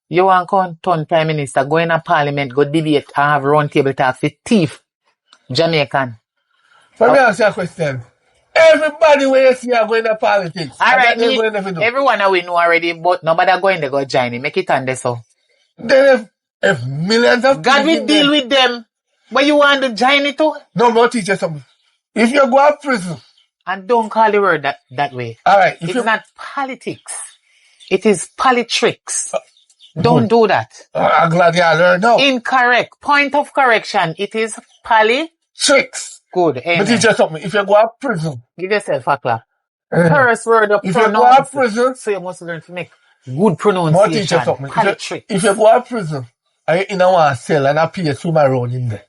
You want to turn Prime Minister, go in a parliament, go debate, and have round table talk with thief, Jamaican. Let me ask you a question. Everybody where you see are going to politics. Alright, they're going to do. everyone we know already, but nobody going to go join him. Make it on this so. Then if millions of God people will deal with them. But you want to join it too? No, I'll teach you something. If you go to prison, And don't call the word that way. all right. It's not politics. It is politricks. Don't do that. I'm glad you learned now. Incorrect. Point of correction. It is Tricks. Good. But teach you something. If you go to prison, Give yourself a clap. First word of if you go to pronounce. prison, So you must learn to make good I'll pronunciation. teach you something. Politrick. If you go to prison, and you in a one cell and I pay swim around in there,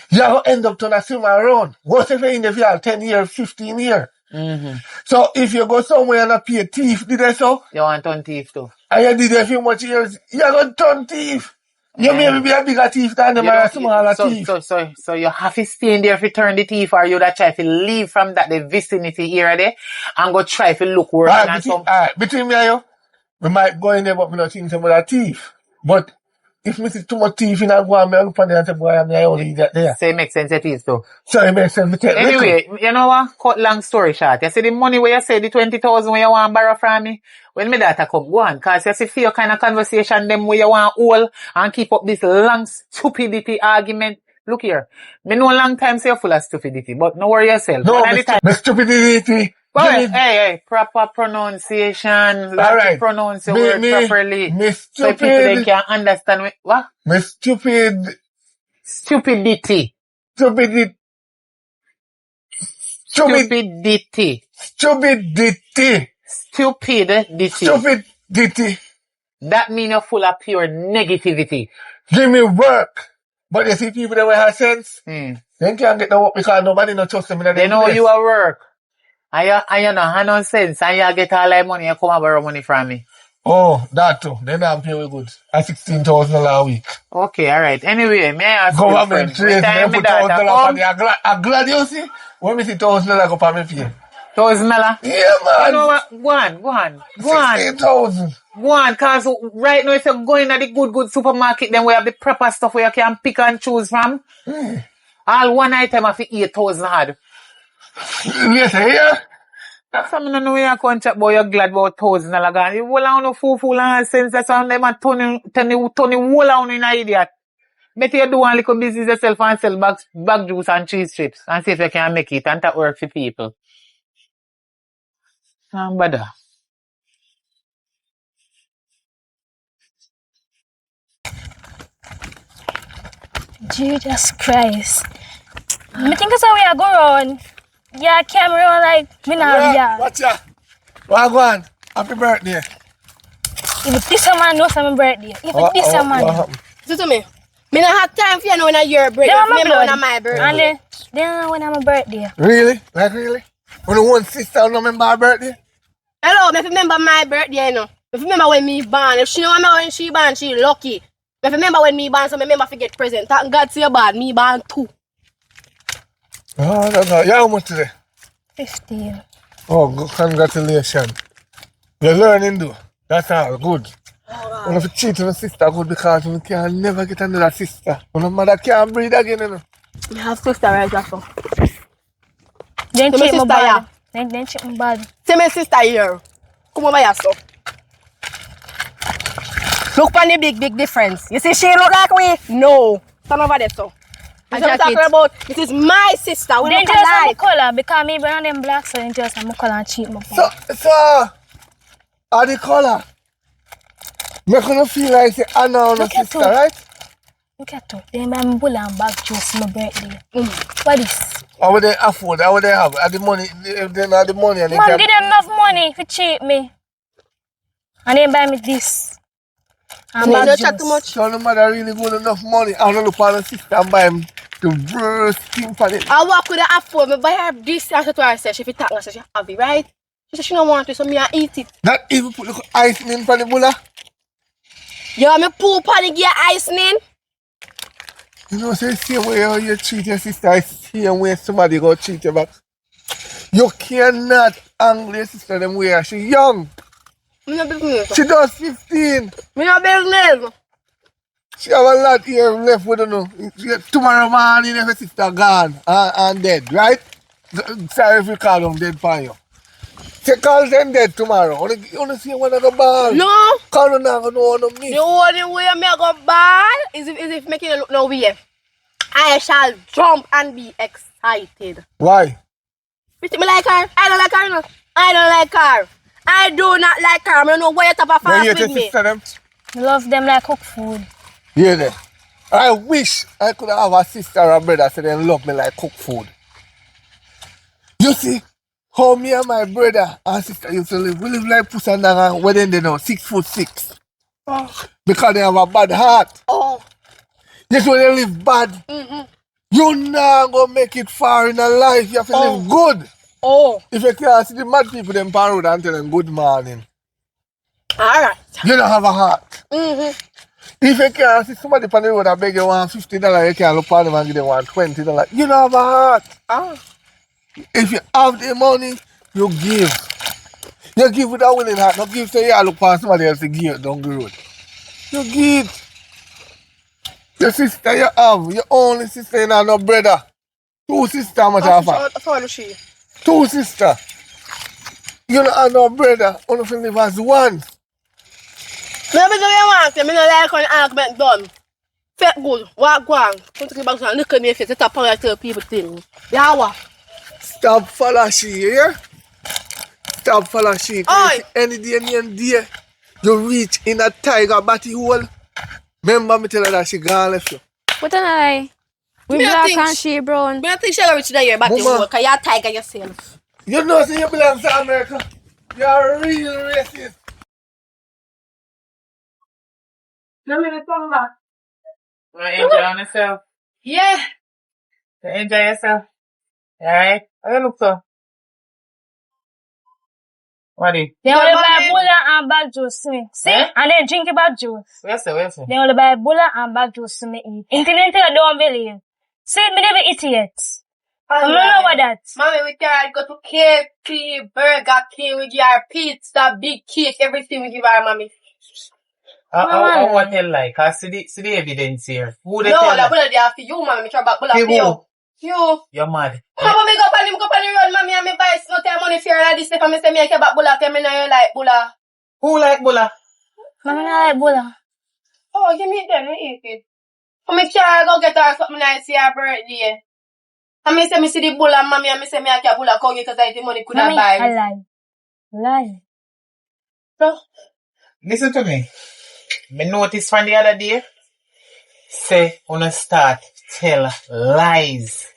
you're going to end up to swim around. What if you're in there for 10 years, 15 years? Mm-hmm. So if you go somewhere and I pay a thief, did I so? You want to turn thief too. And you did it a few much years, you're going to turn thief. You may be a bigger thief than them or a smaller thief. So you have to stay in there if you turn the thief, or you that try to leave from that the vicinity here there and go try to look worse than some. Between me and you, we might go in there but we don't think about a thief. But if me see too much thief in a go and me look on there and say, boy, I'm the only idiot there. So it makes sense it is too. So it makes sense. Anyway, you know what? Cut long story short. You see the money where you say the 20,000 where you want to borrow from me? When my daughter come, go on. Cause you see for your kind of conversation, them where you want to hold and keep up this long stupidity argument. Look here. Me know a long time say you're full of stupidity, but no worry yourself. No, my stupidity. Hey, proper pronunciation. Like Alright. to pronounce your word properly. Me so people they can understand what? Me stupid. Stupidity. Stupidity. Stupidity. Stupidity. Stupidity. Stupidity. That means you're full of pure negativity. Give me work. But you see people that will have sense, they can't get the work because nobody no trust them in They know you are work. And you know, have no sense. And you get all that money, you come and borrow money from me. Oh, that too. Then I'm paying good. At $16,000 a week. Okay, alright. Anyway, may I ask Government you, raise me put $1,000 for me. I'm glad you see. When me see $1,000 go for me pay. $1,000? Yeah, man. You know what? Go on. 16,000. Go on, cause right now if you're going to the good supermarket, then we have the proper stuff where you can pick and choose from. All one item of 8,000 hard. Yes, yeah. Some don't know where you can't chat, but you're glad about $1,000. You will have no fool and sense that some them are turning whole on in an idiot. Better you do one little business yourself and sell bag juice and cheese strips and see if you can make it and that work for people. Bother. Jesus Christ. Me think it's how we are going on. Yeah, camera like me now. Yeah. Watch ya. Well, go on. Happy birthday. If this a man knows my birthday. If this a man. Listen to me. Me not have time for you know when your birthday. Remember when my birthday. And then when I'm a birthday. Really? Like really? When the one sister don't remember her birthday? Hello, me remember my birthday, you know. Me remember when me born. If she know me when she born, she lucky. Me remember when me born, so me remember to get present. Thank God say bad, me born too. Oh, no. Yeah, how much today? 15. Oh, congratulations. You're learning, though. That's all good. When if you cheat on a sister, good because you can never get another sister. When a mother can't breed again, you know. Me have sister right after. Then So my cheat me sister, bad. yeah. Then cheat me bad. See my sister here. Come over here, so. Look for the big difference. You see she look like me? No. Stand over there, so. A This is what I'm talking jacket. about. This is my sister. We Then look just have alike. color because me brown them black, so then just have color and cheat me So, bad. are the color? Make you feel like say Anna on a Look at sister, her. right? Look at her. Then buy me bull and bag juice my birthday. What is? How would they afford? How would they have? At the money, if they not the money and they Mom, can... give them enough money to cheat me. And then buy me this. And You bag don't juice. chat too much. So no matter really good enough money, I don't look for a sister and buy him the worst thing for it. I walk with the afford. Me buy her this. I said to her, she talk, I said she have it, right? She said she don't want it, so me I eat it. Not even put the ice in for the bulla. Yo, me poop on the gear icing. You know, say the same way you treat your sister, it's the same way somebody go treat you back. You cannot angle your sister them way. She young. Me no business. She does 15. Me no business. She have a lot here left with her. Tomorrow morning, if your sister gone and dead, right? Sorry if you call them dead for you. She call them dead tomorrow. Only see one of the ball. No. Call them not gonna know miss. The only way me go bad is if making it look no way. I shall jump and be excited. Why? You think me like her? I don't like her, you know. I don't like her. I do not like her. I don't know why you top of Now fast you with your me. sister them? Love them like cook food. Yeah, there. I wish I could have a sister or a brother so they love me like cook food. You see, how me and my brother and sister used to live. We live like puss and dog, where they know, 6'6". Oh. Because they have a bad heart. Oh. That's why they live bad. You not gonna make it far in a life. You have to live good. Oh. If you can't see the mad people them pan road and tell them good morning, Alright. you don't have a heart. If you can't see somebody pan the road and beg you $50, you can't look for them and give them $20. You don't have a heart. Oh. If you have the money, you give. You give with a willing heart. Not give say you look for somebody else to give down the road. You give. Your sister you have, your only sister, you know, no brother. 2 sisters, matter of fact. How she? 2 sisters. You don't have no brother. Only if you live as one. Me no want me no like when argument done. Fake good, walk on. Come to the back and look at me face. It's a power to tell people things. Yeah, what? Stop follow she, you hear? Stop follow she. Oi. Any day, any day, you reach in a tiger batty hole. Remember me tell her that she gone left you. What an lie. We Me black think- and she brown. Me don't think she'll reach there back Mama. because you're a tiger yourself. You know, see you belong to America. You're a real racist. No, me come back. Enjoy yourself. Yeah. Enjoy yourself. Alright? How you look so? What do you? They only buy mommy. bulla and bag juice to me. See? Eh? And then drink bag juice. Where's it? They only buy bulla and bag juice to me eat. Internet don't believe. See, me never eat it yet. I don't know what that. Mommy, we can go to KFC, Burger King, we give her pizza, big cake, everything we give her, mommy. I want to tell like, I see the evidence here. Who they No, tell like, like? bullet there for you, mommy. Me try back bullet For for you. who? You. You're mad. Mama, me go on the road, mommy, and me buy no time money for her like this. If I say me I care about bullet, tell me now you like bullet. Who like Bulla? Mama not like bulla. Oh, give me it then, me eat it. So me can go get her something nice for her birthday. And me say me see the bullet, mommy, and me say me I care bullet come because I the money could have Mommy, I buy. lie. So, Listen to me. Me notice from the other day, say, wanna start tell lies.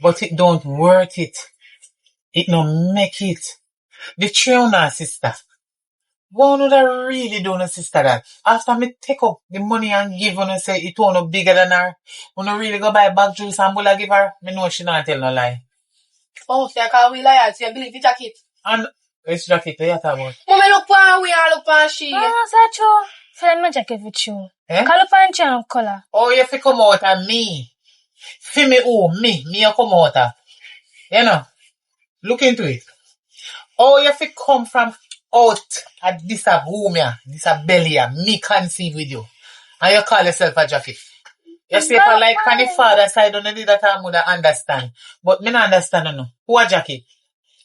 But it don't worth it. It no make it. The trainer sister. One would really do no sister that. After me take up the money and give her and say it won't no bigger than her. Wanna really go buy bag juice and bulla give her. Me know she not tell no lie. oh, so I can't we lie, so you believe the jacket. And Which jacket do you talk about? Mommy look for we and look for she. That's not true. Find my jacket with you. Eh? Call up and change color. Oh, you fi come out of me. Fi me who? Me you come out of. You know? Look into it. Oh, you fi come from out at this a room here, this a belly here, me conceive with you. And you call yourself a jacket. You see, if I like from the father side, don't need that I would understand. But me not understand no. Who a jacket?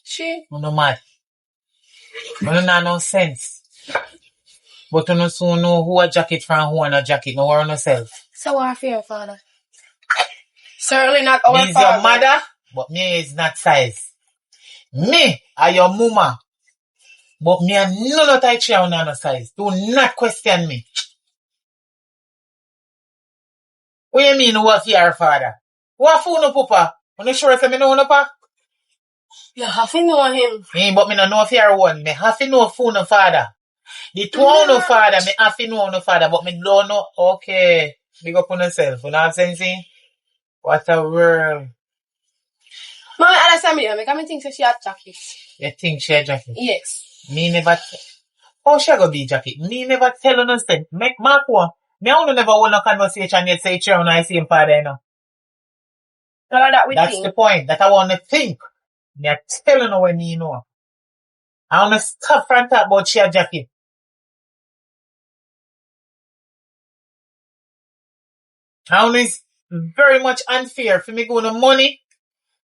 She. You no mad. You no have no sense. But you no soon know who a jacket from who a no jacket. No worry yourself. So what fear, father? Certainly not our Me is father. your mother, but me is not size. Me are your mama. But me are none of that chair on no size. Do not question me. What you mean who a fear father? Who a fool no papa? You sure if me know no pa? You have to know him. But me no know fear one. Me have to know fool no father. The two no father, me have to know no father, but me don't know. Okay. Big up on yourself. You know what I'm saying? What a world. Mommy understand me, because I think she a jacket. You think she a jacket? Yes. Me never how she go be jacket? Me never tell her nothing. Make Mark one. Me only never hold no conversation yet say chair when I see him father, you know. All of that we That's think. the point. That I want to think. Me a telling her when me know. I want to stop and talk about she a jacket. I want is very much unfair for me go no money.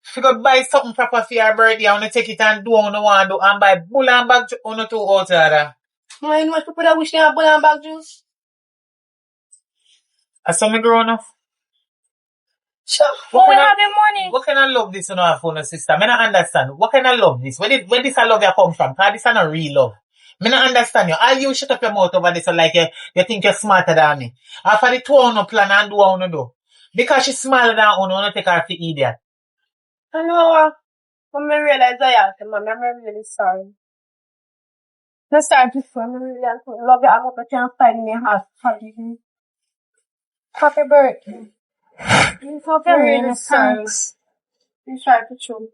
If you go buy something proper for your birthday, I want to take it and do what I want to do and buy bull and bag on the two out there. Mommy, you know what people that wish they have bull and bag juice? As some grown up. Sure. But we have the money. What kind of love this you know for no sister? Me not understand. What kind of love this? Where this a love you come from? Cause this is not real love. Me not understand you. All you shut up your mouth over this like you think you're smarter than me. After the two on no plan and do what you do. Because she's smaller than you, you take her for idiot. I know. When I realize I have to, Mommy, I'm really sorry. I'm sorry before. I really love you. I hope I can find me heart. Happy birthday. I'm really sorry. I'm sorry for true.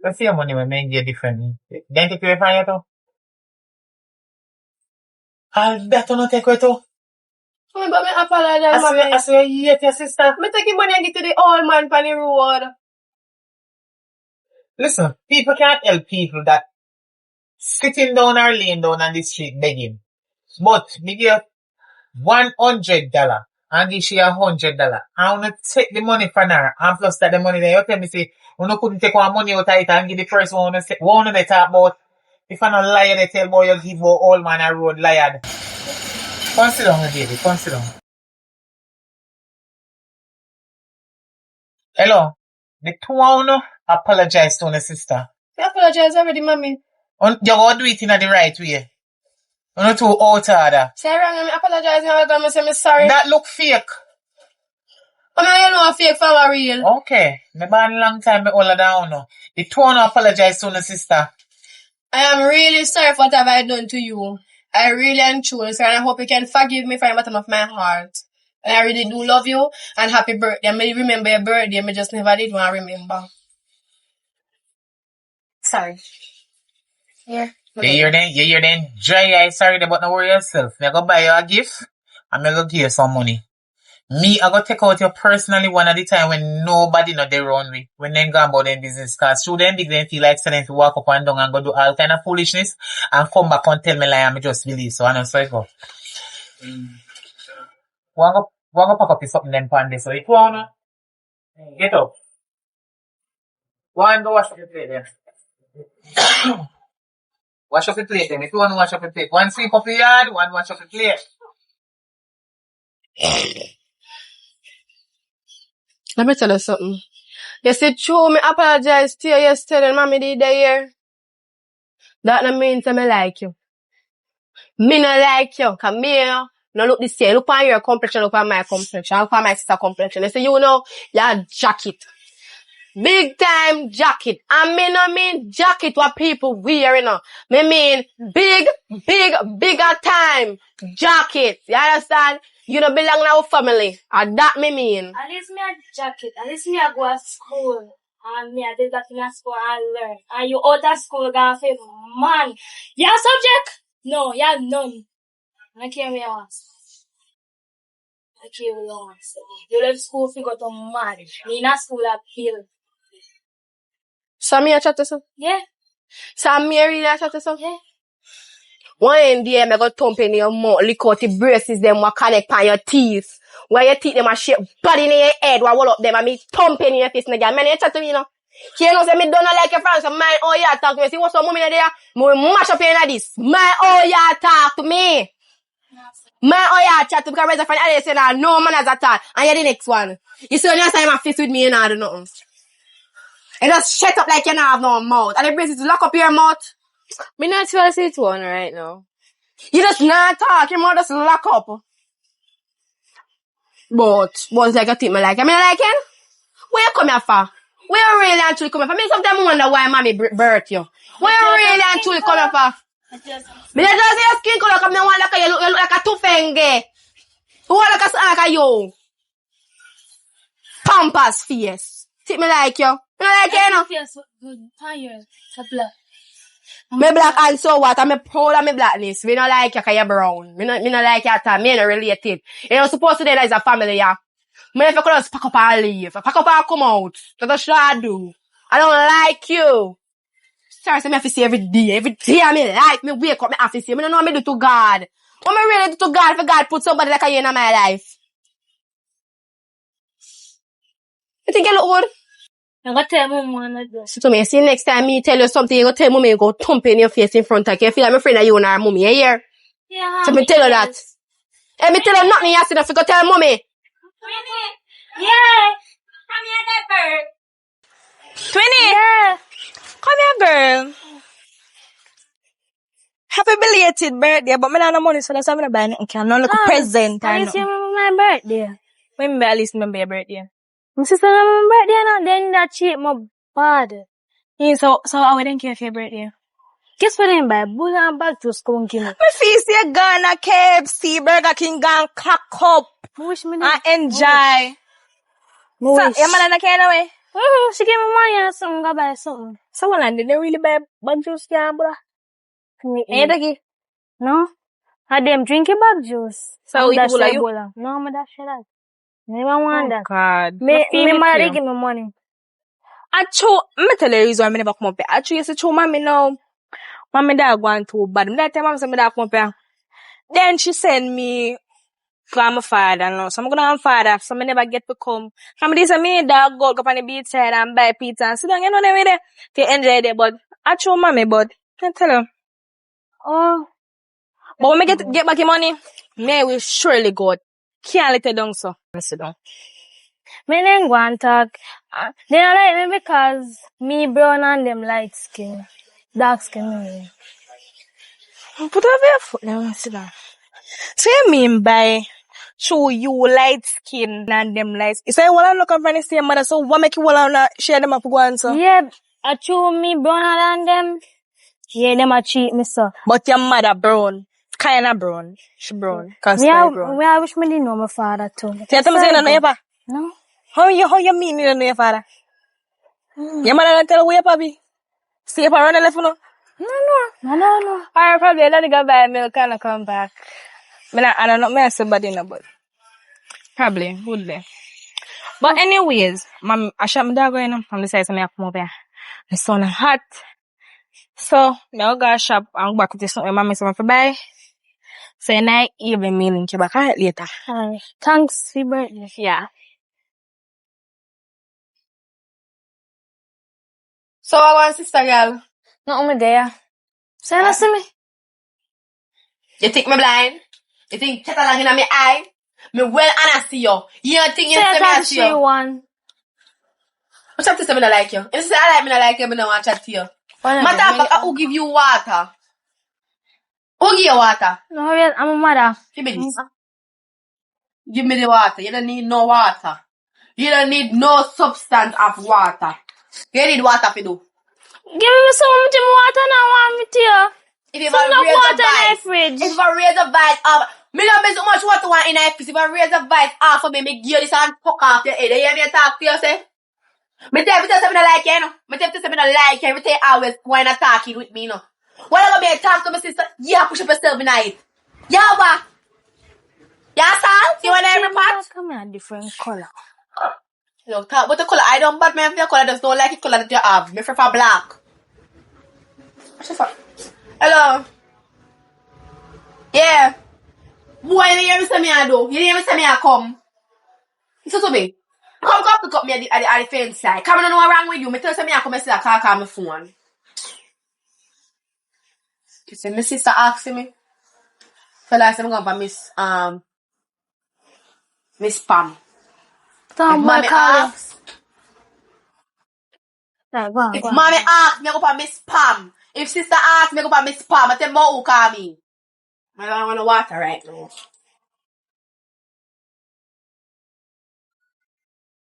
You see your money when me get different. Then take away from you too. All that you not take away too. Mommy, but I apologize, Mommy. I swear you hate your sister. I take the money and get to the old man on the road. Listen, people can't help people that sitting down or laying down on the street begging. But me give $100 and give she $100. I wanna take the money from her and plus that the money there. You tell me say, you couldn't take one money out of it and give the first one one they talk about. If I'm not liar, they tell boy you give a old man a road liar. Come sit down, baby. Come sit down. Hello. The two one apologize to her sister. I apologize already, Mommy. You go do it in the right way. You not too out order. Say wrong, I apologize. I'm going to say I'm sorry. That look fake. I know a fake from a real. Okay. Me born long time me older down now. The two one apologize to her sister. I am really sorry for what have I done to you. I really am truly sorry, and I hope you can forgive me from the bottom of my heart. And I really do love you, and happy birthday. I may remember your birthday, I just never did want to remember. Sorry. Yeah. You hear then? Dry eye, sorry about no worry yourself. Me go buy you a gift, and me go give you some money. Me, I go take out you personally one at the time when nobody know they run me. When they go about their business. Cause through them big they feel like selling to walk up and down and go do all kind of foolishness and come back and tell me like I'm just believe. So I know so it go. Wanna pack up something then pan this. So if you wanna get up. One go wash up your plate there. Wash up your plate then. If you wanna wash up your plate. One sweep up your yard, one wash up your plate. Let me tell you something. You see, true, me apologize to you yesterday, Mommy did there. That no means I like you. Me no like you, cause me, no look the same. Look on your complexion, look on my complexion, look on my sister complexion. You say, you know, you're jacket. Big time jacket. I mean, I mean jacket what people wear, you know. Me mean bigger time jacket. You understand? You don't belong in our family. And that me mean. At least me a jacket. At least me a go to school. And me, I did that in school and learn. And you out of school, gonna say, man, you have subject? No, you have none. I can't be honest. I can't be honest. You left school, you go to mad. Me in a school, I feel. So me a chat to some? Yeah, So me really a chat to some? yeah. One day, me go thump in your mouth, lick out the braces, them what connect on your teeth. Where your teeth, them a shape body in your head, what roll up them, and me thump in your face, nigga. Man, you chat to me, you know? You know, say me don't like your friends, so my oh yeah, talk to me. See what's up, mommy in there? Me mash up in this. My oh yeah, talk to me. My oh yeah, chat to because raise a friend, I say nah, no man as at all. And you're the next one. You see when you say my face with me, you know, I don't know. And just shut up like you don't have no mouth. And the braces lock up your mouth. Me not feel say it one right now. You just not talk, your mouth just lock up. But it's like a thing me like. I mean, like him? Where you come here for? Where you really and truly come here for? Me sometimes wonder why mommy birth you. Where you really and truly come here for? Me just see your skin color come, me want like you look like a tufenge. You want like a you. Pampas face. See me like you. Me not like you, no? Feels so good. Fire. The blood. Me black and so what? I'm proud of me blackness. Me not like you cause you're brown. Me not like you at all. Me not related. You're not supposed to do that as a family, yeah. Me if you could just pack up and leave. Pack up and come out. That's what I do. I don't like you. Sorry, so me have to see every day of me life. Me wake up, me have to see. Me don't know what me do to God. What me really do to God for God put somebody like you in my life? You think you look good? I'm gonna tell mom like this. So to me, see next time me tell you something, you go tell mommy, you go thump in your face in front of you. You feel like my friend that you and her mommy, you hear? Yeah. So me tell you that. Hey, me tell you nothing, you see, if you go tell mommy. Yeah. Come here, that bird. Twinnie, Yeah. come here, girl. Happy belated birthday, but me not have no money, so that's why I'm not buying nothing. I'm not look a present At or least you nothing. remember my birthday. When me at least remember your birthday. My sister remember my birthday and then that cheat my bad. Yeah, so I wouldn't care for your birthday. Guess what I buy? Bull and bag to skunky me. Me feel say you gone a KFC, Burger King, gone crack up I wish me and enjoy. So, wish. your man in the kind of way? She gave me money and something, go buy something. So, well, did they really buy bag juice, yeah, bro? Ain't they? No? I them drinking bag juice. So, that's you you? No, I'm that shit that. Never want that. God. Me mother you. give me money. I tell you the reason why I never come up here. I tell you, say, mommy now. Mommy dad going too bad. That time mom said me dad come up here. Then she send me for my father now. So I'm gonna have father. So I never get to come. And this me dad go up on the beach side and buy pizza and sit down, you know, them there to enjoy it. But I told mommy, but I tell her. Oh. But when I get back the money, me will surely go. Can't let it down, so I sit down. Me then go and talk. They don't like me because me brown and them light skin. Dark skin me. Put over your foot now and sit down. So you mean by show you light skin and them light skin? So you wanna look up from the same mother, so what make you wanna share them up go on, so? Yeah, I chew me browner than them. Yeah, them a cheat me so. But your mother brown. Kinda brown. She brown. Cause Me brown. I wish me didn't know my father too. So you tell me say you don't know your father? No. How you mean you don't know your father? Your mother don't tell you where your papi? See if I run the left, no? No. I probably let it go buy milk and come back. I don't know, me I say body no, but probably would be. But anyways, I shot my dog going on. I'm decided to make come over here. The sun is hot. So, now go shop and go back to something mommy say for buy. So now even me link you back later. Alright. Thanks for your birthday. Yeah. So I want sister girl. Not me there. Say that to me. You think me blind? You think chat along in my eye? Me well and I see you. You don't think you see me as you? One. What's up to say me not like you? If you say I like me not like you, me not want to chat to you. Matter of fact, who give you water? Who give you water? No, I'm a mother. Give me this. Give me the water. You don't need no water. You don't need no substance of water. You need water for do. Give me some water now, want me to you. If you Some raise water the in vice, the fridge. if you raise the vice up, me not make so much water want in the fridge. If you raise the vice off for me give you this and fuck off your head. You hear me talk to you, say? Me tell you something I like you, you know. Me tell you something I like you. Everything always going to talk it with me, you know. What I gonna be talk to my sister? Yeah, push up yourself in it. Yeah, what? Yeah, salt? You want every pot? Come in a different color. Look, talk about the color. I don't bad me have your color. Just don't like the color that you have. Me prefer black. Hello. Yeah. Boy, you hear me say me I do. You hear me say me I come. Listen to me. Come pick up me at the fence side. Come on, know what wrong with you. Me tell you me I come and say I can't call my phone. You see, my sister asking me. So last time I'm going for Miss Pam. Tom, If boy, mommy call you. asks, Right, go on, if go on. mommy asks, me go for Miss Pam. If sister asks, me go for Miss Pam. I tell more who call me. I don't want no water right now.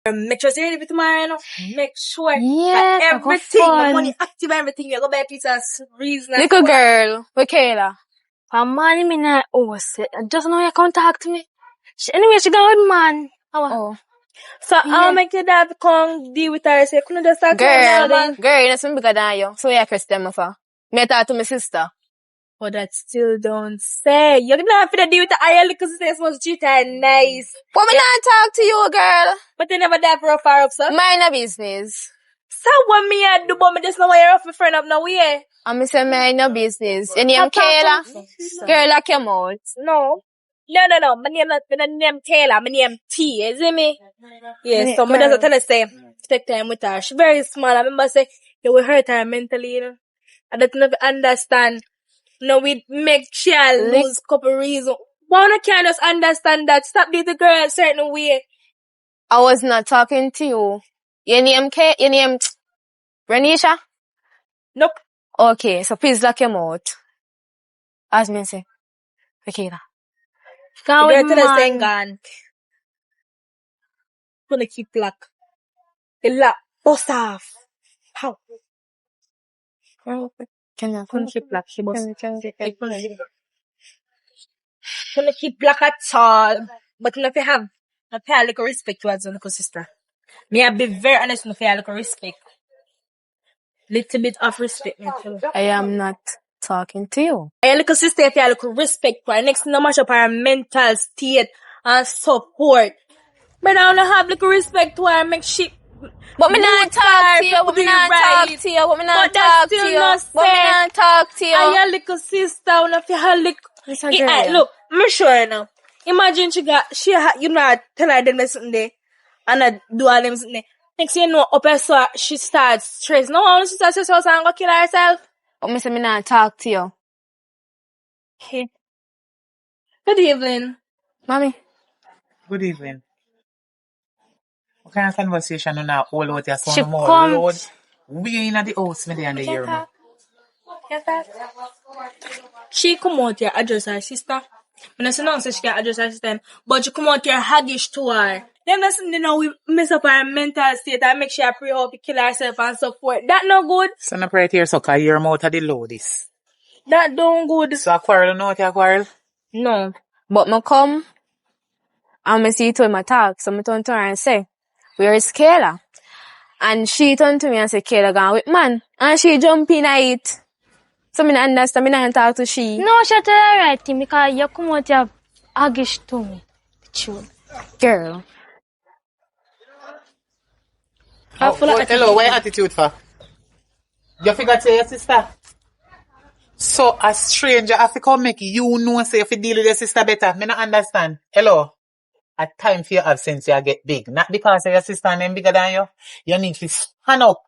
Make sure you're ready for tomorrow, you know. Make sure Yes, that I go everything, the fun. money active, everything, you go buy pizza reason. Little girl, Michaela. For money, me not say. I just know you can't talk to me. Anyway, she got with man. Oh. So I'll make your dad come deal with her. So you couldn't just start Girl, man. girl, you know something bigger than you. So you question me for. Me talk to my sister. But that still don't say. You're not have to deal with the IL because it's supposed to treat her nice. But me not talk to you, girl. But they never die for a far up, so. Mind your business. So what me I do, but me just know why you're off my friend up now, yeah. And me say mind your business. Your name Kayla? Girl, lock your mouth. No. No. My name Taylor. My name T. Is it me? Yeah, so me just tell her say, take time with her. She very small. I remember say, you will hurt her mentally, you know. I don't never understand. No, we make sure lose couple reasons. Why not can't just understand that? Stop being the girl a certain way. I was not talking to you. Your name Renisha? Nope. Okay, so please lock your mouth. As me say. Okay, now. The girl tell her saying gone. Gonna keep black. The lock bust off. How? Gonna keep black. She bust. Gonna keep black at all. But if you have a little respect towards your little sister. Me I be very honest if you have a little respect. Little bit of respect. I am not talking to you. Your little sister if you have a little respect for her. Next thing no matter up her mental state and support. But I don't have little respect to her make shit. But me not talk to you, but me not talk to you, but me not talk to you, but me not talk to you. And your little sister, one of your little... Look, I'm sure you know. Imagine you know, tell her them something there, and I do all them something there. Next thing you know, up her so she starts stress. No one she starts stress and go kill herself. But me say me not talk to you. Okay. Good evening. Mommy. Good evening. What kind of conversation on our all out there? She So more come. loud. We in the house, me and the year, man. She come out here address her sister. When I say no, say she can address her sister, but she come out here haggish to her. Then listen, you know, we mess up her mental state and make sure pray hope to kill herself and so forth. That no good. So not right here, so can you hear me out of the loudest. That don't good. So a quarrel, no, a quarrel? No. But me come, and me see it in my talk, so me turn to her and say, where is Kayla? And she turned to me and said, Kayla gone with man. And she jump in at it. So me not understand, me not talk to she. No, she tell her right thing because you come out here aggish to me. True. Girl. Hello, what your attitude for? You forgot to say your sister? So a stranger have to come make you know say if you deal with your sister better. Me not understand. Hello. At time for your absence you get big. Not because your sister and them bigger than you. You need to stand up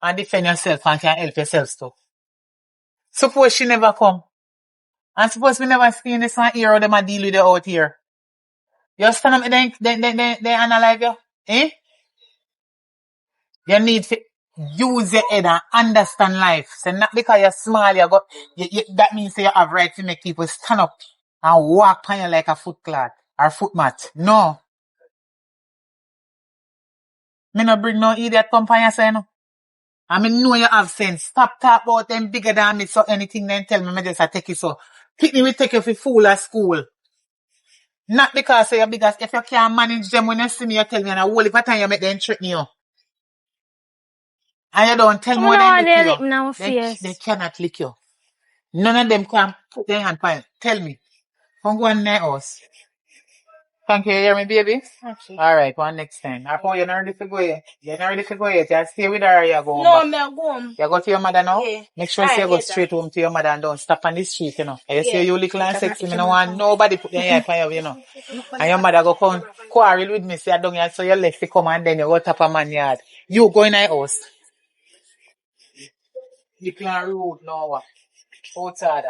and defend yourself and can help yourself too. Suppose she never come. And suppose we never see in this one here how them a deal with you out here. You stand up and they analyze you. Eh? You need to use your head and understand life. So not because you're small, that means you have right to make people stand up and walk on you like a foot clot or foot mat. No. Me no bring no idiot come on you, say no. I mean, know you have sense. Stop talk about them bigger than me, so anything then tell me just take it so. Pick me will take you for fool at school. Not because you're big as if you can't manage them when you see me, you tell me and a whole if time you make them trick me. And you don't tell me I what don't they do want to lick me now you. face. They cannot lick you. None of them can put their hand on you. Tell me. Come go in the house. Thank you, hear me, baby? Okay. Alright, one next time. I you're not ready to go yet. You're not ready to go yet. You stay with her or you go home No, back. me go home. You go to your mother now? Yeah. Make sure you Alright, go later. straight home to your mother and don't stop on the street, you know. You see Yeah. you little and sexy, me no want nobody put their hand on you, you know. And your mother go come quarrel with me, say I don't here, so you left to come and then you go tap a man yard. You go in the house. You can't rude now, what? Outside.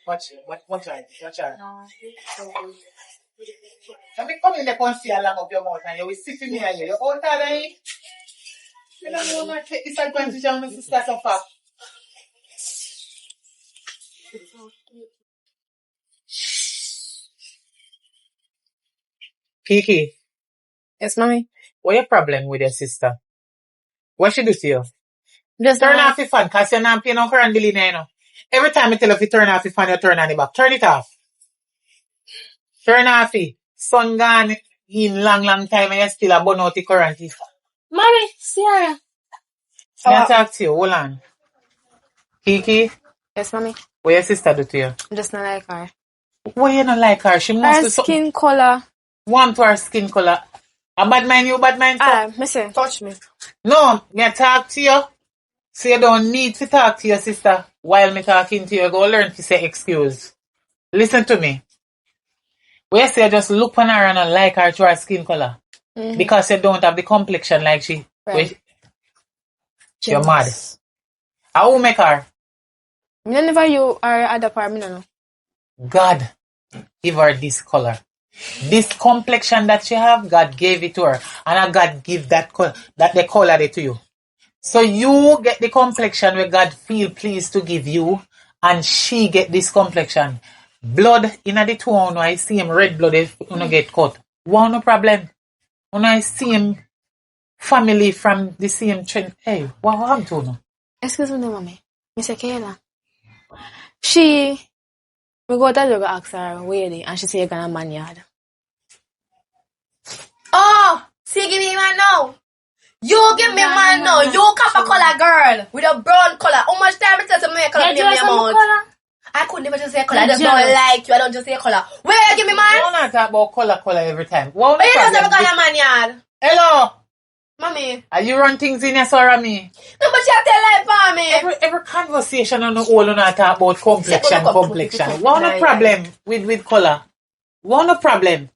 Watch her. No. Let me come in there and see along up your mouth and you will sit in here and you're outside, eh? You don't want to take this advantage of my sister so far. Kiki, Yes, mommy. what's your problem with your sister? What she do to you? Just Turn now. off the fan, because you're not paying no current bill in there, you know. Every time I tell you to turn off the fan, you turn on the back. Turn it off. Turn off it. Sun gone in long time and you still a burn out the current. Mommy, Sierra. Can I talk to you? Hold on. Kiki, Yes, mommy. what your sister do to you? Just not like her. Why you not like her? She must Her do something. skin color. Warm to her skin color. A bad mind you, bad mind so? Listen, touch me. No, me talk to you. So you don't need to talk to your sister while me talking to you. Go learn to say excuse. Listen to me. When you say just look on her and not like her to her skin color. Because you don't have the complexion like she. Right. You're mad. How make her? Whenever you are at the part, me no know. God give her this color. This complexion that she have, God gave it to her. And God give that color, that they color it to you. So you get the complexion where God feel pleased to give you, and she get this complexion. Blood in the two, I see him red blood if you get cut. One no problem. When I see him family from the same trend. Hey, what happened to you? Excuse me, mommy. Miss Kayla. We go to the ask her where they, and she say you're gonna man yard. Oh, see, give me man now. You give me man now. You copper color girl with a brown color. How much time it takes to make color name your mouth? I could never just say color. I just don't like you. I don't just say color. Where you give me man? Why not talk about color every time? What But you don't say we're gonna man yard. Hello. Mommy. Are you run things in your sorry me? No, but you tell like for me. Every conversation on the whole on talk about complexion. What no problem with color? What no problem?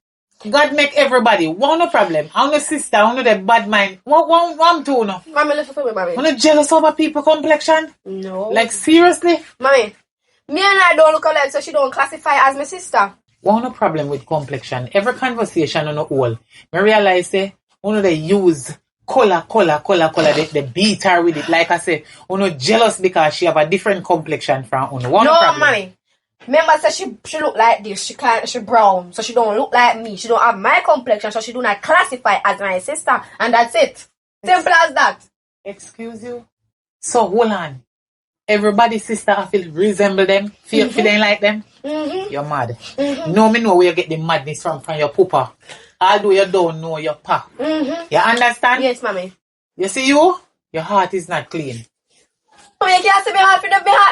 God make everybody. What no problem? I no sister, I no the bad mind. What to no? Mommy, listen for me, mommy. You no jealous over people complexion? No. Like seriously? Mommy, me and I don't look alike, so she don't classify as my sister. What no problem with complexion? Every conversation on the whole, I realize one of they use color, they beat her with it. Like I say, no jealous because she have a different complexion from Uno. No, mommy. Remember, say she look like this. She brown, so she don't look like me. She don't have my complexion, so she do not classify as my sister, and that's it. Simple as that. Excuse you. So hold on. Everybody's sister I feel resemble them, feeling like them. You're mad. No, me know where you get the madness from your papa. Although you don't know your pa. You understand? Yes, mommy. You see you? Your heart is not clean. Mommy, you can't say my heart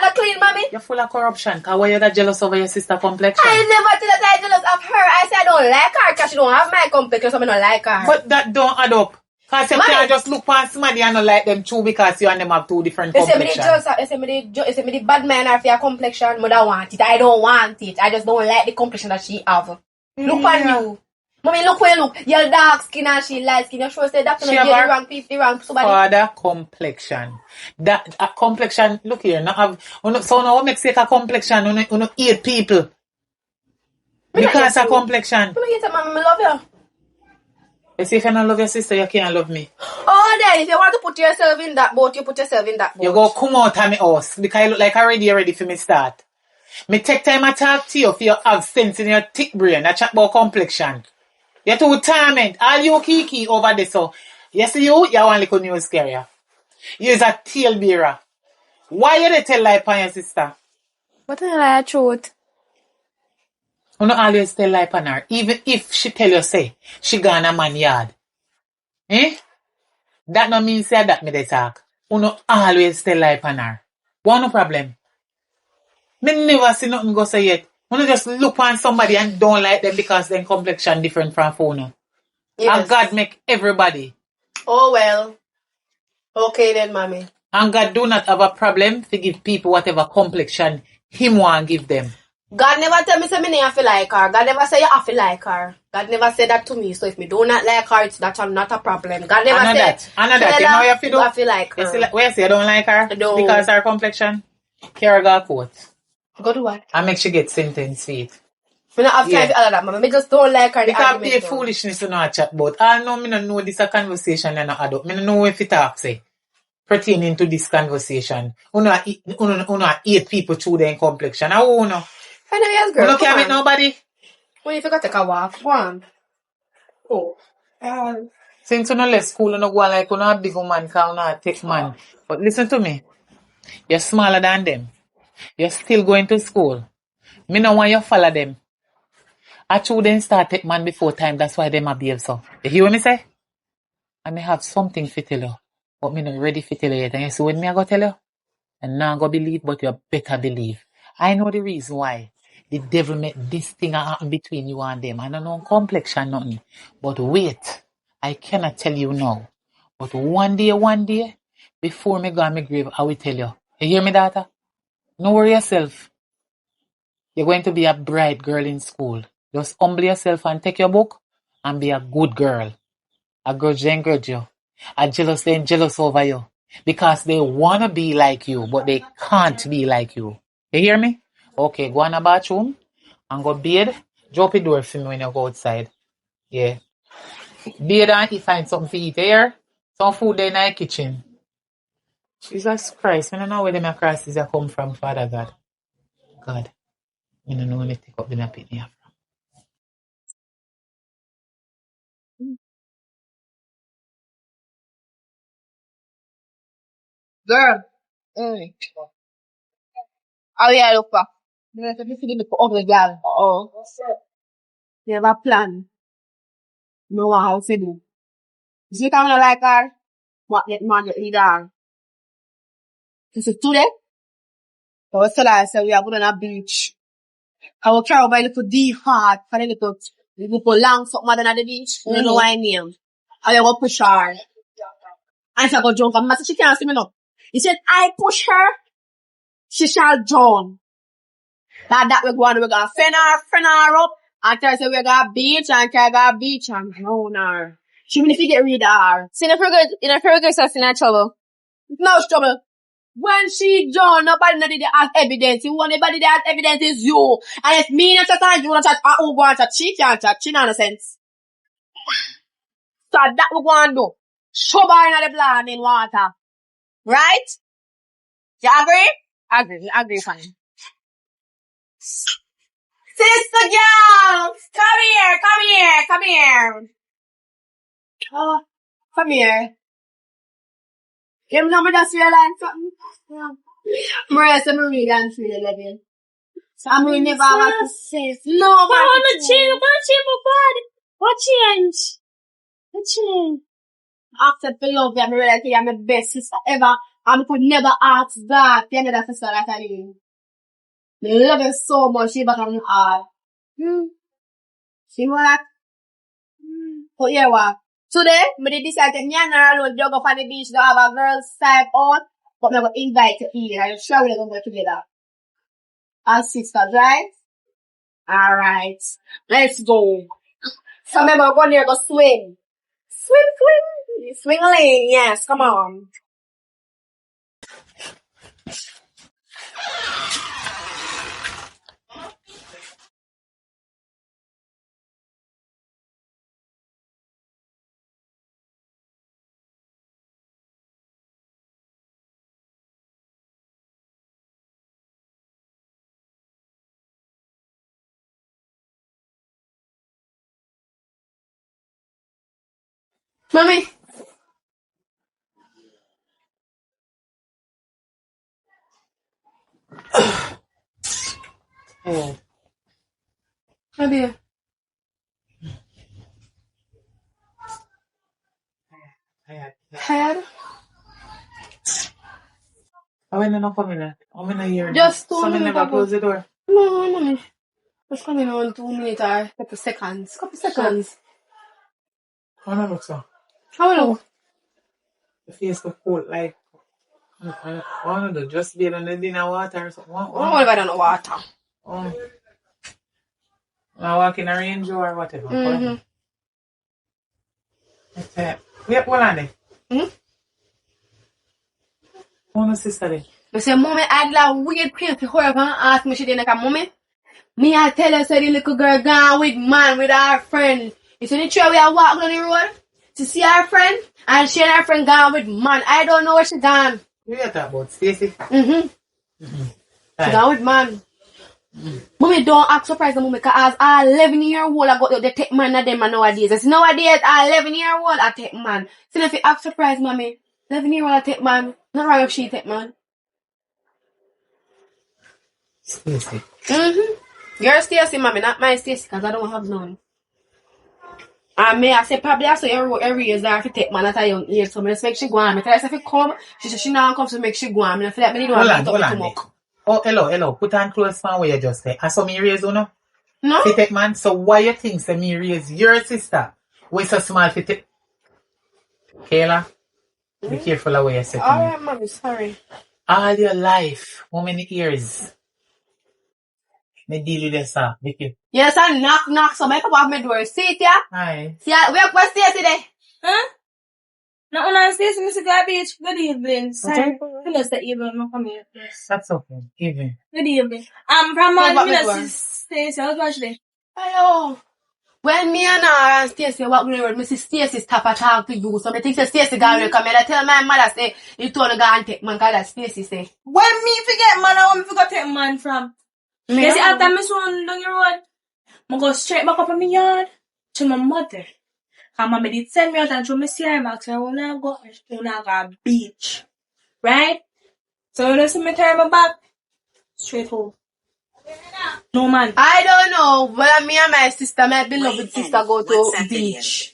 not clean, mommy. You're full of corruption. Because why you that jealous over your sister complexion? I never said that I'm jealous of her. I said I don't like her because she don't have my complexion, so I don't like her. But that don't add up. Because you can't just look past somebody and not like them too because you and them have two different complexions. You say me the bad man have your complexion, but I want it. I don't want it. I just don't like the complexion that she have. Look on you. Mommy, look where you look. You're dark skin and she light skin. You sure say that she not get the wrong people, wrong somebody. Father complexion. That a complexion, look here, not have so now what makes it a complexion? You hate people. Because a complexion. I hate mommy, I love you. You see, if you don't love your sister, you can't love me. Oh, then, if you want to put yourself in that boat, you put yourself in that boat. You go come out of my house because I look like I'm ready for me start. Me take time to talk to you for you have sense in your thick brain. I chat about complexion. You're too torment. All you Kiki over there, so. You see you're one little news carrier. You're a tail bearer. Why you they tell lie upon your sister? But I lie truth. You don't always tell lie upon her. Even if she tell you say, she gone a man yard. Eh? That no mean say that me they talk. Uno always tell lie on her. What no problem? Me never see nothing go say yet. Uno just look on somebody and don't like them because their complexion different from phone. Yes. And God make everybody. Oh well. Okay then, mommy. And God do not have a problem to give people whatever complexion him want give them. God never tell me say me have to like her. God never say you have to like her. God never said that to me. So if me do not like her, it's not a problem. God never said I know that. You know what you have to do? you have to like her. You see, where you say you don't like her? I don't. Because her complexion? Carry her court. Go do what? And make she get sentenced for it. Me not have time for all of that, mama. Me just don't like her. Because pay foolishness you know I chat about. I know me no know this a conversation and no adult. Me no know if it talk say. Pertaining to this conversation. Uno 8 people through their complexion. I won't know. I know, yes, girl. Uno can't meet nobody. Well, if you got to take a walk, go on. Oh. Since you no left school, you no go like you no a big woman because you no a take man. But listen to me. You're smaller than them. You're still going to school. Me no want you follow them. I true them start take man before time. That's why them a behave so. You hear what me say? I may have something to tell you. But me not ready to tell you yet. And you see when me I go tell you? And now I go believe, but you better believe. I know the reason why. The devil make this thing happen between you and them. I don't know complexion nothing. But wait. I cannot tell you now. But one day, before me go on my grave, I will tell you. You hear me, daughter? Don't worry yourself. You're going to be a bright girl in school. Just humble yourself and take your book and be a good girl. A grudge then grudge you. A jealous then jealous over you. Because they want to be like you, but they can't be like you. You hear me? Okay, go in the bathroom and go bathe. Drop the door for me when you go outside. Yeah. Bathe and you find something to eat here. Some food there in the kitchen. Jesus Christ, I don't know where them crosses are come from, Father God. God. I don't know when they take up the napping here from. Girl. Oh, yeah, look back. You have to be feeling for ugly girl. Oh. You have a plan. No one how to do. You see, come like her. What get man get lead her. You see, today, I was telling her, I said, we are going on a beach. I will carry over a little deep heart for the little long something at the beach. You know what I mean? I will push her. And she go jump. And she can't see me now. He said, I push her. She shall drown. That we go on, we gonna fend her up. And tell her say we got beach and carry got beach and drown her. She even if you get rid of her. So in a very good stuff in trouble. No trouble. When she drown, nobody has evidence. The only body that has evidence is you. And if me not chat and you not chat, who go and chat, she can't chat. She not no sense. So that we go and do. Show her in the blood in water. Right? You agree? Agree, fine. Sister girl! Come here. Oh, come here. You know me just realize something? Yeah. Maria said me really dance really living. So I'm really never have to say. No, man. What change, body? What change? After the love, I'm realize I'm the best sister ever. And I could never ask that. The other sister that I do. I love her so much, she back on the heart. See what? But yeah, what? Today, I decided to me and her alone go up on the beach to have a girls' side out, but I'm going to invite you in. I'm sure we're going to go together. As sisters, right? Alright. Let's go. So remember, go there, go swing. Swing a lane, yes, come on. Mommy. Oh. My dear. Tired. Tired? How when you not coming in? How many years? Just 2 Someone minutes. never close the door. No, mommy. Just come in on 2 minutes or couple seconds. Couple seconds. How long look so? How long? The face look cold like. I want to do just be on the dinner water or something. What about on the water? Oh. I walk in a range or whatever. Mm-hmm. Wait, hold on there. Hmm? Oh, no, sister there. I say, mommy, I had that weird pain for her and ask me she didn't like, mommy. Me, I tell her, so the little girl gone with man, with her friend. You see the tree we are walking on the road to see her friend, and she and her friend gone with man. I don't know where she gone. You hear that about Stacy? Mm-hmm. She gone with man. Mommy, don't act surprised, mommy, because as a 11-year-old, I got they take man of them nowadays. It's nowadays, a 11-year-old, I take man. So if you act surprised, mommy, 11-year-old, I take man. Not wrong if she take man. Stacy. Mm-hmm. Your Stacy, mommy, not my Stacy, because I don't have none. And me, I say, probably I say every year that if you take man at a young age, so I just make she go on. I tell her, if you come, she said she not come, so make she go on. I feel like me don't have to talk too much. Oh, hello. Put on clothes from where you just say. I saw me raise, you know? No? Fit it, man. So why you think say me raise your sister? Why so small fit it? Kayla, be careful of what you say to me. Alright, mommy, sorry. All your life, how many years? Me deal with this, sir. Be careful. Yes, I knock, so my papa have my door. See it, yeah? Hi. See, where's Stacy there? Huh? No, when I stay to Mr. Garbage, good evening. Sorry. Finish the evening, no come here. That's okay. Even. Good evening. From my Stacy, I was watching. Hello. When me and her and Stacy walk with her, Mrs. Stacy stop and talk to you. So I think Stacy got to come here. I tell my mother, say, you told her to go and take man, because that Stacy say. When me forget man, I want me to go take man from. You see, after me run down your road, I go straight back up in my yard to my mother. And mommy did send me out and show me see her back, so I wanna go to beach. Right? So when I see me turn my back, straight home. No man. I don't know, but me and my sister, my beloved sister, go to beach.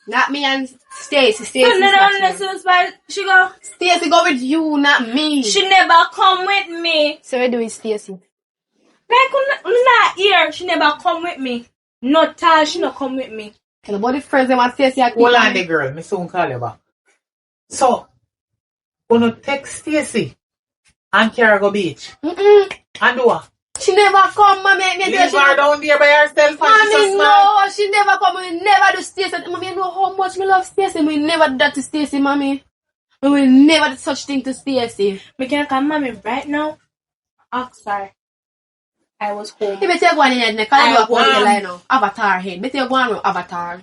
Not me and Stacy. Stacy she go. Stacy go with you, not me. She never come with me. So we do with Stacy. Like not here. She never come with me. Not tall. She not come with me. Okay, but the friends they want Stacy. Hold on, the girl. Me soon call you back. So, gonna text Stacy and carry her go beach. And do what? She never come, mommy. Leave her down there by herself. Mommy, no, she never come. We never do Stacy. Mommy, you know how much me love Stacy. We never do that to Stacy, mommy. We will never do such thing to Stacy. We can come, mommy, right now. Ask her. I was home. You better go on in head, because I do a pony line now. Avatar head. Better go on with Avatar.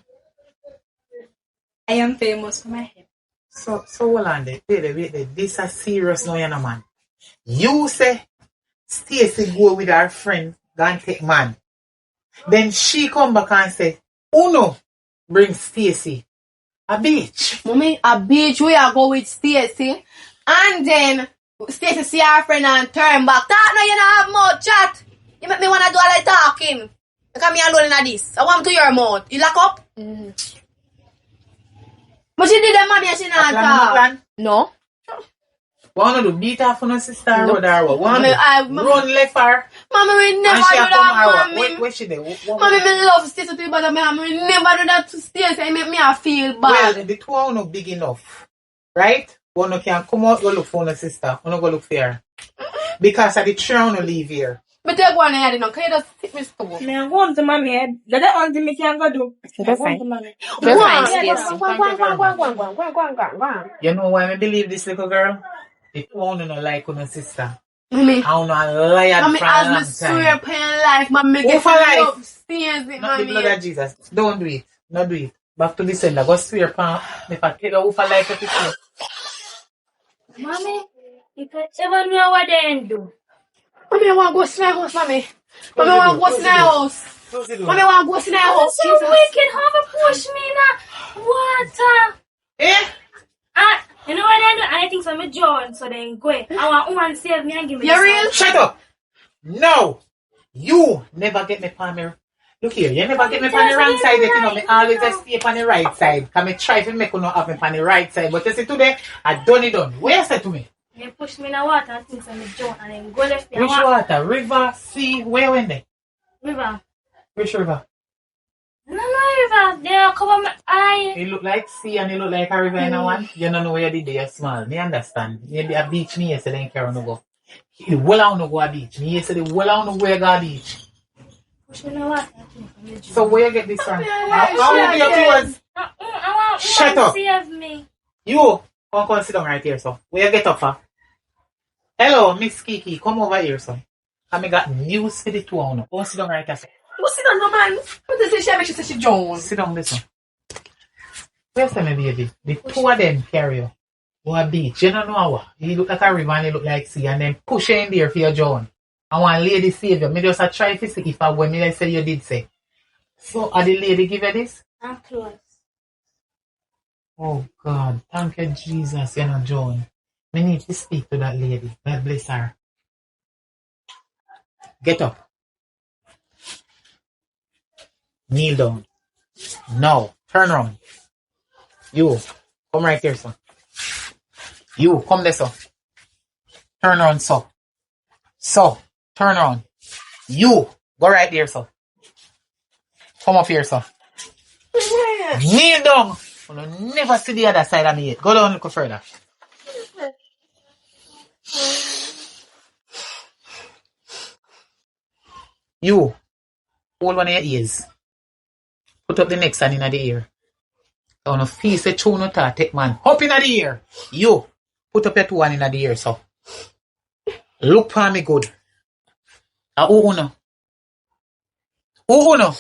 I am famous for my head. So hold on there. Wait. This is serious now, you know, man. You say Stacy go with her friend, go and take man. Then she come back and say, Uno, bring Stacy a beach. Mommy, a beach we are go with Stacy. And then Stacy see her friend and turn back. That now you don't have more chat. You make me wanna do all the talking. Because me alone in this. I want to hear your mouth. You lock up? But she did that, mommy, and she not talk. No. Wanna do beat her for no sister or what? Mommy, run left her. Mommy, we never do that, mommy. Where she there? Mommy, me love Stacy to but we never do that to Stacy. It make me feel bad. Well, the two are not big enough. Right? One can come out, go look for no sister. One go look for her. Because of the throne to leave here. But they go on ahead, you know. Can you just sit me store? Me I want to mommy head. That's the only thing me can go do. That's fine. Go on. You know why I believe this little girl? The two are not like no sister. Mommy. I don't know lie for a long time. Mommy, as me swear upon life, mommy, get love. Stacy, not the blood of Jesus. Don't do it. Not do it. Back to the sender. Go swear upon me for take a for life of this. Mommy, you can ever know what they do. Mommy, I want to go to my house, mommy. Mommy, I want to go to my house. Mommy, I want to go to my house. So wicked, how to push me in the water. Eh? You know what I do? I think some John, so then go. I want woman save me and give me. You real? Shut up! No! You never get me on me. Look here, you never get me on the wrong side, you know. Me always just stay on the right side. Can me try to make you not have me on the right side. But you see today, I done it done. What you say to me? You push me in the water and things and me drown and then go left me. Which water? River, sea, where went they? River. Which river? No, river. They cover my eye. It look like sea and it look like a river in a one. You don't know where you did there small. Me understand. Maybe a beach me yesterday in Carol no go. Well I wanna go a beach. Me yesterday well I wanna go a beach. Push me in the water. So where you get this from? How do you clothes? I want Shut up. Save me. You come sit down right here, so. Where you get up for? Hello, Miss Kiki, come over here, son. I got news for the two of you. Go sit down right here. Go sit down, no man. What does she say she drowned? Sit down, listen. Where's my baby? The two of them carry you. Go a beach. You don't know what. He look like a river and he look like sea. And then push you in there for your drown. I want lady save you. Me just a try to see if I when me say you did say. So, are the lady give you this? I'm close. Oh, God. Thank you, Jesus. You're not drown. Me need to speak to that lady. God bless her. Get up. Kneel down. Now, turn around. You, come right here, son. You, come there, son. Turn around, son. So, turn around. You, go right there, son. Come up here, son. Kneel down. You'll never see the other side of me yet. Go down a little further. You, hold one of your ears. Put up the next hand in the ear. I want to feel say chew no ta take man. Up in the ear. You, put up your two hand in the ear, so. Look for me good. Who uno? Who uno?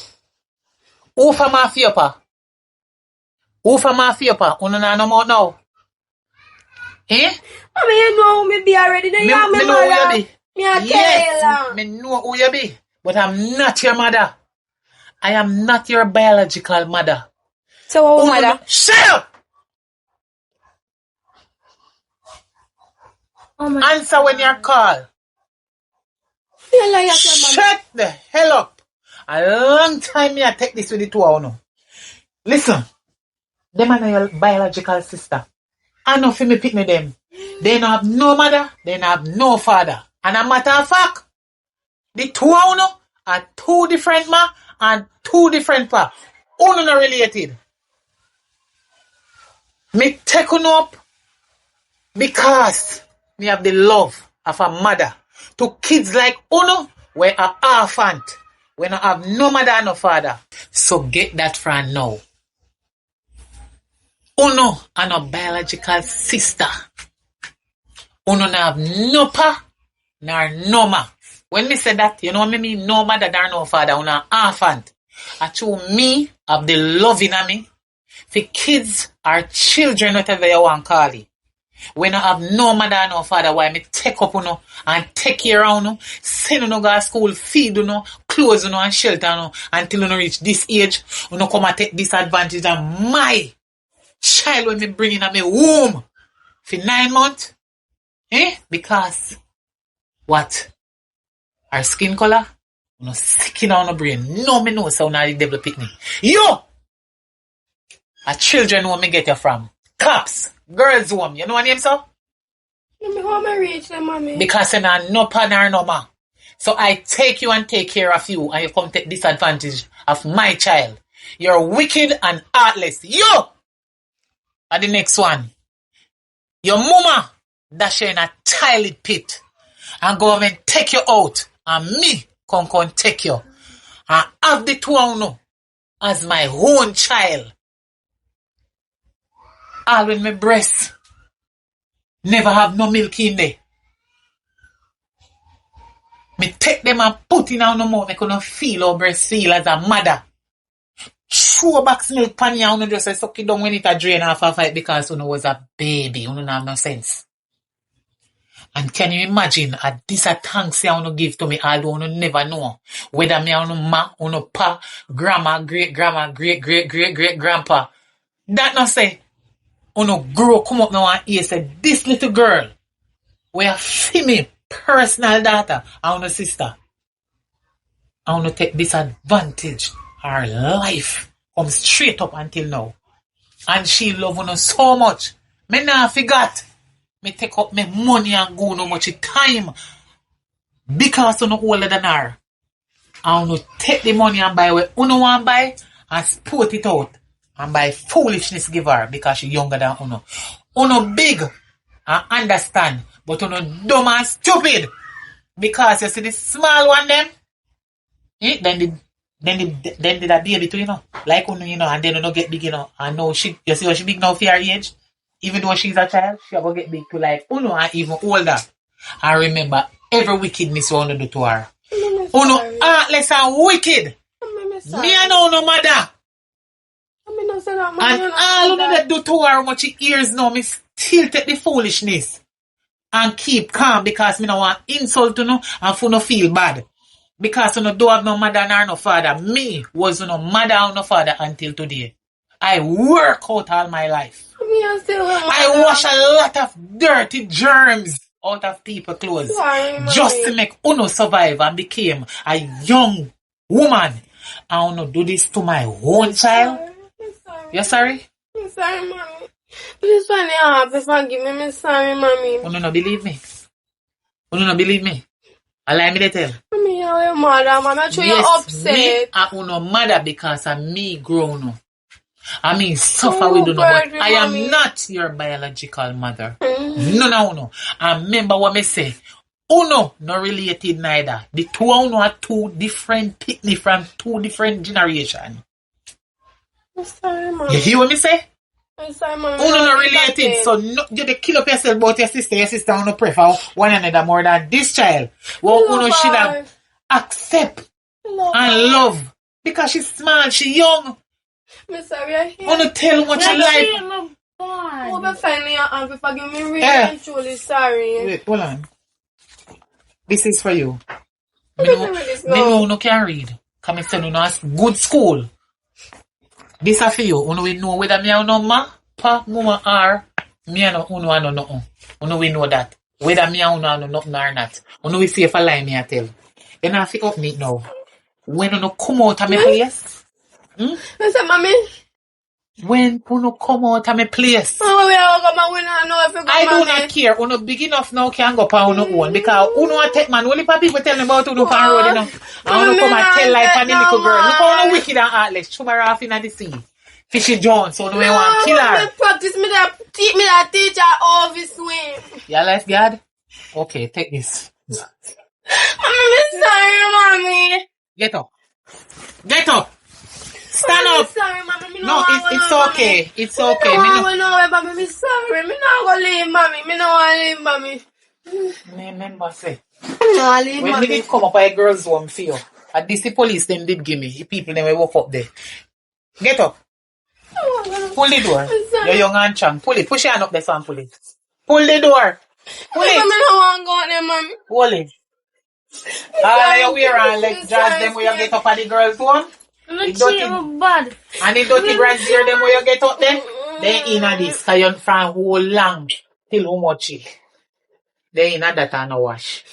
Who for my fear pa? Who for my fear pa? Uno na no more now. Eh? Mommy, you know who me be already. You know me know who you be. Me a Yes, tell. me know who you be. But I'm not your mother. I am not your biological mother. So what mother? Shut up! Oh my Answer when you're called. You lie at your mama. Shut the hell up. A long time me I take this with the two of you. Listen. Them are your biological sister. I know for me pick me them. They don't have no mother. They don't have no father. And a matter of fact, the two of you are two different ma and two different pa. Uno not related. Me take you up because me have the love of a mother to kids like Uno where are orphan. We don't have no mother and no father. So get that from now. Uno and a biological sister. Uno not have no pa nor no ma. When me say that, you know what I mean? No mother nor no father. Uno an orphan. I told me of the love in me. For kids or children, whatever you want to call it. When I have no mother and no father, why me take up uno and take care of uno, send uno go to school, feed uno, clothes uno and shelter uno until uno reach this age, uno come and take disadvantage of my child when me bring in a me womb for 9 months. Because what? Our skin color? Uno sick in our brain. No me know so now the devil pick me. Yo! A children home me get you from. Cops. Girls home. You know what name so? Me home I reach them, mommy. Because you're not no partner no ma. So I take you and take care of you and you come take disadvantage of my child. You're wicked and heartless. Yo! And the next one. Your mama dash you in a toilet pit and go and take you out and me come take you and have the two of you as my own child. All when my breast never have no milk in there. Me take them and put in on no mouth. I couldn't feel how breast feel as a mother. Show box milk pan ya, you just suck it down when it a drain off a fight because you was a baby. You don't have no sense. And can you imagine this a thanks you give to me although you never know whether me or ma, or pa, grandma, great grandma, great grandpa. That not say uno grow come up now and hear say this little girl we a female personal daughter and uno sister. And uno take disadvantage. Her life come straight up until now. And she love uno so much. Me nah forgot. Me take up my money and go no much time. Because you no older than her. And you take the money and buy what you want buy and sport it out. And buy foolishness give her because she younger than Uno. Uno big and understand. But Uno dumb and stupid. Because you see the small one them. Then did a baby too, like Uno, and then Uno get big, and now she, you see how she big now for her age? Even though she's a child, she will get big to like Uno and even older. I remember every wickedness you Uno do to her. Uno heartless and wicked. Me and Uno mother. And all Uno that do to her, how much she hears now, me still take the foolishness. And keep calm because me no want insult and for no feel bad. Because you don't have no mother nor no father. Me was no mother or no father until today. I work out all my life. I wash a lot of dirty germs out of people's clothes. Just to make Uno survive and became a young woman. I Uno do this to my own child. You sorry? I'm sorry, mommy. Please find it hard to forgive me. I'm sorry, mommy. Uno no believe me. Uno no believe me. I lie me they tell. Mommy, you're your mother, mommy. I'm sure you're upset. Me are Uno mother because I'm me grown up. I mean suffer with Uno, but I am not your biological mother. No, Uno. And remember what me say. Uno no related neither. The two Uno are two different picnic from two different generations. I'm sorry, mommy. You hear what me say? I'm sorry, mommy. Uno no related, so no, you dey kill up yourself about your sister Uno prefer one another more than this child. Well, Uno should have accept and love. Because she's small, she young. I'm sorry, I hear. Uno tell what you like. Oh, but finally, I'm forgive me, really, truly sorry. Wait, hold on. This is for you. Me know Uno can read. Come and send Uno a good school. This is for you. Uno will know whether me or no ma, pa, mama, or me and Uno and no nothing. Uno will know that. Whether me and Uno and no nothing or not. Uno will see if I lie me I tell. You know if you up me now. When Uno come out of my place. Listen, mommy. When Uno come out of my place. I do not care. Uno big enough now can go pa Uno own. Because Uno a take man. Only pa people tell me about Uno pan road, And Uno come and tell like a little girl. Look how Uno wicked and heartless. Chuma her off in the sea. Fishy John. So Uno want kill her. Practice me that teacher all this way. Your life, God? Okay, take this. I'm sorry, mommy. Get up. Get up. Stand up. Sorry, mommy. No, it's okay. It's okay. I'm sorry. Me not gonna leave, mommy. Me not wanna leave, mommy. Remember, say. No, leave, when mommy. me did come up a girl's home for you, at this the police them did give me. The people them will walk up there. Get up. Pull the door. You're young and strong. Pull it. Push your hand up there so and pull it. Pull the door. Pull it. Mommy, don't want to go there, mommy. Hold it. All you wear and like dress them where you get up at the girl's home. Bad. And the dirty brands here them where you get up there. They in a this. So you from whole long till how much it. They in a that and a wash.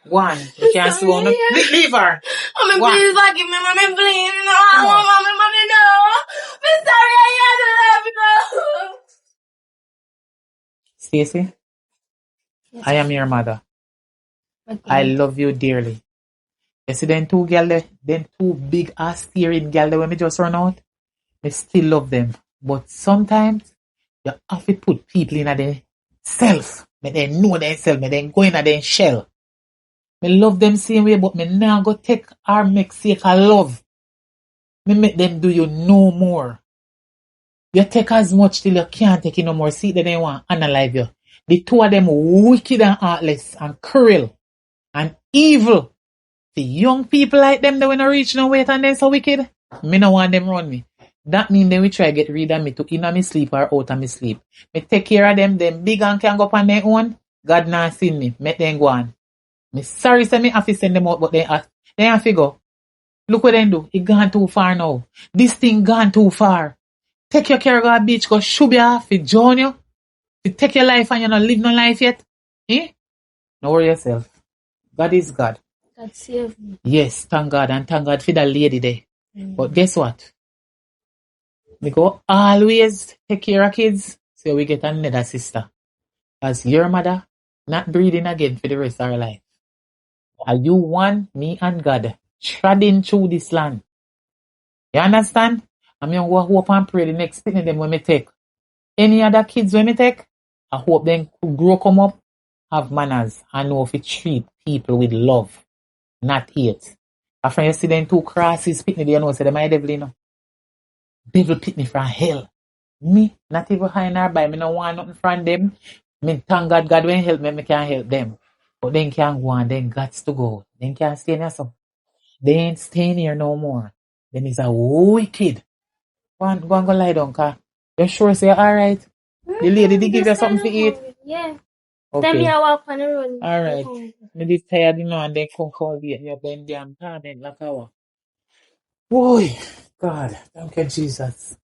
Go on. You can't see one. Leave her. Mommy, please forgive me, mommy, please. No, mommy, no. I'm sorry, I had to love you. Stacey, I am your mother. I love you dearly. You see them two girls there, them two big ass steering girls when me just run out, I still love them. But sometimes you have to put people in their self. Make them know themselves, make them go in their shell. Me love them same way, but me now go take or make sake of love. Me make them do you no more. You take as much till you can't take it no more. See that they want to analyze you. The two of them wicked and heartless and cruel and evil. The young people like them that when I reach no weight and then so wicked. Me no want them run me. That mean they will try get rid of me to in my sleep or out of my sleep. Me take care of them big and can go up on their own. God not seen me. Make them go on. Me sorry say me have to send them out, but they have to go. Look what they do. It gone too far now. This thing gone too far. Take your care of a beach, go shove you off, it join you. You take your life and you not live no life yet. Eh? Don't worry yourself. God is God. God save me. Yes, thank God, and thank God for that lady there. But guess what? We go always take care of kids, so we get another sister. As your mother, not breathing again for the rest of her life. Are you one, me and God, treading through this land? You understand? I'm going to hope and pray the next thing them when me take. Any other kids when me take, I hope them could grow come up, have manners, and know if it treat people with love, not hate. After you see them two crosses pitney, they know say them my devil, you know. Devil pitney from hell. Me, not even high nor by, me no want nothing from them. Me thank God, God when help me, me can help them. But then can't go and then God's to go. Then can't stay in here so. They ain't staying here no more. Then he's a wicked. Go and go lie down, car. You sure say alright? The lady did give you something to eat? Yeah. Then Okay. me I walk on the road. Alright. Me this tired, you know, and then come call you. You're bend damn torment like our. Boy, God, thank you, Jesus.